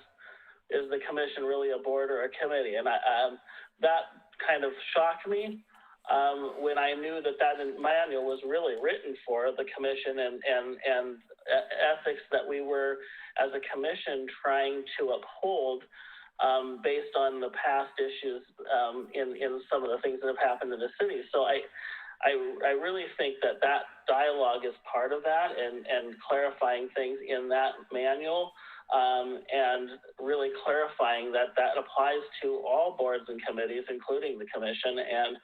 is the commission really a board or a committee? And that kind of shocked me when I knew that manual was really written for the commission and ethics that we were, as a commission, trying to uphold based on the past issues in some of the things that have happened in the city. So I really think that dialogue is part of that, and clarifying things in that manual, and really clarifying that applies to all boards and committees, including the commission, and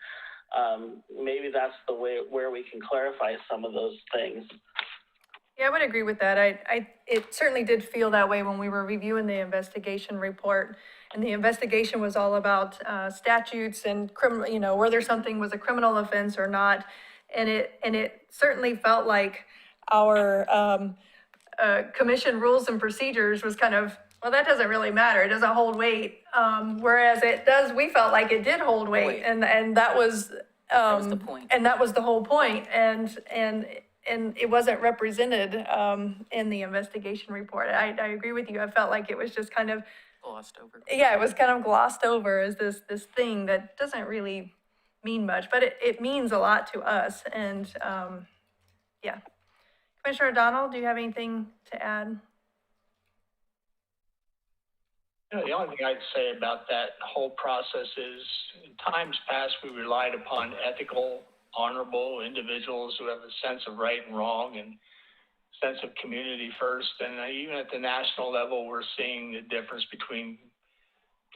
maybe that's the way where we can clarify some of those things. Yeah, I would agree with that. It certainly did feel that way when we were reviewing the investigation report, and the investigation was all about statutes and criminal, you know, whether something was a criminal offense or not, and it certainly felt like our commission rules and procedures was kind of, well, that doesn't really matter. It doesn't hold weight. Whereas it does, we felt like it did hold weight, and that was the point. And that was the whole point, and it wasn't represented in the investigation report. I agree with you. I felt like it was just kind of Glossed over. Yeah, it was kind of glossed over as this thing that doesn't really mean much, but it means a lot to us. And yeah. Commissioner O'Donnell, do you have anything to add? You know, the only thing I'd say about that whole process is, in times past, we relied upon ethical, honorable individuals who have a sense of right and wrong and sense of community first. And even at the national level, we're seeing the difference between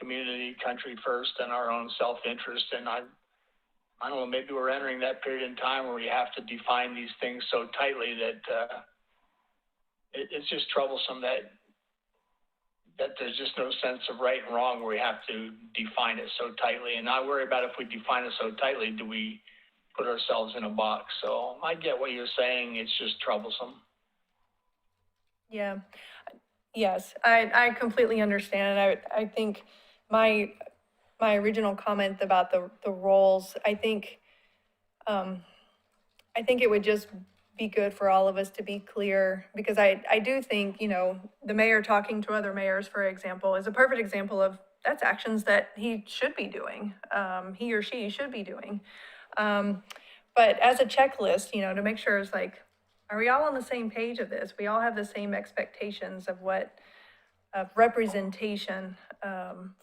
community, country first, and our own self-interest. And I don't know, maybe we're entering that period in time where we have to define these things so tightly that it's just troublesome that there's just no sense of right and wrong where we have to define it so tightly. And I worry about, if we define it so tightly, do we put ourselves in a box? So I get what you're saying. It's just troublesome. Yeah. Yes, I completely understand. I think my original comment about the roles, I think it would just be good for all of us to be clear, because I do think, you know, the mayor talking to other mayors, for example, is a perfect example of that's actions that he should be doing. He or she should be doing. But as a checklist, you know, to make sure it's like, are we all on the same page of this? We all have the same expectations of representation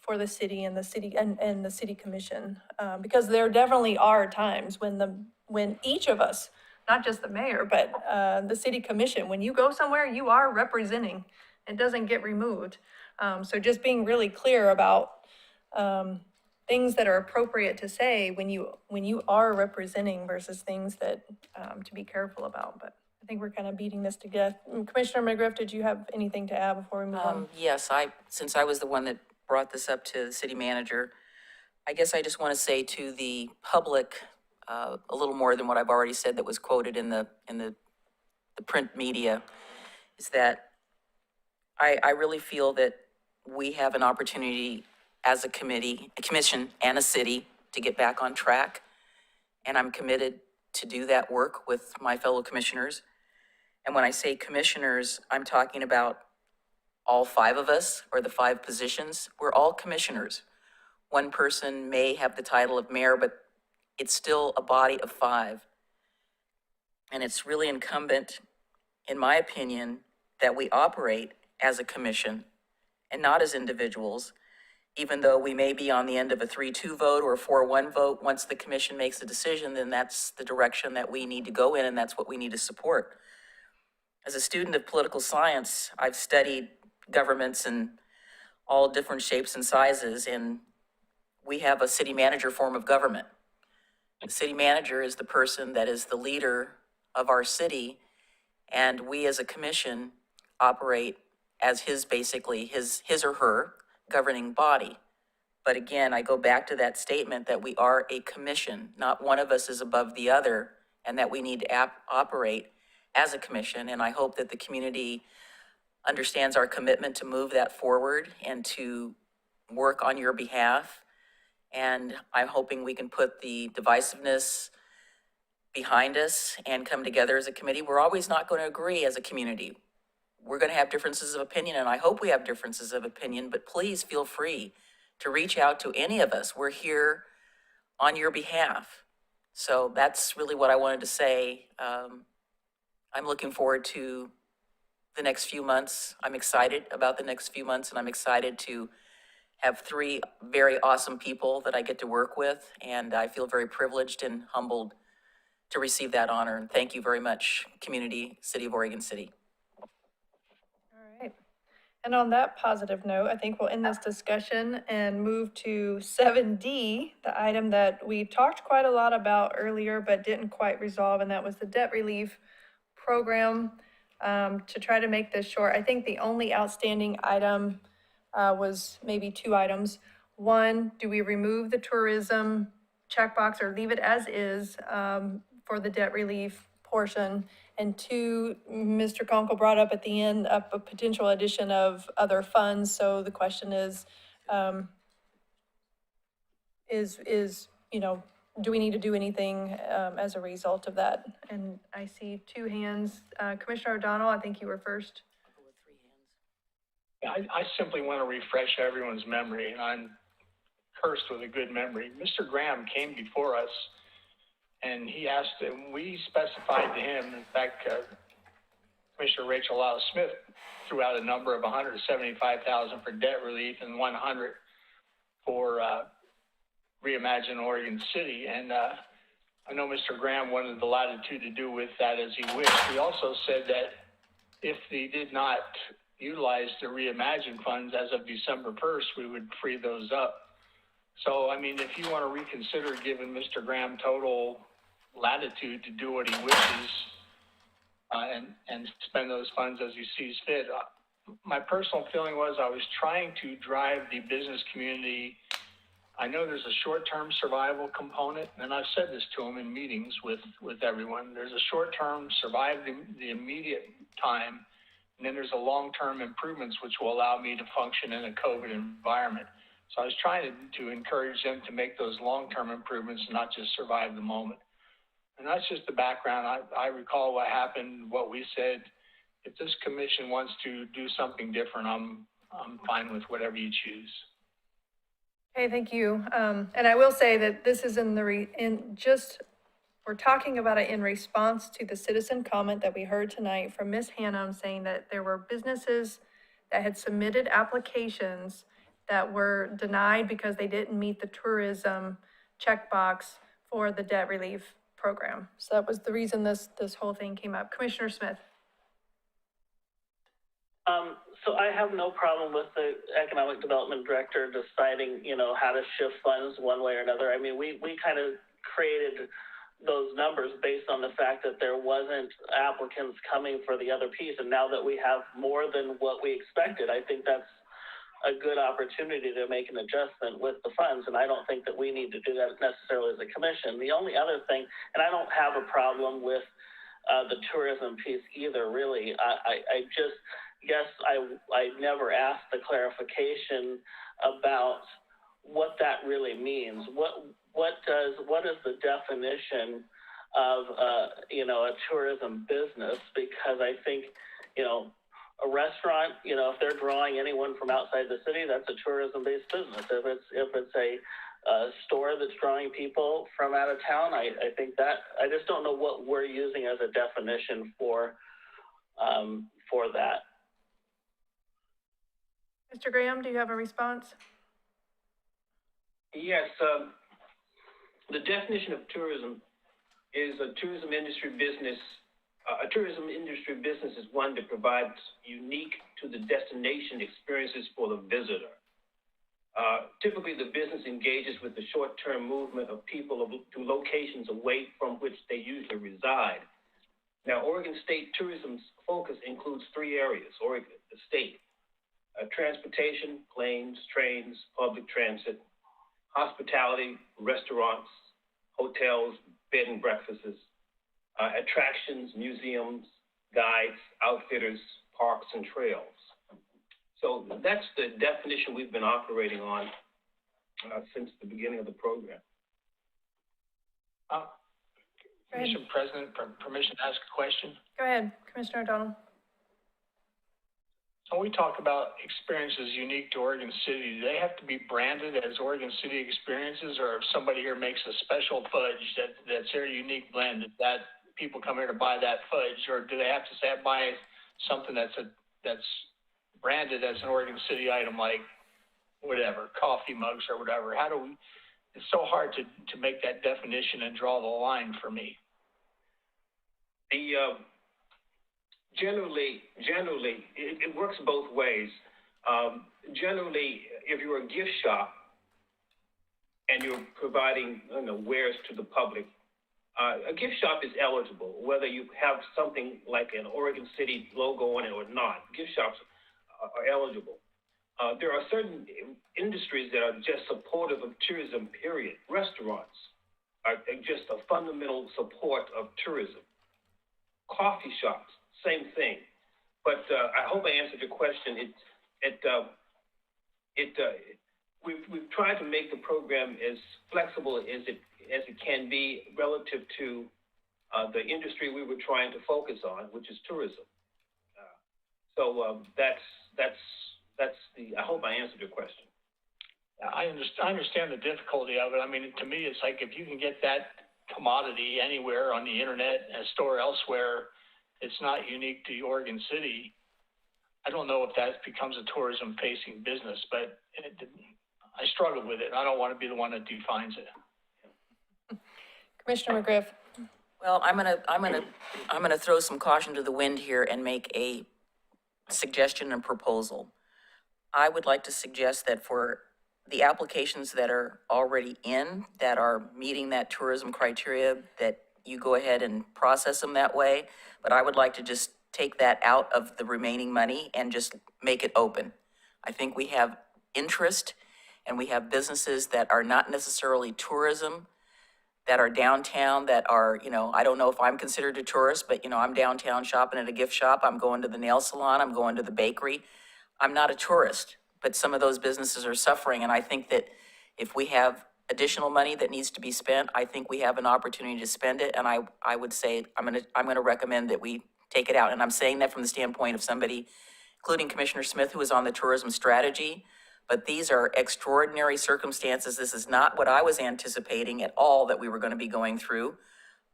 for the city and the city commission, because there definitely are times when each of us, not just the mayor, but the city commission, when you go somewhere, you are representing. It doesn't get removed. So just being really clear about things that are appropriate to say when you are representing versus things that to be careful about. But I think we're kind of beating this to death. Commissioner McGriff, did you have anything to add before we move on? Yes, since I was the one that brought this up to the city manager, I guess I just want to say to the public a little more than what I've already said that was quoted in the print media, is that I really feel that we have an opportunity as a commission and a city to get back on track. And I'm committed to do that work with my fellow commissioners. And when I say commissioners, I'm talking about all 5 of us, or the 5 positions. We're all commissioners. One person may have the title of mayor, but it's still a body of 5. And it's really incumbent, in my opinion, that we operate as a commission and not as individuals. even though we may be on the end of a 3-2 vote or a 4-1 vote, once the commission makes a decision, then that's the direction that we need to go in, and that's what we need to support. As a student of political science, I've studied governments in all different shapes and sizes, and we have a city manager form of government. The city manager is the person that is the leader of our city, and we as a commission operate as his or her governing body. But again, I go back to that statement that we are a commission, not one of us is above the other, and that we need to operate as a commission. And I hope that the community understands our commitment to move that forward and to work on your behalf. And I'm hoping we can put the divisiveness behind us and come together as a committee. We're always not going to agree as a community. We're going to have differences of opinion, and I hope we have differences of opinion, but please feel free to reach out to any of us. We're here on your behalf. So that's really what I wanted to say. I'm looking forward to the next few months. I'm excited about the next few months, and I'm excited to have 3 very awesome people that I get to work with, and I feel very privileged and humbled to receive that honor. And thank you very much, community, City of Oregon City. All right. And on that positive note, I think we'll end this discussion and move to 7D, the item that we talked quite a lot about earlier but didn't quite resolve, and that was the debt relief program. To try to make this short, I think the only outstanding item was maybe 2 items. One, do we remove the tourism checkbox or leave it as is for the debt relief portion? And 2, Mr. Conkle brought up at the end a potential addition of other funds. So the question is, do we need to do anything as a result of that? And I see 2 hands. Commissioner O'Donnell, I think you were first. I simply want to refresh everyone's memory, and I'm cursed with a good memory. Mr. Graham came before us, and he asked, and we specified to him, in fact, Commissioner Rachel Lyle Smith threw out a number of $175,000 for debt relief and $100 for Reimagine Oregon City. And I know Mr. Graham wanted the latitude to do with that as he wished. He also said that if he did not utilize the Reimagine funds as of December 1st, we would free those up. So, I mean, if you want to reconsider giving Mr. Graham total latitude to do what he wishes and spend those funds as he sees fit, my personal feeling was I was trying to drive the business community. I know there's a short-term survival component, and I've said this to him in meetings with everyone. There's a short-term survive the immediate time, and then there's a long-term improvements which will allow me to function in a COVID environment. So I was trying to encourage them to make those long-term improvements, not just survive the moment. And that's just the background. I recall what happened, what we said. If this commission wants to do something different, I'm fine with whatever you choose. Okay, thank you. And I will say that this is we're talking about it in response to the citizen comment that we heard tonight from Ms. Hanlon saying that there were businesses that had submitted applications that were denied because they didn't meet the tourism checkbox for the debt relief program. So that was the reason this whole thing came up. Commissioner Smith. So I have no problem with the economic development director deciding, how to shift funds one way or another. I mean, we kind of created those numbers based on the fact that there wasn't applicants coming for the other piece. And now that we have more than what we expected, I think that's a good opportunity to make an adjustment with the funds. And I don't think that we need to do that necessarily as a commission. The only other thing, and I don't have a problem with the tourism piece either, really. I just guess I never asked the clarification about what that really means. What is the definition of a tourism business? Because I think a restaurant, if they're drawing anyone from outside the city, that's a tourism-based business. If it's a store that's drawing people from out of town, I think that I just don't know what we're using as a definition for that. Mr. Graham, do you have a response? Yes, the definition of tourism is a tourism industry business. A tourism industry business is one that provides unique to the destination experiences for the visitor. Typically, the business engages with the short-term movement of people to locations away from which they usually reside. Now, Oregon State tourism's focus includes three areas. Oregon, the state, transportation, planes, trains, public transit, hospitality, restaurants, hotels, bed and breakfasts, attractions, museums, guides, outfitters, parks, and trails. So that's the definition we've been operating on since the beginning of the program. Mr. President, permission to ask a question? Go ahead, Commissioner O'Donnell. So when we talk about experiences unique to Oregon City, do they have to be branded as Oregon City experiences, or if somebody here makes a special fudge that's their unique blend, that people come here to buy that fudge, or do they have to buy something that's branded as an Oregon City item, like whatever, coffee mugs or whatever? How do we? It's so hard to make that definition and draw the line for me. Generally, it works both ways. Generally, if you're a gift shop and you're providing wares to the public, a gift shop is eligible, whether you have something like an Oregon City logo on it or not. Gift shops are eligible. There are certain industries that are just supportive of tourism, period. Restaurants are just a fundamental support of tourism. Coffee shops, same thing. But I hope I answered your question. We've tried to make the program as flexible as it can be relative to the industry we were trying to focus on, which is tourism. I hope I answered your question. I understand the difficulty of it. I mean, to me, it's like if you can get that commodity anywhere on the internet, a store elsewhere, it's not unique to Oregon City. I don't know if that becomes a tourism-facing business, but I struggle with it. I don't want to be the one that defines it. Commissioner McGriff. Well, I'm gonna throw some caution to the wind here and make a suggestion and proposal. I would like to suggest that for the applications that are already in, that are meeting that tourism criteria, that you go ahead and process them that way. But I would like to just take that out of the remaining money and just make it open. I think we have interest and we have businesses that are not necessarily tourism, that are downtown, that are, I don't know if I'm considered a tourist, but, I'm downtown shopping at a gift shop. I'm going to the nail salon. I'm going to the bakery. I'm not a tourist, but some of those businesses are suffering. And I think that if we have additional money that needs to be spent, I think we have an opportunity to spend it. And I would say, I'm going to recommend that we take it out. And I'm saying that from the standpoint of somebody, including Commissioner Smith, who is on the tourism strategy. But these are extraordinary circumstances. This is not what I was anticipating at all that we were going to be going through.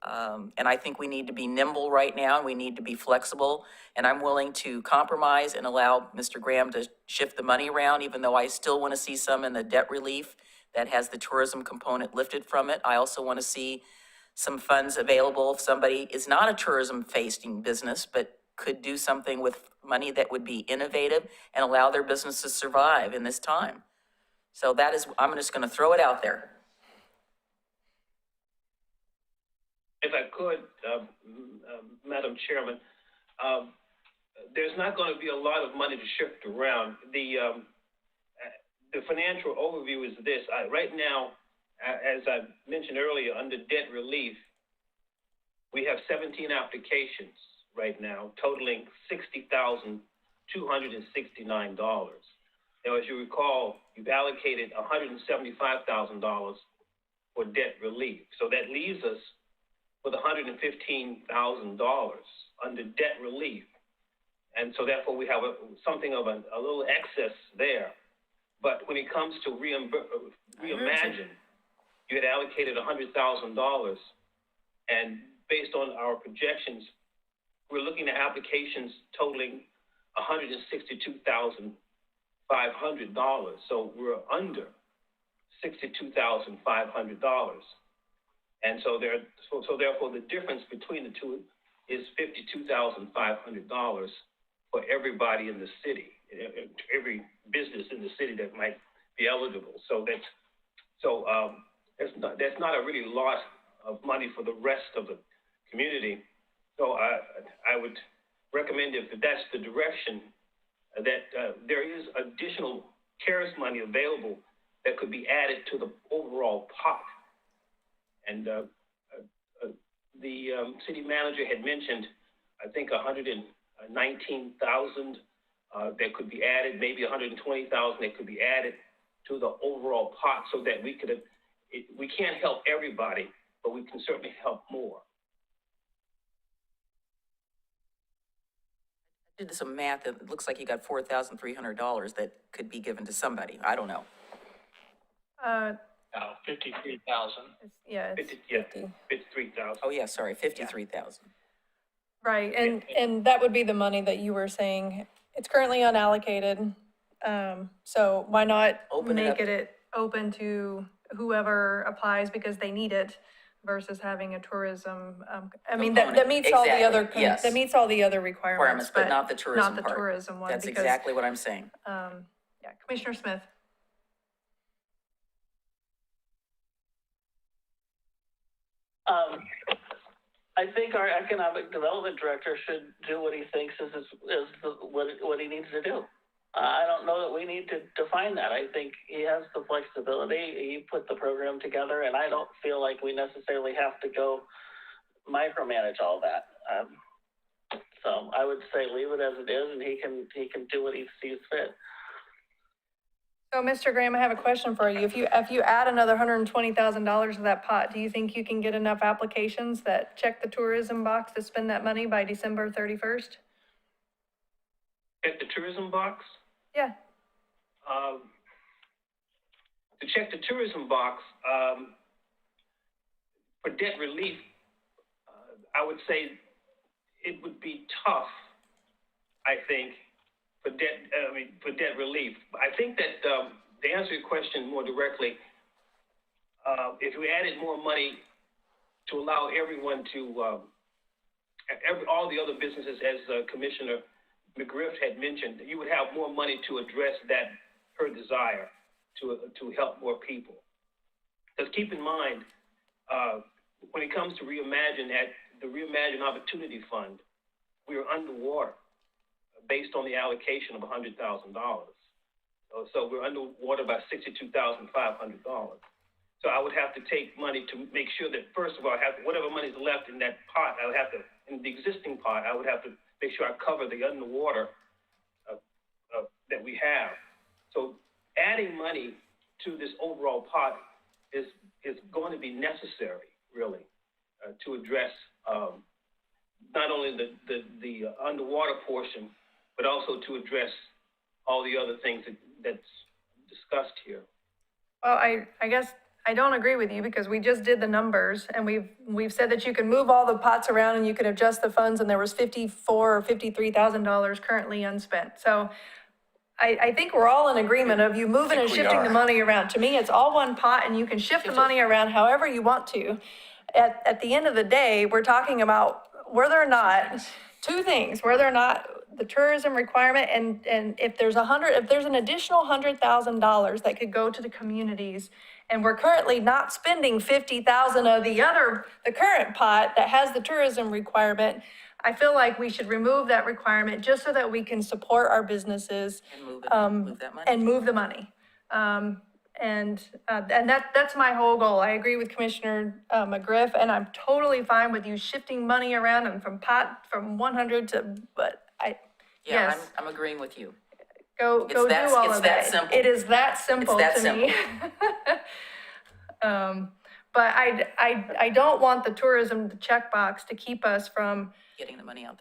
And I think we need to be nimble right now, and we need to be flexible. And I'm willing to compromise and allow Mr. Graham to shift the money around, even though I still want to see some in the debt relief that has the tourism component lifted from it. I also want to see some funds available if somebody is not a tourism-facing business, but could do something with money that would be innovative and allow their business to survive in this time. So that is, I'm just going to throw it out there. If I could, Madam Chairman, there's not going to be a lot of money to shift around. The financial overview is this. Right now, as I mentioned earlier, under debt relief, we have 17 applications right now, totaling $60,269. Now, as you recall, you've allocated $175,000 for debt relief. So that leaves us with $115,000 under debt relief. And so therefore we have something of a little excess there. But when it comes to reimagine, you had allocated $100,000, and based on our projections, we're looking at applications totaling $162,500. So we're under $62,500. And so therefore the difference between the two is $52,500 for everybody in the city, every business in the city that might be eligible. That's not a really lot of money for the rest of the community. So I would recommend, if that's the direction, that there is additional CARES money available that could be added to the overall pot. And the city manager had mentioned, I think, 119,000 that could be added, maybe 120,000 that could be added to the overall pot, so that we can't help everybody, but we can certainly help more. I did some math, and it looks like you got $4,300 that could be given to somebody. I don't know. No, 53,000. Yeah, it's 53,000. Oh, yeah, sorry, 53,000. right, and that would be the money that you were saying. It's currently unallocated, so why not make it open to whoever applies because they need it, versus having a tourism, I mean, that meets all the other, Yes. that meets all the other requirements, But not the tourism not the part. tourism one. That's because, exactly what I'm saying. Yeah, Commissioner Smith. I think our economic development director should do what he thinks is what he needs to do. I don't know that we need to define that. I think he has the flexibility. He put the program together, and I don't feel like we necessarily have to go micromanage all that. So I would say leave it as it is, and he can do what he sees fit. So, Mr. Graham, I have a question for you. If you add another $120,000 to that pot, do you think you can get enough applications that check the tourism box to spend that money by December 31st? Check the tourism box? Yeah. To check the tourism box, for debt relief, I would say it would be tough, I think, for debt relief. I think that, to answer your question more directly, if we added more money to allow everyone to, all the other businesses, as Commissioner McGriff had mentioned, you would have more money to address that, her desire to help more people. Because keep in mind, when it comes to Reimagine, at the Reimagine Opportunity Fund, we are underwater based on the allocation of $100,000. So we're underwater by $62,500. So I would have to take money to make sure that, first of all, whatever money's left in that pot, in the existing pot, I would have to make sure I cover the underwater that we have. So adding money to this overall pot is going to be necessary, really, to address not only the underwater portion, but also to address all the other things that's discussed here. Well, I guess I don't agree with you, because we just did the numbers, and we've said that you can move all the pots around and you can adjust the funds, and there was $54,000 or $53,000 currently unspent. So I think we're all in agreement of you moving and shifting the money around. To me, it's all one pot, and you can shift the money around however you want to. At the end of the day, we're talking about whether or not, two things, whether or not the tourism requirement, and if there's an additional $100,000 that could go to the communities, and we're currently not spending $50,000 of the current pot that has the tourism requirement, I feel like we should remove that requirement just so that we can support our businesses. And move that money. And move the money. And that's my whole goal. I agree with Commissioner McGriff, and I'm totally fine with you shifting money around and from 100 to, but Yeah, yes. I'm agreeing with you. Go do all of that. It's that simple. It is that simple to me. But I don't want the tourism checkbox to keep us from Getting the money out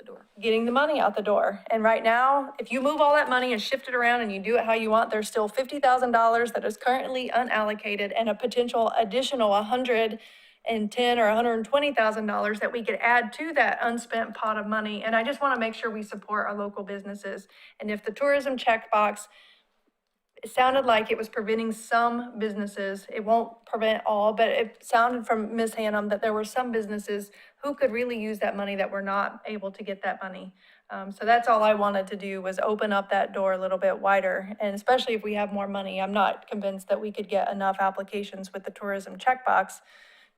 the door. And right now, if you move all that money and shift it around and you do it how you want, there's still $50,000 that is currently unallocated, and a potential additional $110,000 or $120,000 that we could add to that unspent pot of money. And I just want to make sure we support our local businesses. And if the tourism checkbox it sounded like it was preventing some businesses. It won't prevent all, but it sounded from Ms. Hannum that there were some businesses who could really use that money that were not able to get that money. So that's all I wanted to do was open up that door a little bit wider. And especially if we have more money, I'm not convinced that we could get enough applications with the tourism checkbox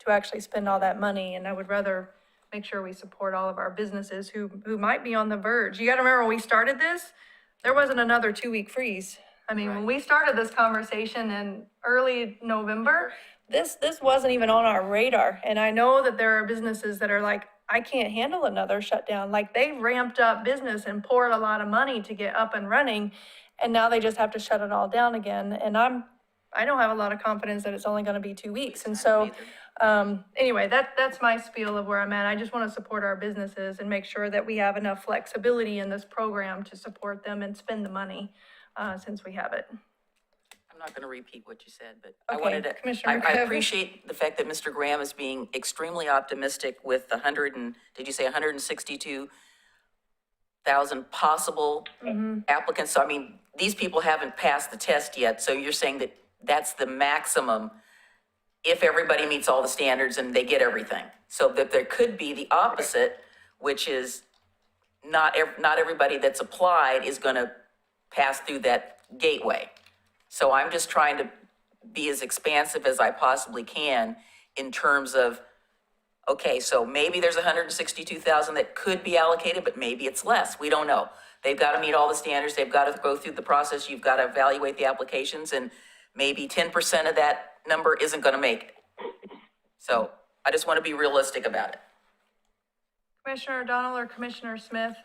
to actually spend all that money. And I would rather make sure we support all of our businesses who might be on the verge. You gotta remember when we started this, there wasn't another 2-week freeze. I mean, when we started this conversation in early November, this wasn't even on our radar. And I know that there are businesses that are like, I can't handle another shutdown. Like they ramped up business and poured a lot of money to get up and running. And now they just have to shut it all down again. And I don't have a lot of confidence that it's only gonna be 2 weeks. And so, anyway, that's my spiel of where I'm at. I just want to support our businesses and make sure that we have enough flexibility in this program to support them and spend the money, since we have it. I'm not going to repeat what you said, but Okay, I wanted to, Commissioner I McGovern. appreciate the fact that Mr. Graham is being extremely optimistic with the 162,000 possible applicants. So, I mean, these people haven't passed the test yet, so you're saying that that's the maximum if everybody meets all the standards and they get everything. So that there could be the opposite, which is not everybody that's applied is going to pass through that gateway. So I'm just trying to be as expansive as I possibly can in terms of, okay, so maybe there's 162,000 that could be allocated, but maybe it's less. We don't know. They've got to meet all the standards. They've got to go through the process. You've got to evaluate the applications, and maybe 10% of that number isn't going to make it. So I just want to be realistic about it. Commissioner O'Donnell or Commissioner Smith,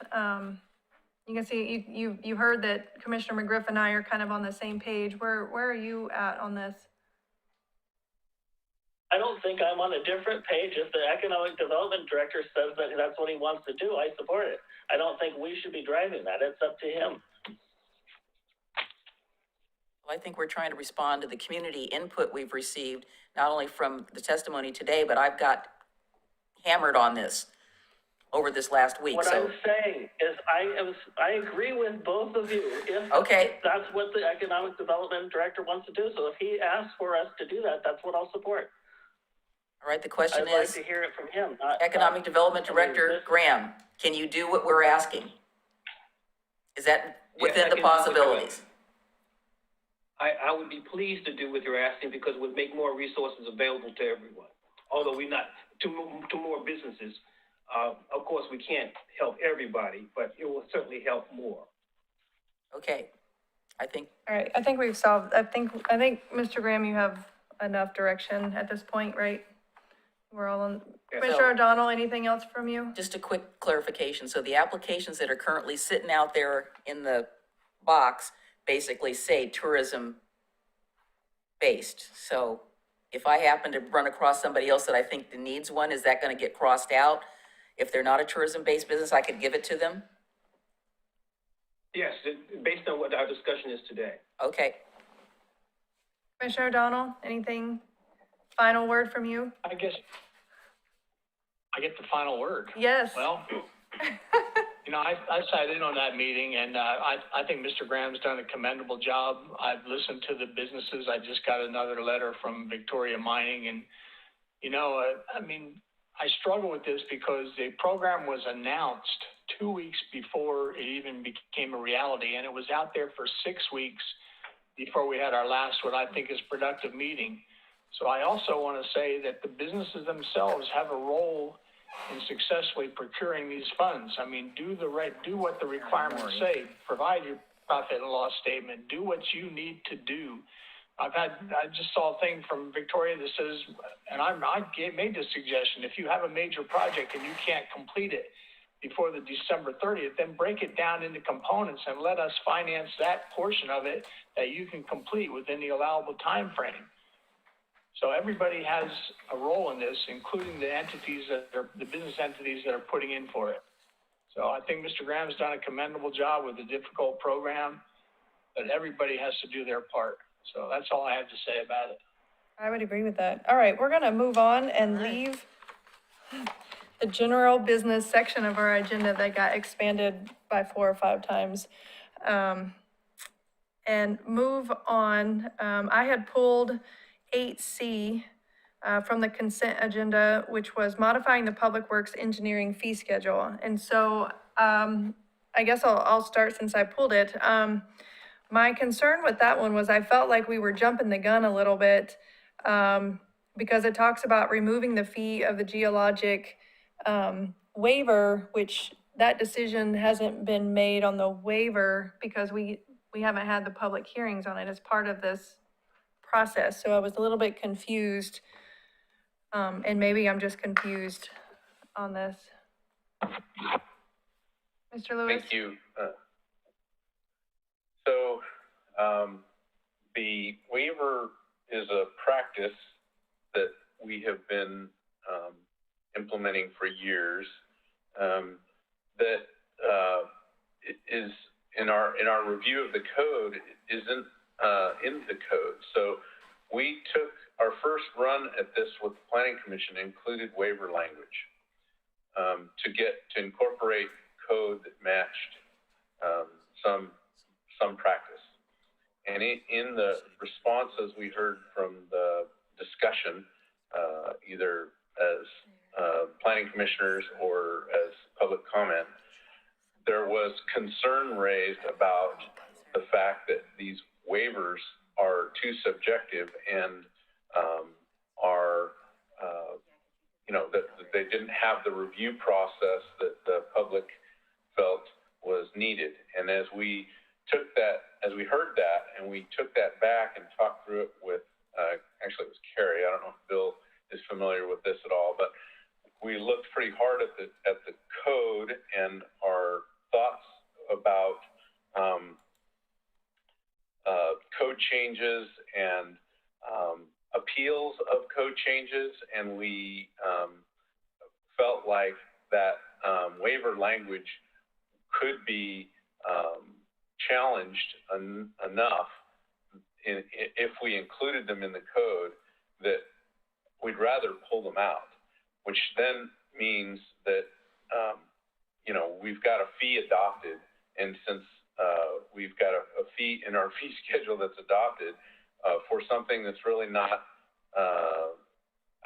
you can see, you heard that Commissioner McGriff and I are kind of on the same page. Where are you at on this? I don't think I'm on a different page. If the economic development director says that that's what he wants to do, I support it. I don't think we should be driving that. It's up to him. Well, I think we're trying to respond to the community input we've received, not only from the testimony today, but I've got hammered on this over this last week. What I'm saying is I agree with both of you. If that's what the economic development director wants to do. So if he asks for us to do that, that's what I'll support. All right, the question I'd is, like to hear it from him. Economic Development Director Graham, can you do what we're asking? Is that within the possibilities? I would be pleased to do what you're asking because it would make more resources available to everyone. Although we're not, to more businesses. Of course, we can't help everybody, but it will certainly help more. Okay, I think. All right, I think we've solved, I think, Mr. Graham, you have enough direction at this point, right? We're all on. Commissioner O'Donnell, anything else from you? Just a quick clarification. So the applications that are currently sitting out there in the box basically say tourism based. So if I happen to run across somebody else that I think needs one, is that going to get crossed out? If they're not a tourism based business, I could give it to them? Yes, based on what our discussion is today. Okay. Commissioner O'Donnell, anything, final word from you? I guess I get the final word. Yes. Well, you know, I sat in on that meeting, and I think Mr. Graham's done a commendable job. I've listened to the businesses. I just got another letter from Victoria Mining, and, you know, I mean, I struggle with this because the program was announced 2 weeks before it even became a reality, and it was out there for 6 weeks before we had our last, what I think is productive meeting. So I also want to say that the businesses themselves have a role in successfully procuring these funds. I mean, do what the requirements say, provide your profit and loss statement, do what you need to do. I just saw a thing from Victoria that says, and I made this suggestion, if you have a major project and you can't complete it before the December 30th, then break it down into components and let us finance that portion of it that you can complete within the allowable time frame. So everybody has a role in this, including the business entities that are putting in for it. So I think Mr. Graham's done a commendable job with a difficult program, but everybody has to do their part. So that's all I have to say about it. I would agree with that. All right, we're gonna move on and leave the general business section of our agenda that got expanded by 4 or 5 times. and move on. I had pulled 8C from the consent agenda, which was modifying the Public Works Engineering fee schedule. And so I guess I'll start since I pulled it. My concern with that one was I felt like we were jumping the gun a little bit because it talks about removing the fee of the geologic waiver, which that decision hasn't been made on the waiver because we haven't had the public hearings on it as part of this process. So I was a little bit confused. And maybe I'm just confused on this. Mr. Lewis? Thank you. The waiver is a practice that we have been implementing for years. That is in our review of the code isn't in the code. So we took our first run at this with the Planning Commission, included waiver language to incorporate code that matched some practice. And in the responses we heard from the discussion, either as planning commissioners or as public comment, there was concern raised about the fact that these waivers are too subjective and that they didn't have the review process that the public felt was needed. And as we heard that and we took that back and talked through it with, actually it was Carrie, I don't know if Bill is familiar with this at all, but we looked pretty hard at the code and our thoughts about code changes and appeals of code changes, and we felt like that waiver language could be challenged enough if we included them in the code that we'd rather pull them out, which then means that we've got a fee adopted, and since we've got a fee in our fee schedule that's adopted for something that's really not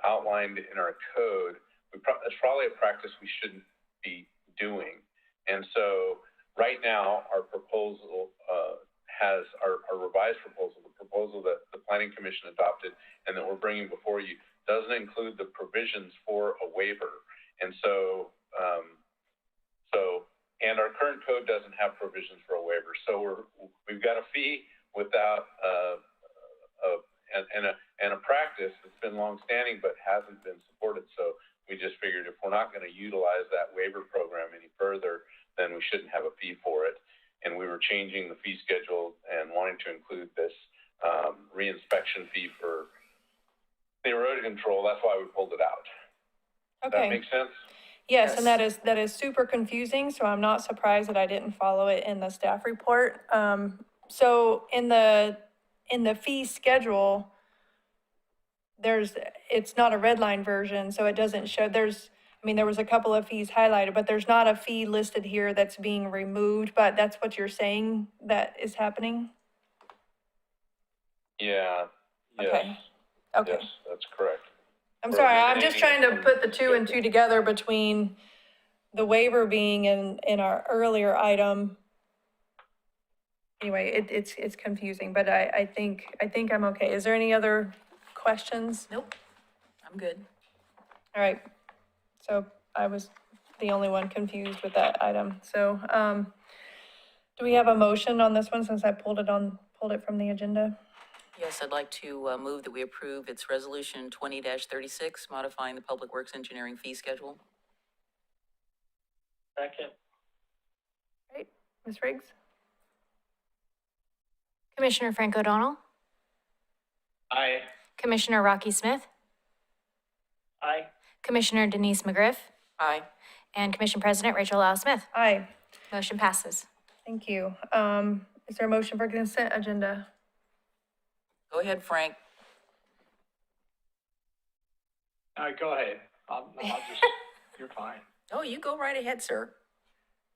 outlined in our code, that's probably a practice we shouldn't be doing. And so right now, our proposal has our revised proposal, the proposal that the Planning Commission adopted and that we're bringing before you, doesn't include the provisions for a waiver. And so, and our current code doesn't have provisions for a waiver. So we've got a fee without and a practice that's been longstanding but hasn't been supported. So we just figured if we're not going to utilize that waiver program any further, then we shouldn't have a fee for it. And we were changing the fee schedule and wanting to include this reinspection fee for the erosion control. That's why we pulled it out. Okay. Does that make sense? Yes, and that is super confusing, so I'm not surprised that I didn't follow it in the staff report. So in the fee schedule, it's not a red line version, so it doesn't show, there was a couple of fees highlighted, but there's not a fee listed here that's being removed, but that's what you're saying that is happening? Yeah, yes. Okay. Yes, that's correct. I'm sorry, I'm just trying to put the two and two together between the waiver being in our earlier item. Anyway, it's confusing, but I think I'm okay. Is there any other questions? Nope, I'm good. All right, so I was the only one confused with that item. So, do we have a motion on this one since I pulled it from the agenda? Yes, I'd like to move that we approve its resolution 20-36, modifying the Public Works Engineering fee schedule. Second. Right, Ms. Riggs? Commissioner Frank O'Donnell, Aye. Commissioner Rocky Smith, Aye. Commissioner Denise McGriff, Aye. and Commission President Rachel Lau Smith. Aye. Motion passes. Thank you. Is there a motion for consent agenda? Go ahead, Frank. Go ahead. I'll just, you're fine. Oh, you go right ahead, sir.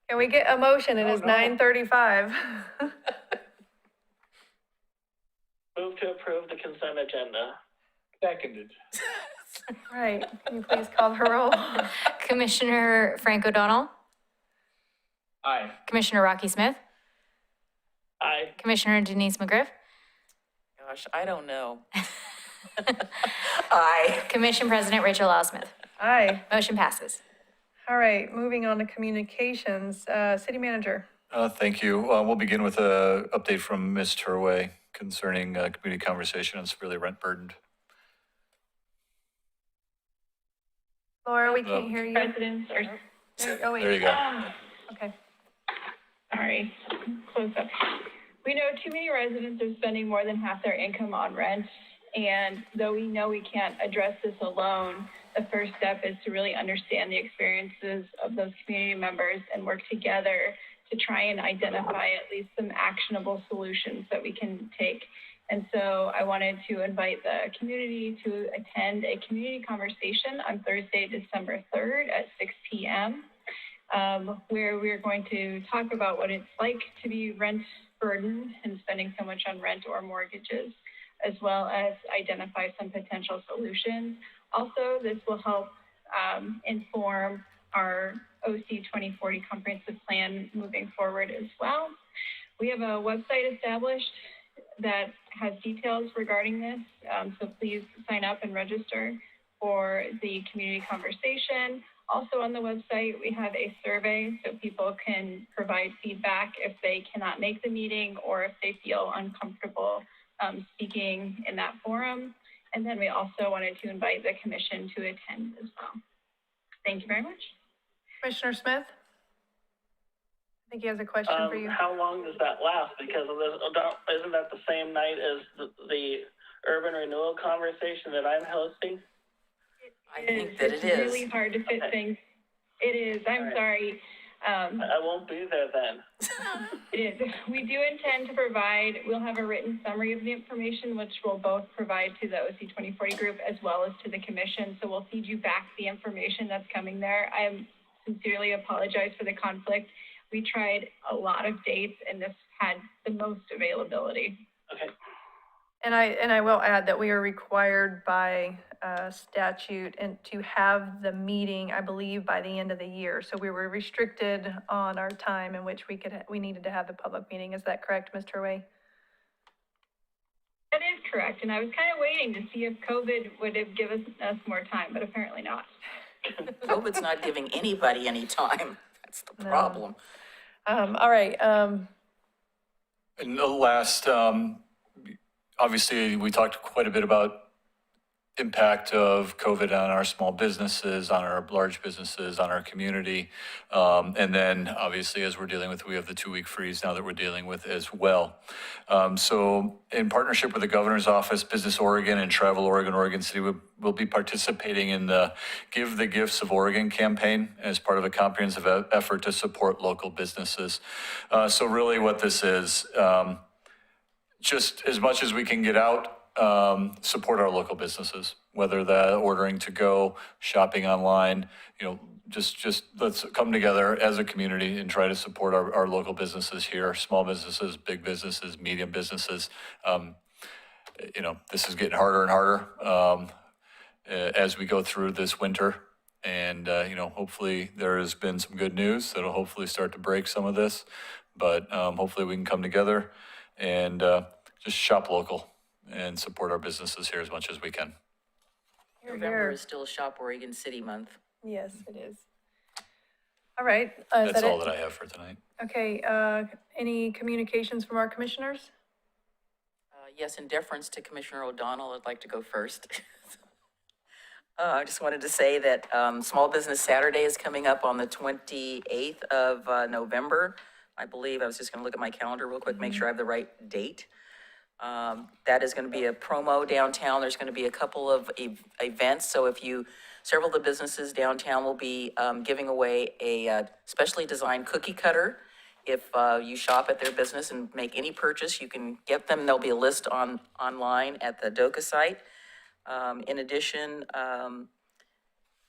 Can we get a motion? It is no. 9:35. Move to approve the consent agenda. Seconded. All right, can you please call the roll? Commissioner Frank O'Donnell, Aye. Commissioner Rocky Smith, Aye. Commissioner Denise McGriff, Gosh, I don't know. Aye. Commission President Rachel Lawsmith. Aye. Motion passes. All right, moving on to communications. City Manager. Thank you. We'll begin with an update from Ms. Turway concerning community conversation on severely rent burdened. Laura, we can't hear you. Residents are, Oh, wait. There you go. Okay. sorry, close up. We know too many residents are spending more than half their income on rent. And though we know we can't address this alone, the first step is to really understand the experiences of those community members and work together to try and identify at least some actionable solutions that we can take. And so I wanted to invite the community to attend a community conversation on Thursday, December 3rd at 6 p.m., where we're going to talk about what it's like to be rent burdened and spending so much on rent or mortgages, as well as identify some potential solutions. Also, this will help inform our OC 2040 comprehensive plan moving forward as well. We have a website established that has details regarding this, so please sign up and register for the community conversation. Also on the website, we have a survey so people can provide feedback if they cannot make the meeting or if they feel uncomfortable speaking in that forum. And then we also wanted to invite the commission to attend as well. Thank you very much. Commissioner Smith? I think he has a question for you. How long does that last? Because isn't that the same night as the urban renewal conversation that I'm hosting? I think that it is. It's really hard to fit things. It is, I'm sorry. I won't be there then. It is. We do intend to provide, we'll have a written summary of the information, which we'll both provide to the OC 2040 group as well as to the commission. So we'll feed you back the information that's coming there. I sincerely apologize for the conflict. We tried a lot of dates and this had the most availability. Okay. And I will add that we are required by statute and to have the meeting, I believe, by the end of the year. So we were restricted on our time in which we needed to have the public meeting. Is that correct, Ms. Turway? That is correct. And I was kind of waiting to see if COVID would have given us more time, but apparently not. COVID's not giving anybody any time. That's the problem. All right. And the last, obviously, we talked quite a bit about impact of COVID on our small businesses, on our large businesses, on our community. And then obviously, as we're dealing with, we have the 2-week freeze now that we're dealing with as well. So in partnership with the Governor's Office, Business Oregon, and Travel Oregon, Oregon City will be participating in the Give the Gifts of Oregon campaign as part of a comprehensive effort to support local businesses. So really what this is, just as much as we can get out, support our local businesses, whether that ordering to go, shopping online, just let's come together as a community and try to support our local businesses here, small businesses, big businesses, medium businesses. This is getting harder and harder as we go through this winter. And, hopefully there has been some good news that'll hopefully start to break some of this, but hopefully we can come together and just shop local and support our businesses here as much as we can. November is still Shop Oregon City Month. Yes, it is. All right. That's all that I have for tonight. Okay. Any communications from our commissioners? Yes, in deference to Commissioner O'Donnell, I'd like to go first. I just wanted to say that Small Business Saturday is coming up on the 28th of November. I believe, I was just going to look at my calendar real quick, make sure I have the right date. That is going to be a promo downtown. There's going to be a couple of events. So several of the businesses downtown will be giving away a specially designed cookie cutter. If you shop at their business and make any purchase, you can get them. There'll be a list online at the DOCA site. In addition,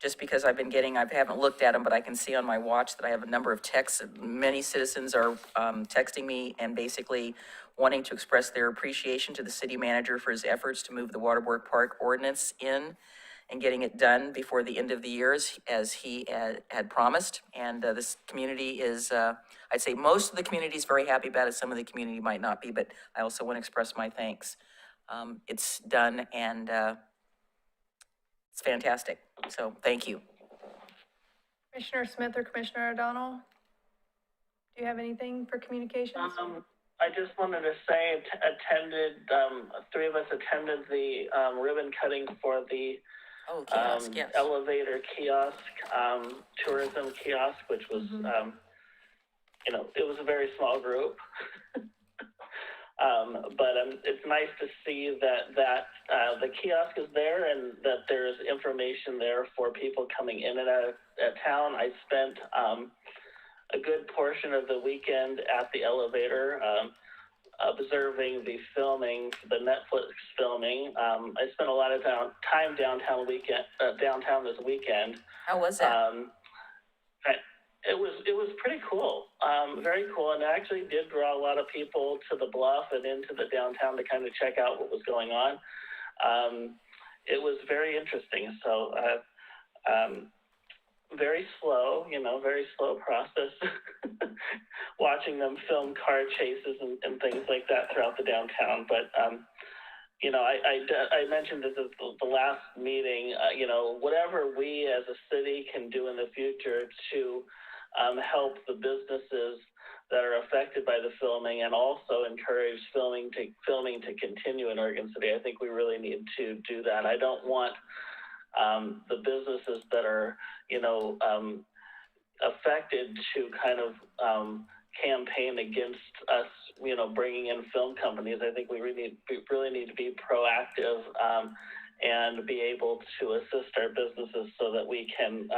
just because I haven't looked at them, but I can see on my watch that I have a number of texts. Many citizens are texting me and basically wanting to express their appreciation to the city manager for his efforts to move the Waterboard Park ordinance in and getting it done before the end of the year as he had promised. And this community is, I'd say most of the community is very happy about it. Some of the community might not be, but I also want to express my thanks. It's done and it's fantastic. So thank you. Commissioner Smith or Commissioner O'Donnell? Do you have anything for communications? I just wanted to say, three of us attended the ribbon cutting for the kiosk, yes. elevator kiosk, tourism kiosk, which was, it was a very small group. But it's nice to see that the kiosk is there and that there's information there for people coming in and out of town. I spent a good portion of the weekend at the elevator, observing the filming, the Netflix filming. I spent a lot of time downtown this weekend. How was that? It was pretty cool, very cool, and it actually did draw a lot of people to the bluff and into the downtown to kind of check out what was going on. It was very interesting. So very slow process. Watching them film car chases and things like that throughout the downtown, but. I mentioned this at the last meeting, whatever we as a city can do in the future to help the businesses that are affected by the filming and also encourage filming to continue in Oregon City. I think we really need to do that. I don't want the businesses that are, affected to kind of campaign against us, bringing in film companies. I think we really need to be proactive and be able to assist our businesses so that we can,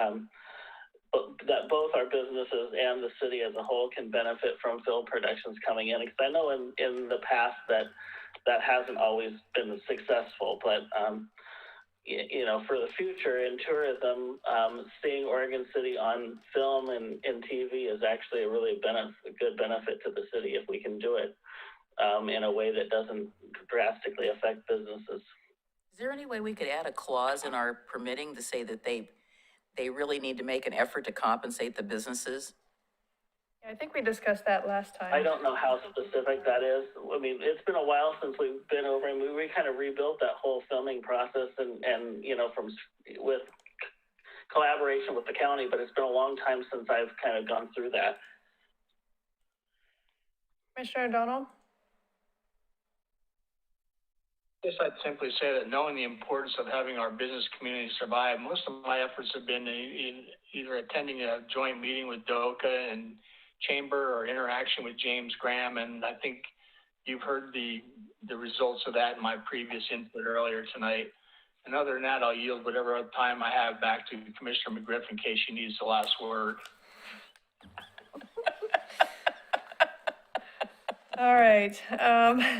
that both our businesses and the city as a whole can benefit from film productions coming in. Because I know in the past that hasn't always been successful, but for the future in tourism, seeing Oregon City on film and TV is actually a really good benefit to the city if we can do it in a way that doesn't drastically affect businesses. Is there any way we could add a clause in our permitting to say that they really need to make an effort to compensate the businesses? Yeah, I think we discussed that last time. I don't know how specific that is. I mean, it's been a while since we've been over, and we kind of rebuilt that whole filming process and with collaboration with the county, but it's been a long time since I've kind of gone through that. Commissioner O'Donnell? I guess I'd simply say that knowing the importance of having our business community survive, most of my efforts have been in either attending a joint meeting with DOCA and Chamber or interaction with James Graham, and I think you've heard the results of that in my previous input earlier tonight. And other than that, I'll yield whatever time I have back to Commissioner McGriff in case she needs the last word. All right. A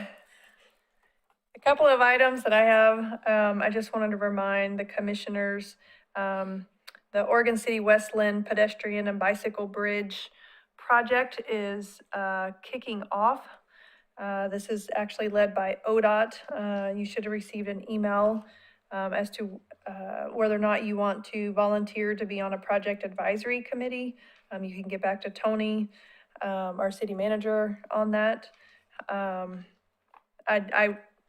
couple of items that I have. I just wanted to remind the commissioners, the Oregon City Westland pedestrian and bicycle bridge project is kicking off. This is actually led by ODOT. You should have received an email as to whether or not you want to volunteer to be on a project advisory committee. You can get back to Tony, our city manager, on that.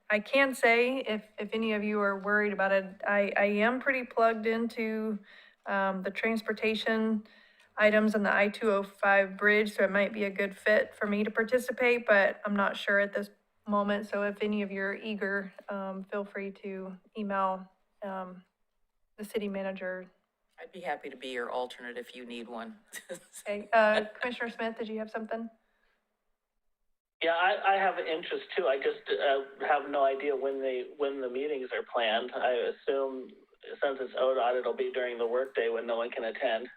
I can say, if any of you are worried about it, I am pretty plugged into the transportation items on the I-205 bridge, so it might be a good fit for me to participate, but I'm not sure at this moment. So if any of you are eager, feel free to email the city manager. I'd be happy to be your alternate if you need one. Okay, Commissioner Smith, did you have something? Yeah, I have an interest too. I just have no idea when the meetings are planned. I assume since it's ODOT, it'll be during the workday when no one can attend.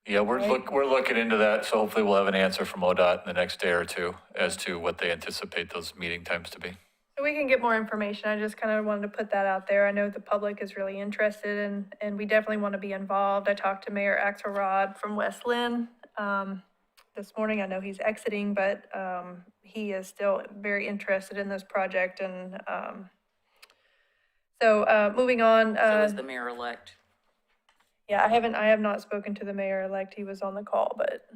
Yeah, we're looking into that, so hopefully we'll have an answer from ODOT in the next day or two as to what they anticipate those meeting times to be. We can get more information. I just kind of wanted to put that out there. I know the public is really interested and we definitely want to be involved. I talked to Mayor Axelrod from West Lynn this morning. I know he's exiting, but he is still very interested in this project. And moving on. So is the mayor-elect. Yeah, I have not spoken to the mayor-elect. He was on the call, but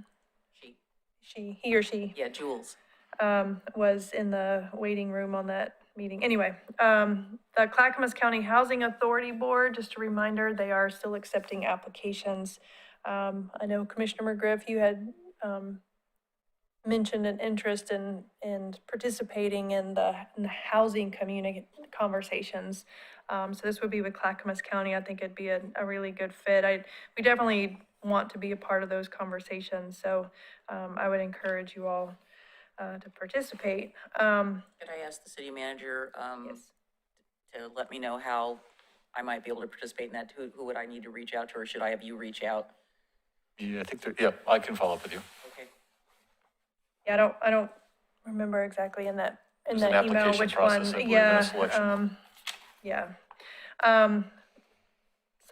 he or she. Yeah, Jules. Was in the waiting room on that meeting. Anyway, the Clackamas County Housing Authority Board, just a reminder, they are still accepting applications. I know Commissioner McGriff, you had mentioned an interest in participating in the housing community conversations. So this would be with Clackamas County. I think it'd be a really good fit. We definitely want to be a part of those conversations. So I would encourage you all to participate. Could I ask the city manager Yes. to let me know how I might be able to participate in that? Who would I need to reach out to, or should I have you reach out? Yeah, I think I can follow up with you. Okay. Yeah, I don't remember exactly in that There's an email application which process, one. I believe, and Yeah. a selection.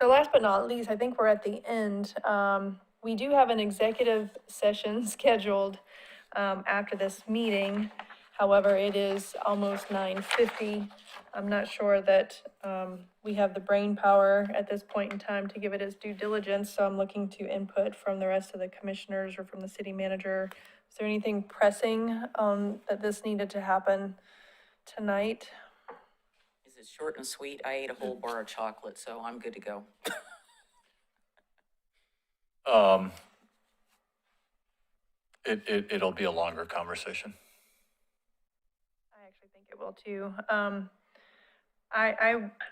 So last but not least, I think we're at the end. We do have an executive session scheduled after this meeting. However, it is almost 9:50. I'm not sure that we have the brain power at this point in time to give it its due diligence, so I'm looking to input from the rest of the commissioners or from the city manager. Is there anything pressing that this needed to happen tonight? Is it short and sweet? I ate a whole bar of chocolate, so I'm good to go. It'll be a longer conversation. I actually think it will too.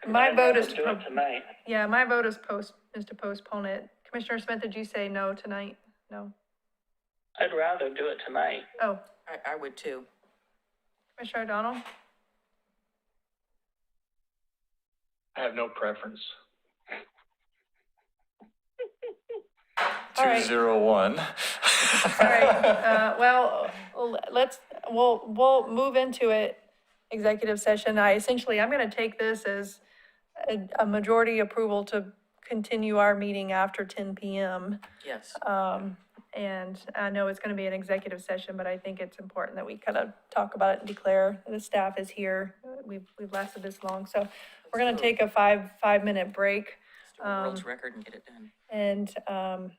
My vote is do it tonight. Yeah, my vote is to postpone it. Commissioner Smith, did you say no tonight? No? I'd rather do it tonight. Oh, I would too. Commissioner O'Donnell? I have no preference. 201. All right, well, we'll move into it, executive session. I'm gonna take this as a majority approval to continue our meeting after 10 p.m. Yes. And I know it's gonna be an executive session, but I think it's important that we kind of talk about it and declare the staff is here. We've lasted this long, so we're gonna take a 5-minute break. Let's do a world's record and get it done. And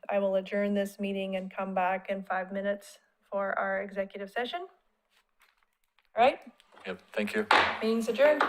I will adjourn this meeting and come back in 5 minutes for our executive session. All right, Yep, thank you. meeting's adjourned.